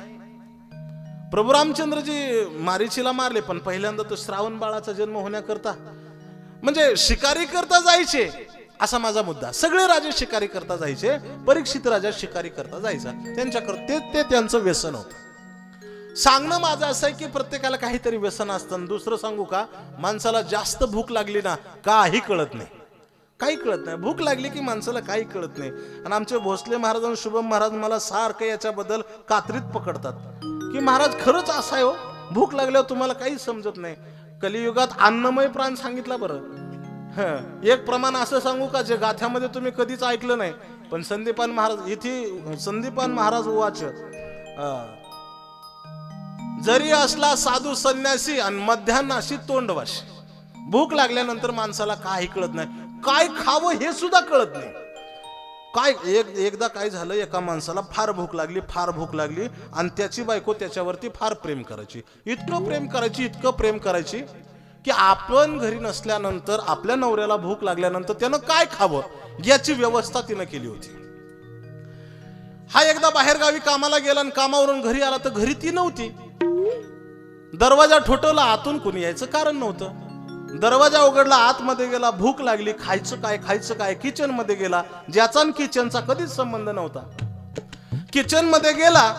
प्रभू रामचंद्रजी मारीचीला मारले, पण पहिल्यांदा तो श्रावण बाळाचा जन्म होण्याकरता म्हणजे शिकारी करता जायचे असा माझा मुद्दा. सगळे राजे शिकारी करता जायचे, परीक्षित राजा शिकारी करता जायचा, त्यांच्याकडे ते त्यांचं व्यसन होतं. सांगणं माझं असं आहे की प्रत्येकाला काहीतरी व्यसन असतं. दुसरं सांगू का, माणसाला जास्त भूक लागली ना काही कळत नाही, काही कळत नाही. भूक लागली की माणसाला काही कळत नाही. आणि आमचे भोसले महाराज आणि शुभम महाराज मला सारखं याच्याबद्दल कात्रीत पकडतात की महाराज खरंच असं आहे हो, भूक लागल्यावर तुम्हाला काही समजत नाही. कलियुगात अन्नमय प्राण सांगितला बरं. एक प्रमाण असं सांगू का जे गाथ्यामध्ये तुम्ही कधीच ऐकलं नाही, पण संदीपान महाराज इथे संदीपान महाराज वाच जरी असला साधू संन्यासी आणि मध्यान्नाशी तोंडवाशी, भूक लागल्यानंतर माणसाला काही कळत नाही, काय खावं हे सुद्धा कळत नाही. काय एकदा काय झालं, एका माणसाला फार भूक लागली आणि त्याची बायको त्याच्यावरती फार प्रेम करायची, इतकं प्रेम करायची की आपण घरी नसल्यानंतर आपल्या नवऱ्याला भूक लागल्यानंतर त्यानं काय खावं याची व्यवस्था तिनं केली होती. हा एकदा बाहेर गावी कामाला गेला आणि कामावरून घरी आला तर घरी ती नव्हती. दरवाजा ठोठवला, आतून कोणी यायचं कारण नव्हतं. दरवाजा उघडला, आतमध्ये गेला, भूक लागली, खायचं काय किचन मध्ये गेला, ज्याचा किचनचा कधीच संबंध नव्हता. किचन मध्ये गेला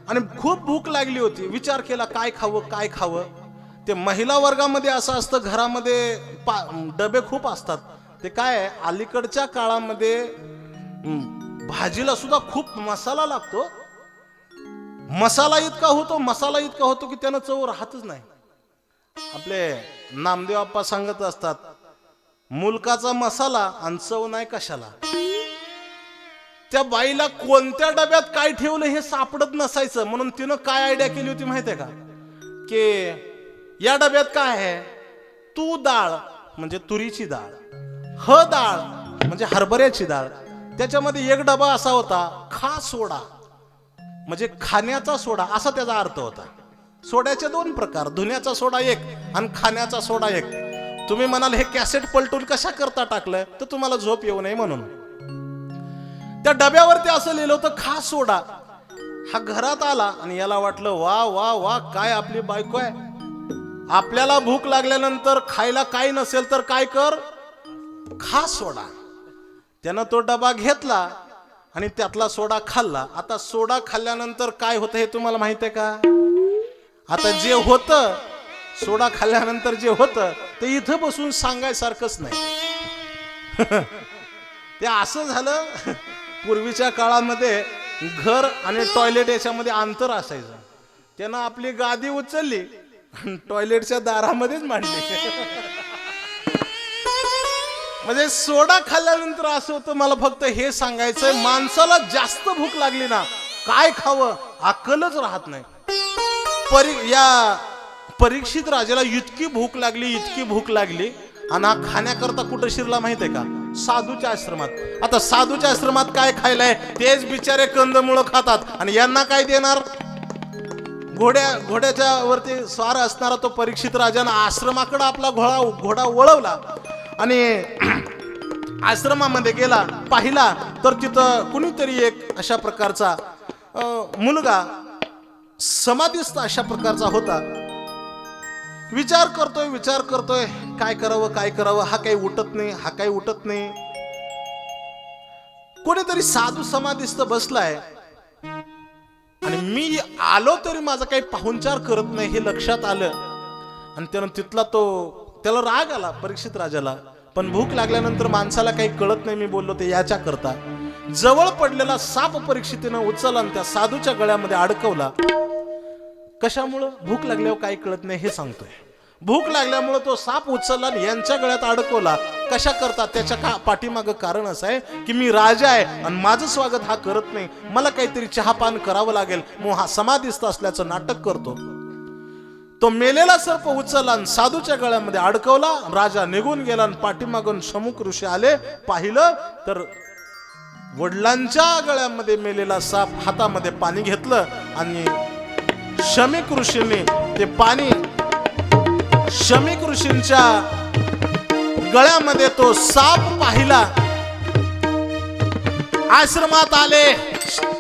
आणि खूप भूक लागली होती, विचार केला काय खावं. ते महिला वर्गामध्ये असं असतं, घरामध्ये डबे खूप असतात. ते काय अलीकडच्या काळामध्ये भाजीला सुद्धा खूप मसाला लागतो. मसाला इतका होतो की त्यानं चव राहतच नाही. आपले नामदेव आप्पा सांगत असतात, मुलकाचा मसाला आणि चव नाही कशाला. त्या बाईला कोणत्या डब्यात काय ठेवलं हे सापडत नसायचं, म्हणून तिनं काय आयडिया केली होती माहितीये का, की या डब्यात काय आहे, तू डाळ म्हणजे तुरीची डाळ, ह डाळ म्हणजे हरभऱ्याची डाळ, त्याच्यामध्ये एक डबा असा होता खा सोडा म्हणजे खाण्याचा सोडा असा त्याचा अर्थ होता. सोड्याचे दोन प्रकार, धुण्याचा सोडा एक आणि खाण्याचा सोडा एक. तुम्ही म्हणाल हे कॅसेट पलटून कशा करता टाकलं, तर तुम्हाला झोप येऊ नये म्हणून. त्या डब्यावरती असं लिहिलं होतं खा सोडा. हा घरात आला आणि याला वाटलं वा वा वा काय आपली बायको आहे. आपल्याला भूक लागल्यानंतर खायला काही नसेल तर काय कर, खा सोडा. त्यानं तो डबा घेतला आणि त्यातला सोडा खाल्ला. आता सोडा खाल्ल्यानंतर काय होतं हे तुम्हाला माहित आहे का? आता जे होतं सोडा खाल्ल्यानंतर जे होतं ते इथं बसून सांगायसारखंच नाही. ते असं झालं, पूर्वीच्या काळामध्ये घर आणि टॉयलेट याच्यामध्ये अंतर असायचं. त्यानं आपली गादी उचलली टॉयलेटच्या दारामध्येच मांडली. म्हणजे सोडा खाल्ल्यानंतर असं होतं. मला फक्त हे सांगायचंय, माणसाला जास्त भूक लागली ना काय खावं अक्कलच राहत नाही. या परीक्षित राजाला इतकी भूक लागली आणि हा खाण्याकरता कुठं शिरला माहित आहे का? साधूच्या आश्रमात. आता साधूच्या आश्रमात काय खायलाय, तेच बिचारे कंदमुळं खातात आणि यांना काय देणार? घोड्याच्या वरती स्वार असणारा तो परीक्षित राजानं आश्रमाकडे आपला घोडा वळवला आणि आश्रमामध्ये गेला. पाहिला तर तिथं कुणीतरी एक अशा प्रकारचा मुलगा समाधीस्थ अशा प्रकारचा होता. विचार करतोय काय करावं. हा काही उठत नाही. कोणीतरी साधू समाधीस्थ बसलाय आणि मी आलो तरी माझा काही पाहुणचार करत नाही हे लक्षात आलं. आणि त्याला राग आला परीक्षित राजाला. पण भूक लागल्यानंतर माणसाला काही कळत नाही, मी बोललो ते याच्या करता. जवळ पडलेला साप परीक्षितीनं उचलला आणि त्या साधूच्या गळ्यामध्ये अडकवला. कशामुळं? भूक लागल्यावर काही कळत नाही हे सांगतोय. भूक लागल्यामुळे तो साप उचलला आणि यांच्या गळ्यात अडकवला. कशा करता? त्याच्या पाठीमागं कारण असं आहे की मी राजा आहे आणि माझं स्वागत हा करत नाही, मला काहीतरी चहापान करावं लागेल, मग हा समाधिस्थ असल्याचं नाटक करतो. तो मेलेला सर्प उचलला आणि साधूच्या गळ्यामध्ये अडकवला. राजा निघून गेला आणि पाठीमागून शमुक ऋषी आले. पाहिलं तर वडिलांच्या गळ्यामध्ये मेलेला साप, हातामध्ये पाणी घेतलं आणि शमीक ऋषींनी ते पाणी शमीक ऋषींच्या गळ्यामध्ये तो साप पाहिला. आश्रमात आले.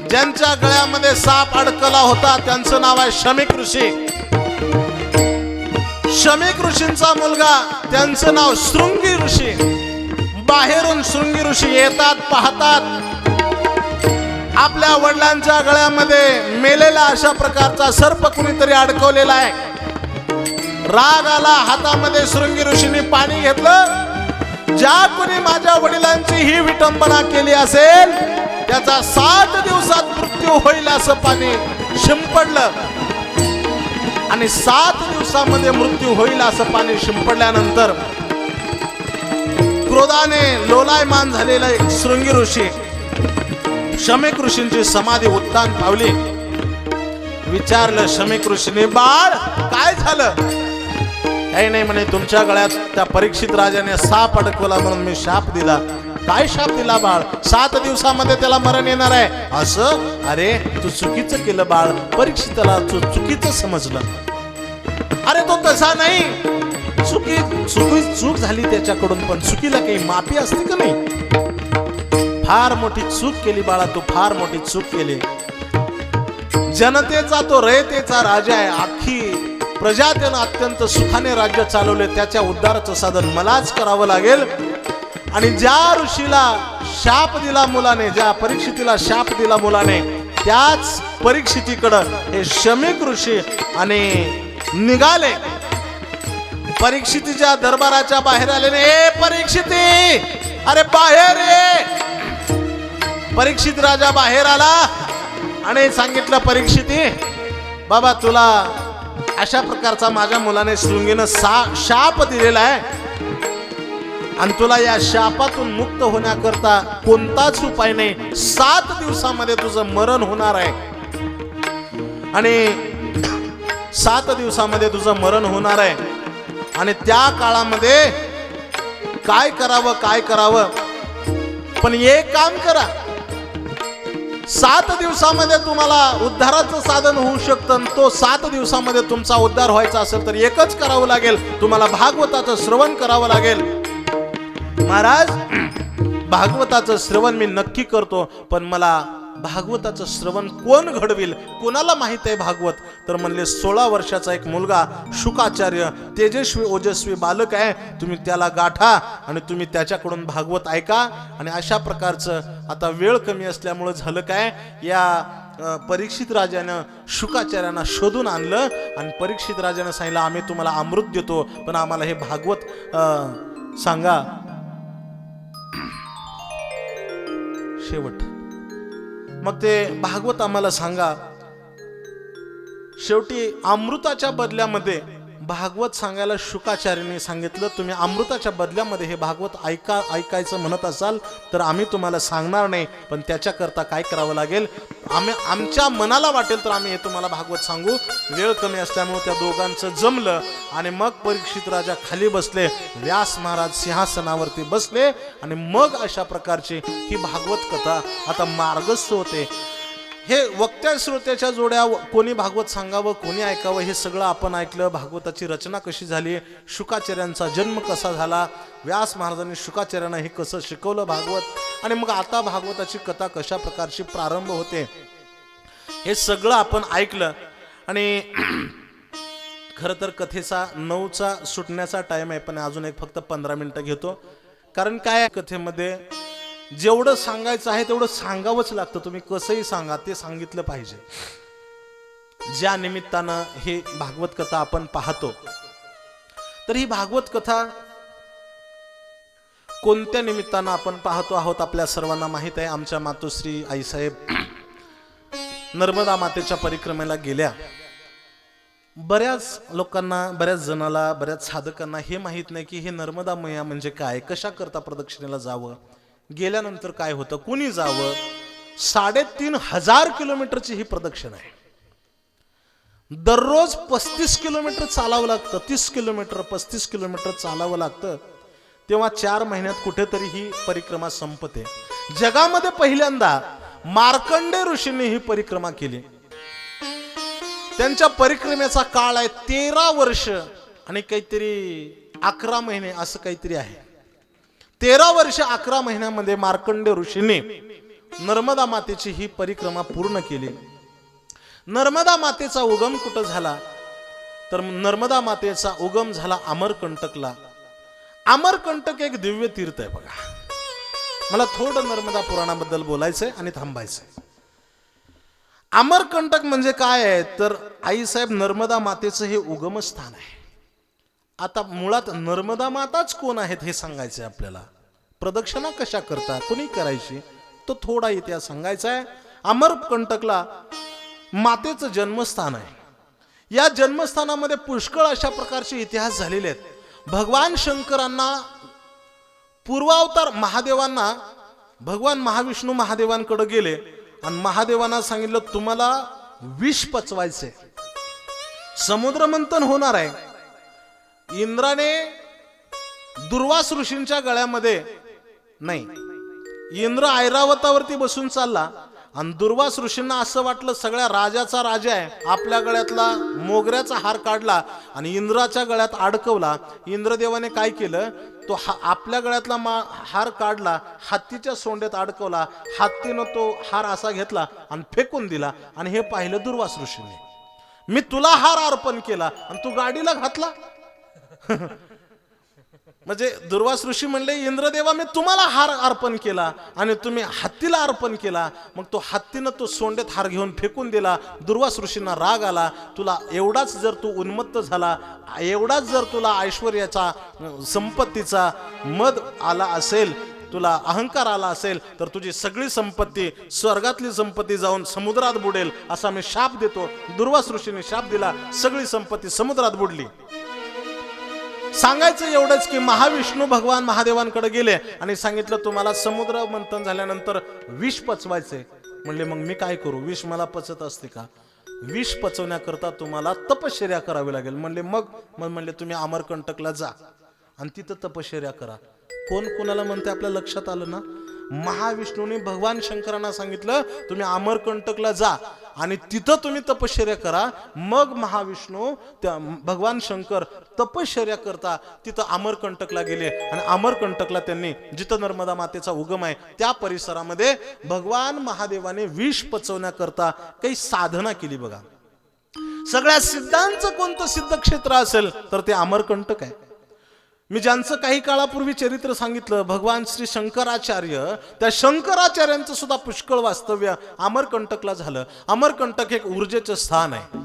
ज्यांच्या गळ्यामध्ये साप अडकला होता त्यांचं नाव आहे शमीक ऋषी. शमीक ऋषींचा मुलगा, त्यांचं नाव शृंगी ऋषी. बाहेरून शृंगी ऋषी येतात, पाहतात आपल्या वडिलांच्या गळ्यामध्ये मेलेला अशा प्रकारचा सर्प कुणीतरी अडकवलेला आहे. राग आला, हातामध्ये शृंगी ऋषींनी पाणी घेतलं. ज्या कोणी माझ्या वडिलांची ही विटंबना केली असेल त्याचा 7 दिवसात मृत्यू होईल असं पाणी शिंपडलं आणि 7 दिवसामध्ये मृत्यू होईल असं पाणी शिंपडल्यानंतर क्रोधाने लोलायमान झालेला एक शृंगी ऋषी शमीक ऋषींची समाधी उत्तान पावली. विचारलं शमीक ऋषीने, बाळ काय झालं? काही नाही म्हणे, तुमच्या गळ्यात त्या परीक्षित राजाने साप अडकवला म्हणून मी शाप दिला. काय शाप दिला बाळ? 7 दिवसामध्ये त्याला मरण येणार आहे. असं? अरे तू चुकीचं केलं बाळ, परीक्षिताला तू चुकीचं समजलं. अरे तो तसा नाही, चूक झाली त्याच्याकडून, पण चुकीला काही माफी असते का नाही? फार मोठी चूक केली बाळा, तू फार मोठी चूक केली. जनतेचा तो रयतेचा राजा आहे. अख्खी प्रजा त्यानं अत्यंत सुखाने राज्य चालवले. त्याच्या उद्धाराचं साधन मलाच करावं लागेल. आणि ज्या ऋषीला शाप दिला मुलाने, ज्या परीक्षितीला शाप दिला मुलाने, त्याच परीक्षितीकडं हे शमीक ऋषी आणि निघाले. परीक्षितीच्या दरबाराच्या बाहेर आले. ए परीक्षिती, अरे बाहेर ये. परीक्षित राजा बाहेर आला आणि सांगितलं, परीक्षिती बाबा तुला अशा प्रकारचा माझ्या मुलाने शृंगीनं शाप दिलेला आहे आणि तुला या शापातून मुक्त होण्याकरता कोणताच उपाय नाही. 7 दिवसामध्ये तुझं मरण होणार आहे आणि 7 दिवसामध्ये तुझं मरण होणार आहे. आणि त्या काळामध्ये काय करावं, पण एक काम करा, 7 दिवसामध्ये तुम्हाला उद्धाराचं साधन होऊ शकतं. तो 7 दिवसामध्ये तुमचा उद्धार व्हायचा असेल तर एकच करावं लागेल, तुम्हाला भागवताचं श्रवण करावं लागेल. महाराज भागवताचं श्रवण मी नक्की करतो, पण मला भागवताचं श्रवण कोण घडविल, कोणाला माहित आहे भागवत? तर म्हणले 16 वर्षाचा एक मुलगा शुकाचार्य, तेजस्वी ओजस्वी बालक आहे, तुम्ही त्याला गाठा आणि तुम्ही त्याच्याकडून भागवत ऐका. आणि अशा प्रकारचं आता वेळ कमी असल्यामुळे झालं काय, या परीक्षित राजानं शुकाचार्यांना शोधून आणलं आणि परीक्षित राजानं सांगितलं, आम्ही तुम्हाला अमृत देतो पण आम्हाला हे भागवत सांगा. शेवट मग ते भागवत आम्हाला सांगा. शेवटी अमृताच्या बदल्यामध्ये भागवत सांगायला शुकाचार्यांनी सांगितलं, तुम्ही अमृताच्या बदल्यामध्ये हे भागवत ऐकायचं म्हणत असाल तर आम्ही तुम्हाला सांगणार नाही, पण त्याच्याकरता काय करावं लागेल, आमच्या मनाला वाटेल तर आम्ही हे तुम्हाला भागवत सांगू. वेळ कमी असल्यामुळे त्या दोघांचं जमलं आणि मग परीक्षित राजा खाली बसले, व्यास महाराज सिंहासनावरती बसले आणि मग अशा प्रकारची ही भागवत कथा आता मार्गस्थ होते. हे वक्त्या श्रोत्याच्या जोड्या, कोणी भागवत सांगावं कोणी ऐकावं हे सगळं आपण ऐकलं. भागवताची रचना कशी झाली, शुकाचार्यांचा जन्म कसा झाला, व्यास महाराजांनी शुकाचार्यांना हे कसं शिकवलं भागवत, आणि मग आता भागवताची कथा कशा प्रकारची प्रारंभ होते हे सगळं आपण ऐकलं. आणि खरं तर कथेचा 9चा सुटण्याचा टाइम आहे, पण अजून एक फक्त 15 मिनिटं घेतो. कारण काय कथेमध्ये जेवढं सांगायचं आहे तेवढं सांगावंच लागतं. तुम्ही कसंही सांगा, ते सांगितलं पाहिजे. ज्या निमित्तानं ही भागवत कथा आपण पाहतो, तर ही भागवत कथा कोणत्या निमित्तानं आपण पाहतो आहोत आपल्या सर्वांना माहित आहे. आमच्या मातोश्री आईसाहेब नर्मदा मातेच्या परिक्रमेला गेल्या. बऱ्याच लोकांना, बऱ्याच जणाला, बऱ्याच साधकांना हे माहीत नाही की हे नर्मदा मैया म्हणजे काय, कशा करता प्रदक्षिणेला जावं, गेल्यानंतर काय होतं, कुणी जावं. 3,500 किलोमीटरची ही प्रदक्षिणा आहे. दररोज 35 किलोमीटर चालावं लागतं, 30 किलोमीटर 35 किलोमीटर चालावं लागतं. तेव्हा 4 महिन्यात कुठेतरी ही परिक्रमा संपते. जगामध्ये पहिल्यांदा मार्कंडेय ऋषींनी ही परिक्रमा केली. त्यांच्या परिक्रमेचा काळ आहे 13 वर्ष आणि काहीतरी 11 महिने असं काहीतरी आहे. 13 वर्ष 11 महिन्यामध्ये मार्कंडेय ऋषींनी नर्मदा मातेची ही परिक्रमा पूर्ण केली. नर्मदा मातेचा उगम कुठं झाला तर नर्मदा मातेचा उगम झाला अमरकंटकला. अमरकंटक एक दिव्य तीर्थ आहे बघा. मला थोडं नर्मदा पुराणाबद्दल बोलायचंय आणि थांबायचंय. अमरकंटक म्हणजे काय आहे तर आईसाहेब नर्मदा मातेचं हे उगमस्थान आहे. आता मुळात नर्मदा माताच कोण आहेत हे सांगायचंय आपल्याला. प्रदक्षिणा कशा करता, कोणी करायची, तो थोडा इतिहास सांगायचा आहे. अमरकंटकला मातेचं जन्मस्थान आहे. या जन्मस्थानामध्ये पुष्कळ अशा प्रकारचे इतिहास झालेले आहेत. भगवान शंकरांना पूर्वावतार महादेवांना भगवान महाविष्णू महादेवांकडे गेले आणि महादेवांना सांगितलं तुम्हाला विष पचवायचे, समुद्र मंथन होणार आहे. इंद्राने दुर्वास ऋषींच्या गळ्यामध्ये नाही, इंद्र ऐरावतावरती बसून चालला आणि दुर्वास ऋषींना असं वाटलं सगळ्या राजाचा राजा आहे, आपल्या गळ्यातला मोगऱ्याचा हार काढला आणि इंद्राच्या गळ्यात अडकवला. इंद्रदेवाने काय केलं, तो आपल्या गळ्यातला हार काढला, हत्तीच्या सोंडेत अडकवला. हत्तीनं तो हार असा घेतला आणि फेकून दिला. आणि हे पाहिलं दुर्वास ऋषींनी. मी तुला हार अर्पण केला आणि तू गाडीला घातला. म्हणजे दुर्वास ऋषी म्हणले इंद्रदेवा मी तुम्हाला हार अर्पण केला आणि तुम्ही हत्तीला अर्पण केला. मग तो हत्तीनं तो सोंडेत हार घेऊन फेकून दिला. दुर्वास ऋषींना राग आला. तुला एवढाच जर तू उन्मत्त झाला, एवढाच जर तुला ऐश्वर्याचा संपत्तीचा मद आला असेल, तुला अहंकार आला असेल तर तुझी सगळी संपत्ती, स्वर्गातली संपत्ती जाऊन समुद्रात बुडेल असा मी शाप देतो. दुर्वास ऋषीने शाप दिला, सगळी संपत्ती समुद्रात बुडली. सांगायचं एवढंच की महाविष्णू भगवान महादेवांकडे गेले आणि सांगितलं तुम्हाला समुद्र मंथन झाल्यानंतर विष पचवायचे. म्हणले मग मी काय करू, विष मला पचत असते का? विष पचवण्याकरता तुम्हाला तपश्चर्या करावी लागेल. म्हणले तुम्ही अमरकंटकला जा आणि तिथं तपश्चर्या करा. कोण कोणाला म्हणते आपल्या लक्षात आलं ना. महाविष्णूने भगवान शंकरांना सांगितलं तुम्ही अमरकंटकला जा आणि तिथं तुम्ही तपश्चर्या करा. मग महाविष्णू त्या भगवान शंकर तपश्चर्या करता तिथं अमरकंटकला गेले आणि अमरकंटकला त्यांनी जिथं नर्मदा मातेचा उगम आहे त्या परिसरामध्ये भगवान महादेवाने विष पचवण्याकरता काही साधना केली बघा. सगळ्या सिद्धांचं कोणतं सिद्ध क्षेत्र असेल तर ते अमरकंटक आहे. मी ज्यांचं काही काळापूर्वी चरित्र सांगितलं भगवान श्री शंकराचार्य, त्या शंकराचार्यांचं सुद्धा पुष्कळ वास्तव्य अमरकंटकला झालं. अमरकंटक एक ऊर्जेचं स्थान आहे.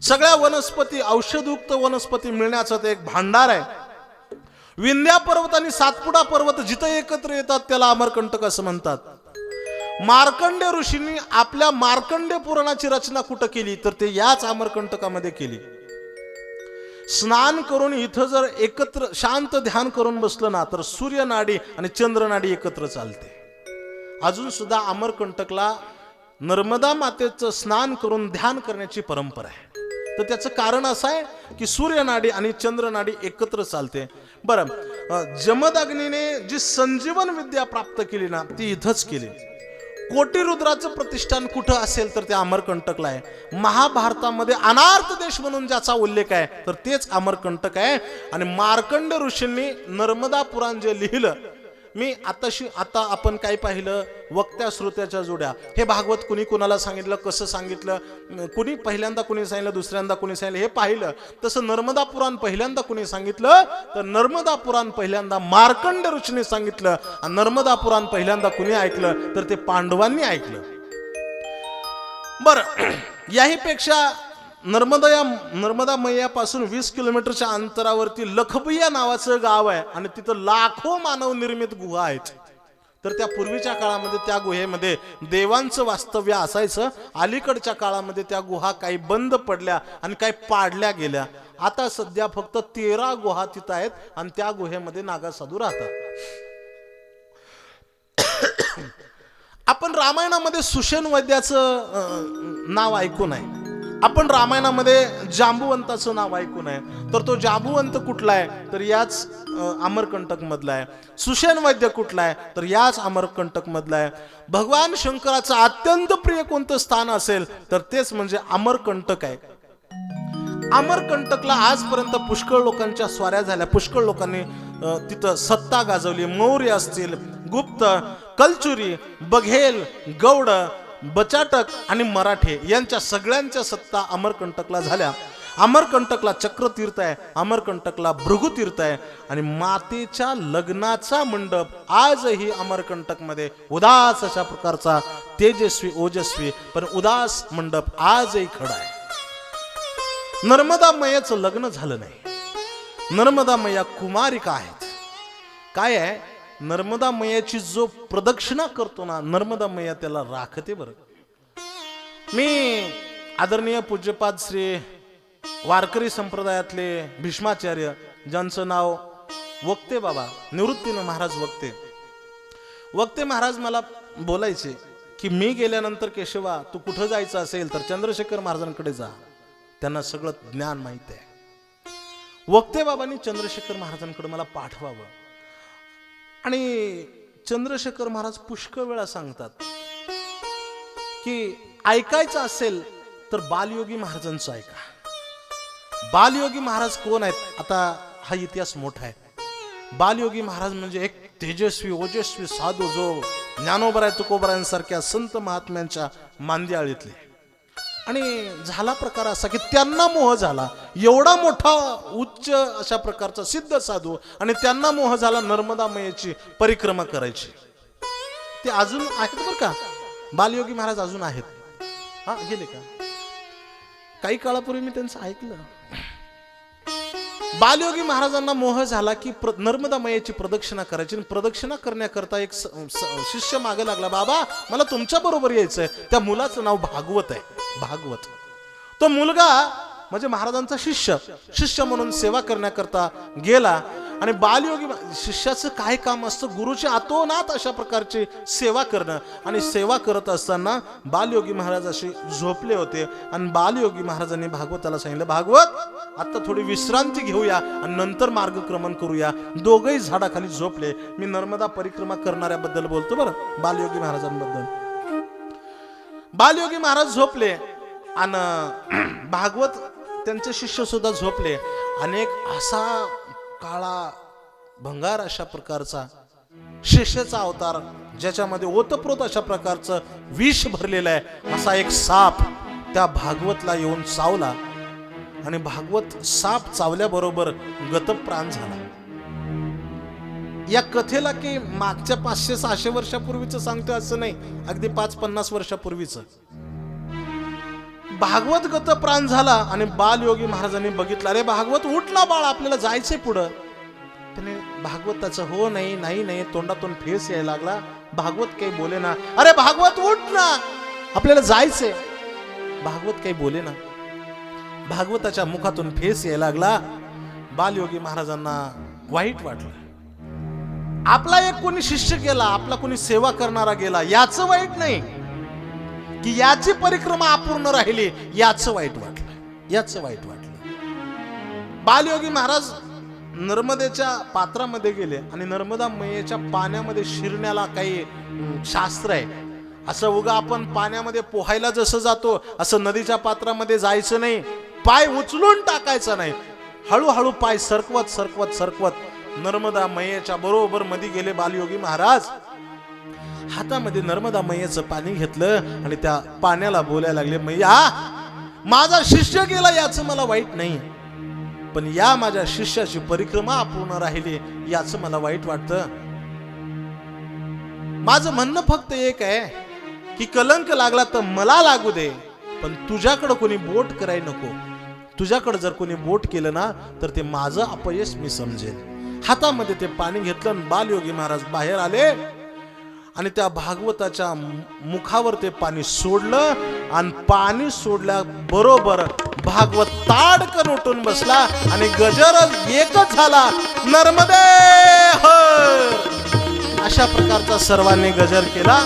सगळ्या वनस्पती, औषधयुक्त वनस्पती मिळण्याचं ते एक भांडार आहे. विंध्या पर्वत आणि सातपुडा पर्वत जिथं एकत्र येतात त्याला अमरकंटक असं म्हणतात. मार्कंडेय ऋषींनी आपल्या मार्कंडेय पुराणाची रचना कुठं केली तर ते याच अमरकंटकामध्ये केली. स्नान करून इथं जर एकत्र शांत ध्यान करून बसलं ना तर सूर्यनाडी आणि चंद्रनाडी एकत्र चालते. अजून सुद्धा अमरकंटकला नर्मदा मातेचं स्नान करून ध्यान करण्याची परंपरा आहे. तर त्याचं कारण असं आहे की सूर्यनाडी आणि चंद्रनाडी एकत्र चालते. बरं, जमदग्नीने जी संजीवन विद्या प्राप्त केली ना ती इथंच केली. कोटी रुद्राचं प्रतिष्ठान कुठं असेल तर ते अमरकंटकला आहे. महाभारतामध्ये अनार्त देश म्हणून ज्याचा उल्लेख आहे तर तेच अमरकंटक आहे. आणि मार्कंडेय ऋषींनी नर्मदा पुराण जे लिहिलं, मी आता आपण काय पाहिलं, वक्त्या श्रोत्याच्या जोड्या. हे भागवत कुणी कुणाला सांगितलं, कसं सांगितलं, कुणी पहिल्यांदा कुणी सांगितलं, दुसऱ्यांदा कुणी सांगितलं हे पाहिलं. तसं नर्मदा पुराण पहिल्यांदा कुणी सांगितलं तर नर्मदा पुराण पहिल्यांदा मार्कंडेय ऋषीने सांगितलं. आणि नर्मदा पुराण पहिल्यांदा कुणी ऐकलं तर ते पांडवांनी ऐकलं. बरं, याहीपेक्षा नर्मदा मैयापासून 20 किलोमीटरच्या अंतरावरती लखबिया नावाचं गाव आहे आणि तिथं लाखो मानव निर्मित गुहा आहेत. तर त्या पूर्वीच्या काळामध्ये त्या गुहेमध्ये देवांचं वास्तव्य असायचं. अलीकडच्या काळामध्ये त्या गुहा काही बंद पडल्या आणि काही पाडल्या गेल्या. आता सध्या फक्त 13 गुहा तिथं आहेत आणि त्या गुहेमध्ये नागासाधू राहतात. आपण रामायणामध्ये सुषेण वैद्याचं नाव ऐकून आहे. आपण रामायणामध्ये जांबुवंताचं नाव ऐकून आहे. तर तो जांबुवंत कुठला आहे तर याच अमरकंटक मधला आहे. सुषेण वैद्य कुठला आहे तर याच अमरकंटक मधला आहे. भगवान शंकराचं अत्यंत प्रिय कोणतं स्थान असेल तर तेच म्हणजे अमरकंटक आहे. अमरकंटकला आजपर्यंत पुष्कळ लोकांच्या स्वाऱ्या झाल्या. पुष्कळ लोकांनी तिथं सत्ता गाजवली. मौर्य असतील, गुप्त, कलचुरी, बघेल, गौड, बचाटक आणि मराठे यांच्या सगळ्यांच्या सत्ता अमरकंटकला झाल्या. अमरकंटकला चक्रतीर्थ आहे, अमरकंटकला भृगुतीर्थ आहे आणि मातेच्या लग्नाचा मंडप आजही अमरकंटक मध्ये उदास अशा प्रकारचा तेजस्वी ओजस्वी पण उदास मंडप आजही खडा आहे. नर्मदा मैयाचं लग्न झालं नाही. नर्मदा मैया कुमारिका आहेत. काय आहे नर्मदा मैयाची जो प्रदक्षिणा करतो ना नर्मदा मैया त्याला राखते. बरं मी आदरणीय पूज्यपाद श्री वारकरी संप्रदायातले भीष्माचार्य ज्यांचं नाव वक्ते बाबा निवृत्तीनं महाराज वक्ते महाराज मला बोलायचे की मी गेल्यानंतर केशवा तू कुठं जायचं असेल तर चंद्रशेखर महाराजांकडे जा, त्यांना सगळं ज्ञान माहिती आहे. वक्ते बाबांनी चंद्रशेखर महाराजांकडे मला पाठवावं आणि चंद्रशेखर महाराज पुष्कळ वेळा सांगतात की ऐकायचं असेल तर बालयोगी महाराजांचं ऐका. बालयोगी महाराज कोण आहेत आता हा इतिहास मोठा आहे. बालयोगी महाराज म्हणजे एक तेजस्वी ओजस्वी साधू जो ज्ञानोबराय तुकोबरायांसारख्या संत महात्म्यांच्या मांदियाळीतले. आणि झाला प्रकार असा की त्यांना मोह झाला. एवढा मोठा उच्च अशा प्रकारचा सिद्ध साधू आणि त्यांना मोह झाला नर्मदा मैयाची परिक्रमा करायची. ते अजून आहेत बरं का बालयोगी महाराज अजून आहेत. हा गेले का काही काळापूर्वी मी त्यांचं ऐकलं. बालयोगी महाराजांना मोह झाला की नर्मदा मैयाची प्रदक्षिणा करायची. प्रदक्षिणा करण्याकरता एक शिष्य मागे लागला, बाबा मला तुमच्या बरोबर यायचंय. त्या मुलाचं नाव भागवत आहे. भागवत तो मुलगा म्हणजे महाराजांचा शिष्य म्हणून सेवा करण्याकरता गेला. आणि बालयोगी शिष्याचं काय काम असतं गुरुची आतोनात अशा प्रकारची सेवा करणं. आणि सेवा करत असताना बालयोगी महाराज असे झोपले होते आणि बालयोगी महाराजांनी भागवताला सांगितलं, भागवत आता थोडी विश्रांती घेऊया आणि नंतर मार्गक्रमण करूया. दोघंही झाडाखाली झोपले. मी नर्मदा परिक्रमा करणाऱ्याबद्दल बोलतो बरं, बालयोगी महाराजांबद्दल. बालयोगी महाराज झोपले आणि भागवत त्यांचे शिष्य सुद्धा झोपले. अनेक असा काळा भंगार अशा प्रकारचा शेषाचा अवतार ज्याच्यामध्ये ओतप्रोत अशा प्रकारचं विष भरलेलं आहे असा एक साप त्या भागवतला येऊन चावला. आणि भागवत साप चावल्याबरोबर गतप्राण झाला. या कथेला की मागच्या 500-600 वर्षापूर्वीच सांगतोय असं नाही, अगदी 5-50 वर्षापूर्वीच. भागवत गतप्राण झाला आणि बालयोगी महाराजांनी बघितलं, अरे भागवत उठ ना बाळ आपल्याला जायचंय पुढं. त्याने भागवताचं हो नाही नाही नाही तोंडातून फेस यायला लागला. भागवत काही बोले ना. अरे भागवत उठ ना आपल्याला जायचंय. भागवत काही बोले ना. भागवताच्या मुखातून फेस यायला लागला. बालयोगी महाराजांना वाईट वाटलं. आपला एक कोणी शिष्य गेला, आपला कोणी सेवा करणारा गेला, याचं वाईट नाही की याची परिक्रमा अपूर्ण राहिली, याचं वाईट वाटलं. बालयोगी महाराज नर्मदेच्या पात्रामध्ये गेले आणि नर्मदा मैयेच्या पाण्यामध्ये शिरण्याला काही शास्त्र आहे. असं उगा आपण पाण्यामध्ये पोहायला जसं जातो असं नदीच्या पात्रामध्ये जायचं नाही. पाय उचलून टाकायचा नाही. हळूहळू पाय सरकवत नर्मदा मैयेच्या बरोबर मध्ये गेले बालयोगी महाराज. हातामध्ये नर्मदा मैयेचं पाणी घेतलं आणि त्या पाण्याला बोलायला लागले, मैया माझा शिष्य गेला याचं मला वाईट नाही, पण या माझ्या शिष्याची परिक्रमा अपूर्ण राहिली याचं मला वाईट वाटतं. माझं म्हणणं फक्त एक आहे की कलंक लागला तर मला लागू दे, पण तुझ्याकडे कोणी बोट कराय नको. तुझ्याकडे जर कोणी बोट केलं ना तर ते माझं अपयश मी समजेल. हातामध्ये ते पाणी घेतलं. बालयोगी महाराज बाहेर आले आणि त्या भागवताच्या मुखावर ते पाणी सोडलं आणि पाणी सोडल्याबरोबर भागवत ताडकन उठून बसला आणि गजर एकच झाला, नर्मदे हर. अशा प्रकारचा सर्वांनी गजर केला.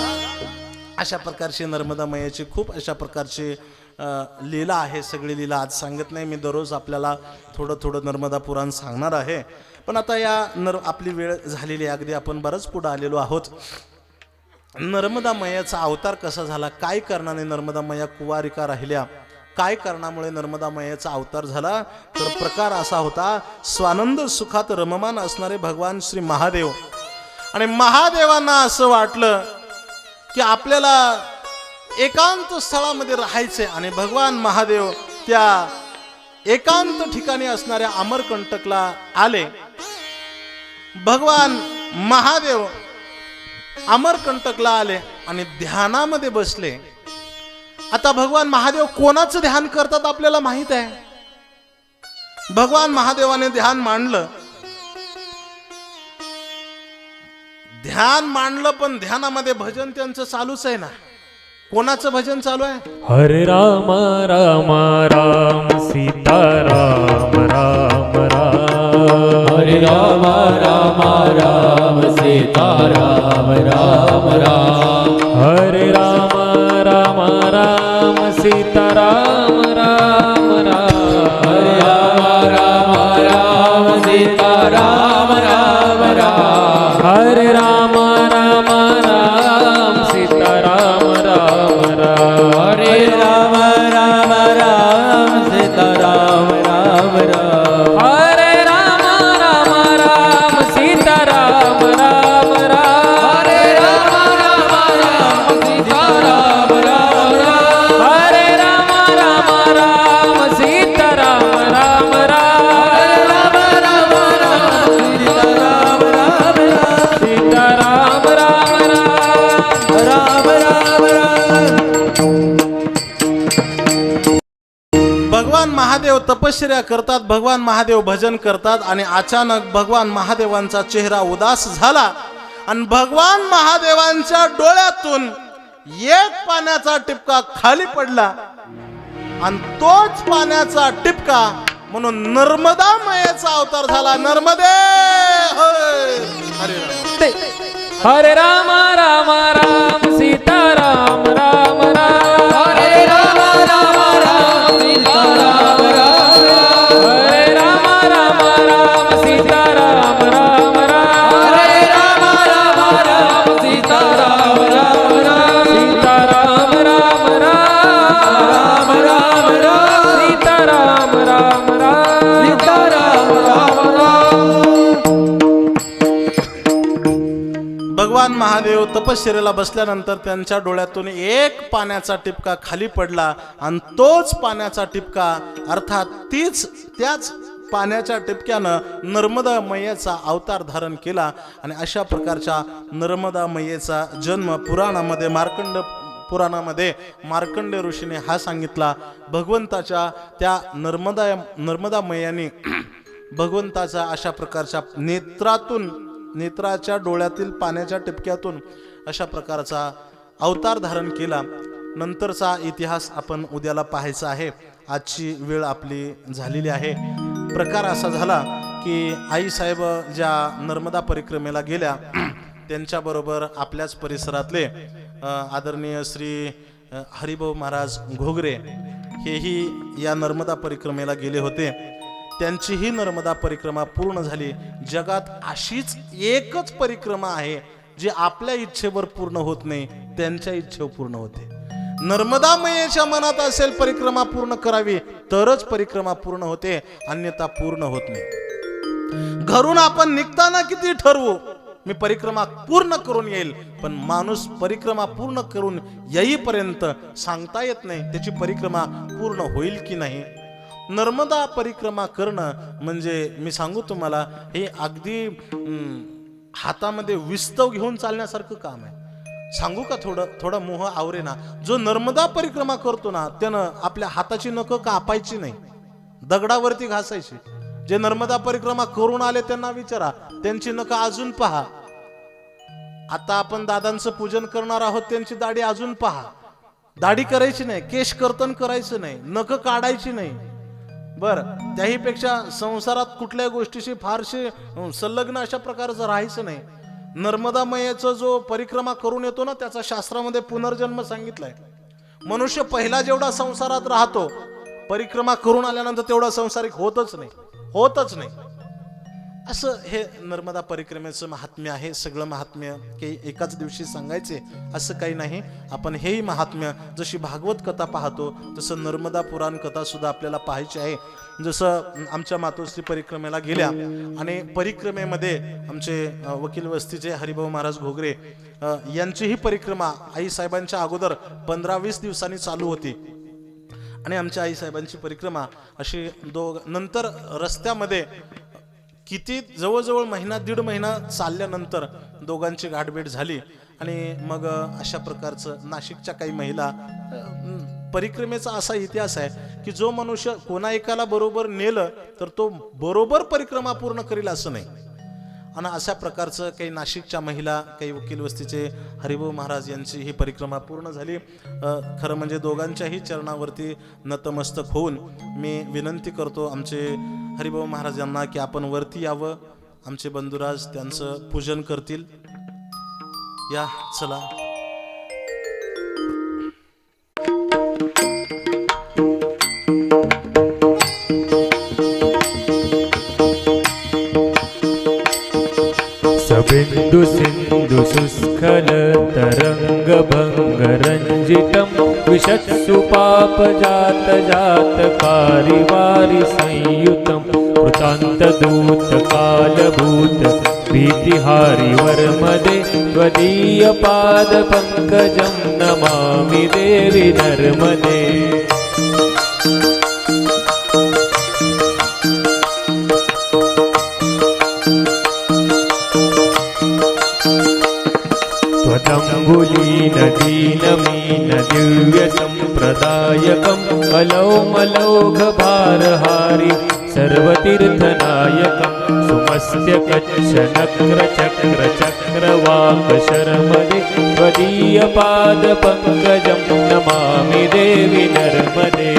अशा प्रकारची नर्मदा मैयाची खूप अशा प्रकारची लीला आहे. सगळी लीला आज सांगत नाही मी, दररोज आपल्याला थोडं थोडं नर्मदा पुराण सांगणार आहे. पण आता या आपली वेळ झालेली आहे, अगदी आपण बरंच पुढे आलेलो आहोत. नर्मदा मैयाचा अवतार कसा झाला, काय कारणाने नर्मदा मैया कुवारिका राहिल्या, काय कारणामुळे नर्मदा मैयाचा अवतार झाला, तर प्रकार असा होता. स्वानंद सुखात रममान असणारे भगवान श्री महादेव, आणि महादेवांना असं वाटलं की आपल्याला एकांत स्थळामध्ये राहायचे, आणि भगवान महादेव त्या एकांत ठिकाणी असणाऱ्या अमरकंटकला आले. भगवान महादेव अमरकंटकला आले आणि ध्यानामध्ये बसले. आता भगवान महादेव कोणाचं ध्यान करतात आपल्याला माहित आहे. भगवान महादेवाने ध्यान मांडलं, पण ध्यानामध्ये भजन त्यांचं चालूच आहे ना. कोणाचं भजन चालू आहे? हरे राम राम राम सीता राम राम राम. हरे राम राम राम सीता राम राम राम. हरे राम राम राम सीता राम राम राम. हरे राम राम राम सीता राम राम राम. हरे राम राम राम सीता राम राम राम. हरे राम राम राम सीता राम राम राम. हरे राम राम राम सीता राम राम राम. हरे राम राम राम सीता राम राम राम. हरे राम राम राम सीता राम राम राम. हरे राम राम राम सीता राम राम राम. सीता राम राम राम. राम राम राम. भगवान महादेव तपश्चर्या करतात, भगवान महादेव भजन करतात, आणि अचानक भगवान महादेवांचा चेहरा उदास झाला आणि भगवान महादेवांच्या डोळ्यातून एक पाण्याचा टिपका खाली पडला, आणि तोच पाण्याचा टिपका म्हणून नर्मदा मैयाचा अवतार झाला. नर्मदे हर. हरे राम. हरे राम राम राम सीता राम राम राम. हरे राम राम राम सीता राम राम राम. हरे राम राम राम सीता राम राम राम. हरे राम राम राम सीता राम राम राम. सीता राम राम राम. राम राम राम. सीता राम राम राम. सीता राम राम राम. भगवान महादेव तपश्चर्याला बसल्यानंतर त्यांच्या डोळ्यातून एक पाण्याचा टिपका खाली पडला, आणि तोच पाण्याचा टिपका अर्थात त्याच पाण्याच्या टिपक्यानं नर्मदा मैयाचा अवतार धारण केला. आणि अशा प्रकारच्या नर्मदा मैयाचा जन्म पुराणामध्ये मार्कंड ऋषीने हा सांगितला. भगवंताच्या त्या नर्मदा मैयाने भगवंताचा अशा प्रकारच्या नेत्राच्या डोळ्यातील पाण्याच्या टिपक्यातून अशा प्रकारचा अवतार धारण केला. नंतरचा इतिहास आपण उद्याला पाहायचा आहे. आजची वेळ आपली झालेली आहे. प्रकार असा झाला की आईसाहेब ज्या नर्मदा परिक्रमेला गेल्या, त्यांच्याबरोबर आपल्याच परिसरातले आदरणीय श्री हरिभाऊ महाराज घोगरे हेही या नर्मदा परिक्रमेला गेले होते. त्यांची ही नर्मदा परिक्रमा पूर्ण झाली. जगात अशीच एकच परिक्रमा आहे जी आपल्या इच्छेवर पूर्ण होत नाही, त्यांच्या इच्छेवर पूर्ण होते. नर्मदा मैयाच्या मनात असेल परिक्रमा पूर्ण करावी तरच परिक्रमा पूर्ण होते, अन्यथा पूर्ण होत नाही. घरून आपण निघताना किती ठरवू मी परिक्रमा पूर्ण करून येईल, पण माणूस परिक्रमा पूर्ण करून येईपर्यंत सांगता येत नाही त्याची परिक्रमा पूर्ण होईल की नाही. नर्मदा परिक्रमा करणं म्हणजे मी सांगू तुम्हाला, हे अगदी हातामध्ये विस्तव घेऊन चालण्यासारखं काम आहे. सांगू का थोडं मोह आवरे ना. जो नर्मदा परिक्रमा करतो ना त्यानं आपल्या हाताची नखं कापायची नाही, दगडावरती घासायची. जे नर्मदा परिक्रमा करून आले त्यांना विचारा, त्यांची नखं अजून पहा. आता आपण दादांचं पूजन करणार आहोत, त्यांची दाढी अजून पहा. दाढी करायची नाही, केश कर्तन करायचं नाही, नख काढायची नाही. बर, त्याही पेक्षा संसारात कुठल्याही गोष्टीशी फारशी संलग्न अशा प्रकारचं राहायचं नाही. नर्मदा मैयाचा जो परिक्रमा करून येतो ना, त्याचा शास्त्रामध्ये पुनर्जन्म सांगितलाय. मनुष्य पहिला जेवढा संसारात राहतो, परिक्रमा करून आल्यानंतर तेवढा संसारिक होतच नाही. असं हे नर्मदा परिक्रमेचं महात्म्य आहे. सगळं महात्म्य काही एकाच दिवशी सांगायचे असं काही नाही. आपण हेही महात्म्य जशी भागवत कथा पाहतो तसं नर्मदा पुराण कथा सुद्धा आपल्याला पाहायची आहे. जसं आमच्या मातोश्री परिक्रमेला गेल्या आणि परिक्रमेमध्ये आमचे वकील वस्तीचे हरिभाऊ महाराज घोगरे यांचीही परिक्रमा आईसाहेबांच्या अगोदर 15-20 दिवसांनी चालू होती. आणि आमच्या आईसाहेबांची परिक्रमा अशी नंतर रस्त्यामध्ये किती जवळजवळ महिना दीड महिना चालल्यानंतर दोघांची गाठभेट झाली. आणि मग अशा प्रकारचं नाशिकच्या काही महिला, परिक्रमेचा असा इतिहास आहे की जो मनुष्य कोणा एकाला बरोबर नेलं तर तो बरोबर परिक्रमा पूर्ण करील असं नाही. आणि अशा प्रकारचं काही नाशिकच्या महिला, काही वकील वस्तीचे हरिभाऊ महाराज यांची ही परिक्रमा पूर्ण झाली. खरं म्हणजे दोघांच्याही चरणावरती नतमस्तक होऊन मी विनंती करतो आमचे हरिभाऊ महाराज यांना की आपण वरती यावं. आमचे बंधुराज त्यांचं पूजन करतील. या चला. सबिंदु सिंधु शुस्खल तरंग भंग रंजितम विशत्सु पाप जात जात कारी वारि संयुतम कृतांत दूत कालभूत भीतिहारी वर्मदे त्वदीय पाद पंकजं नमामि देवी नर्मदे. त्वदंगुलीन दीनमीन दिव्य संप्रदायकम् अलौमलौघ भारहारी सर्वतीर्थनायकम् सुमस्य कच्छ नक्र चक्र चक्रवाक शर्मदे त्वदीय पाद पंकजं नमामि देवी नर्मदे.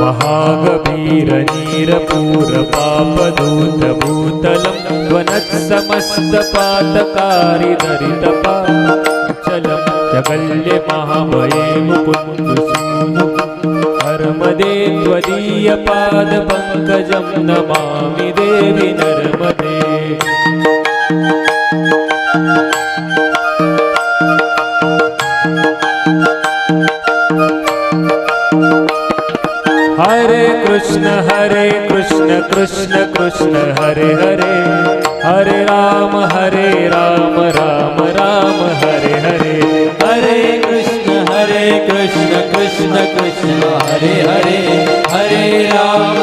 महागभीर नीरपूर पापदूत भूतलं त्वनत् समस्त पातकारी दरितपाचलं जगल्ये महामये मुकुन्दु सूनु नर्मदे त्वदीय पाद पंकजं नमामि देवी नर्मदे. हरे कृष्ण कृष्ण कृष्ण हरे हरे, हरे राम राम राम हरे हरे. हरे कृष्ण कृष्ण कृष्ण हरे हरे, हरे राम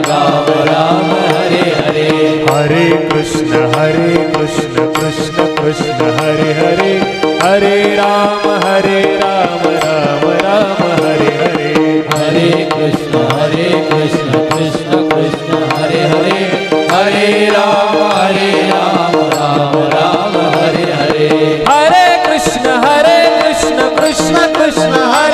राम राम हरे हरे. हरे कृष्ण कृष्ण कृष्ण हरे हरे, हरे राम राम राम हरे हरे. हरे कृष्ण कृष्ण कृष्ण हरे हरे, हरे राम राम राम हरे हरे. हरे कृष्ण कृष्ण कृष्ण हरे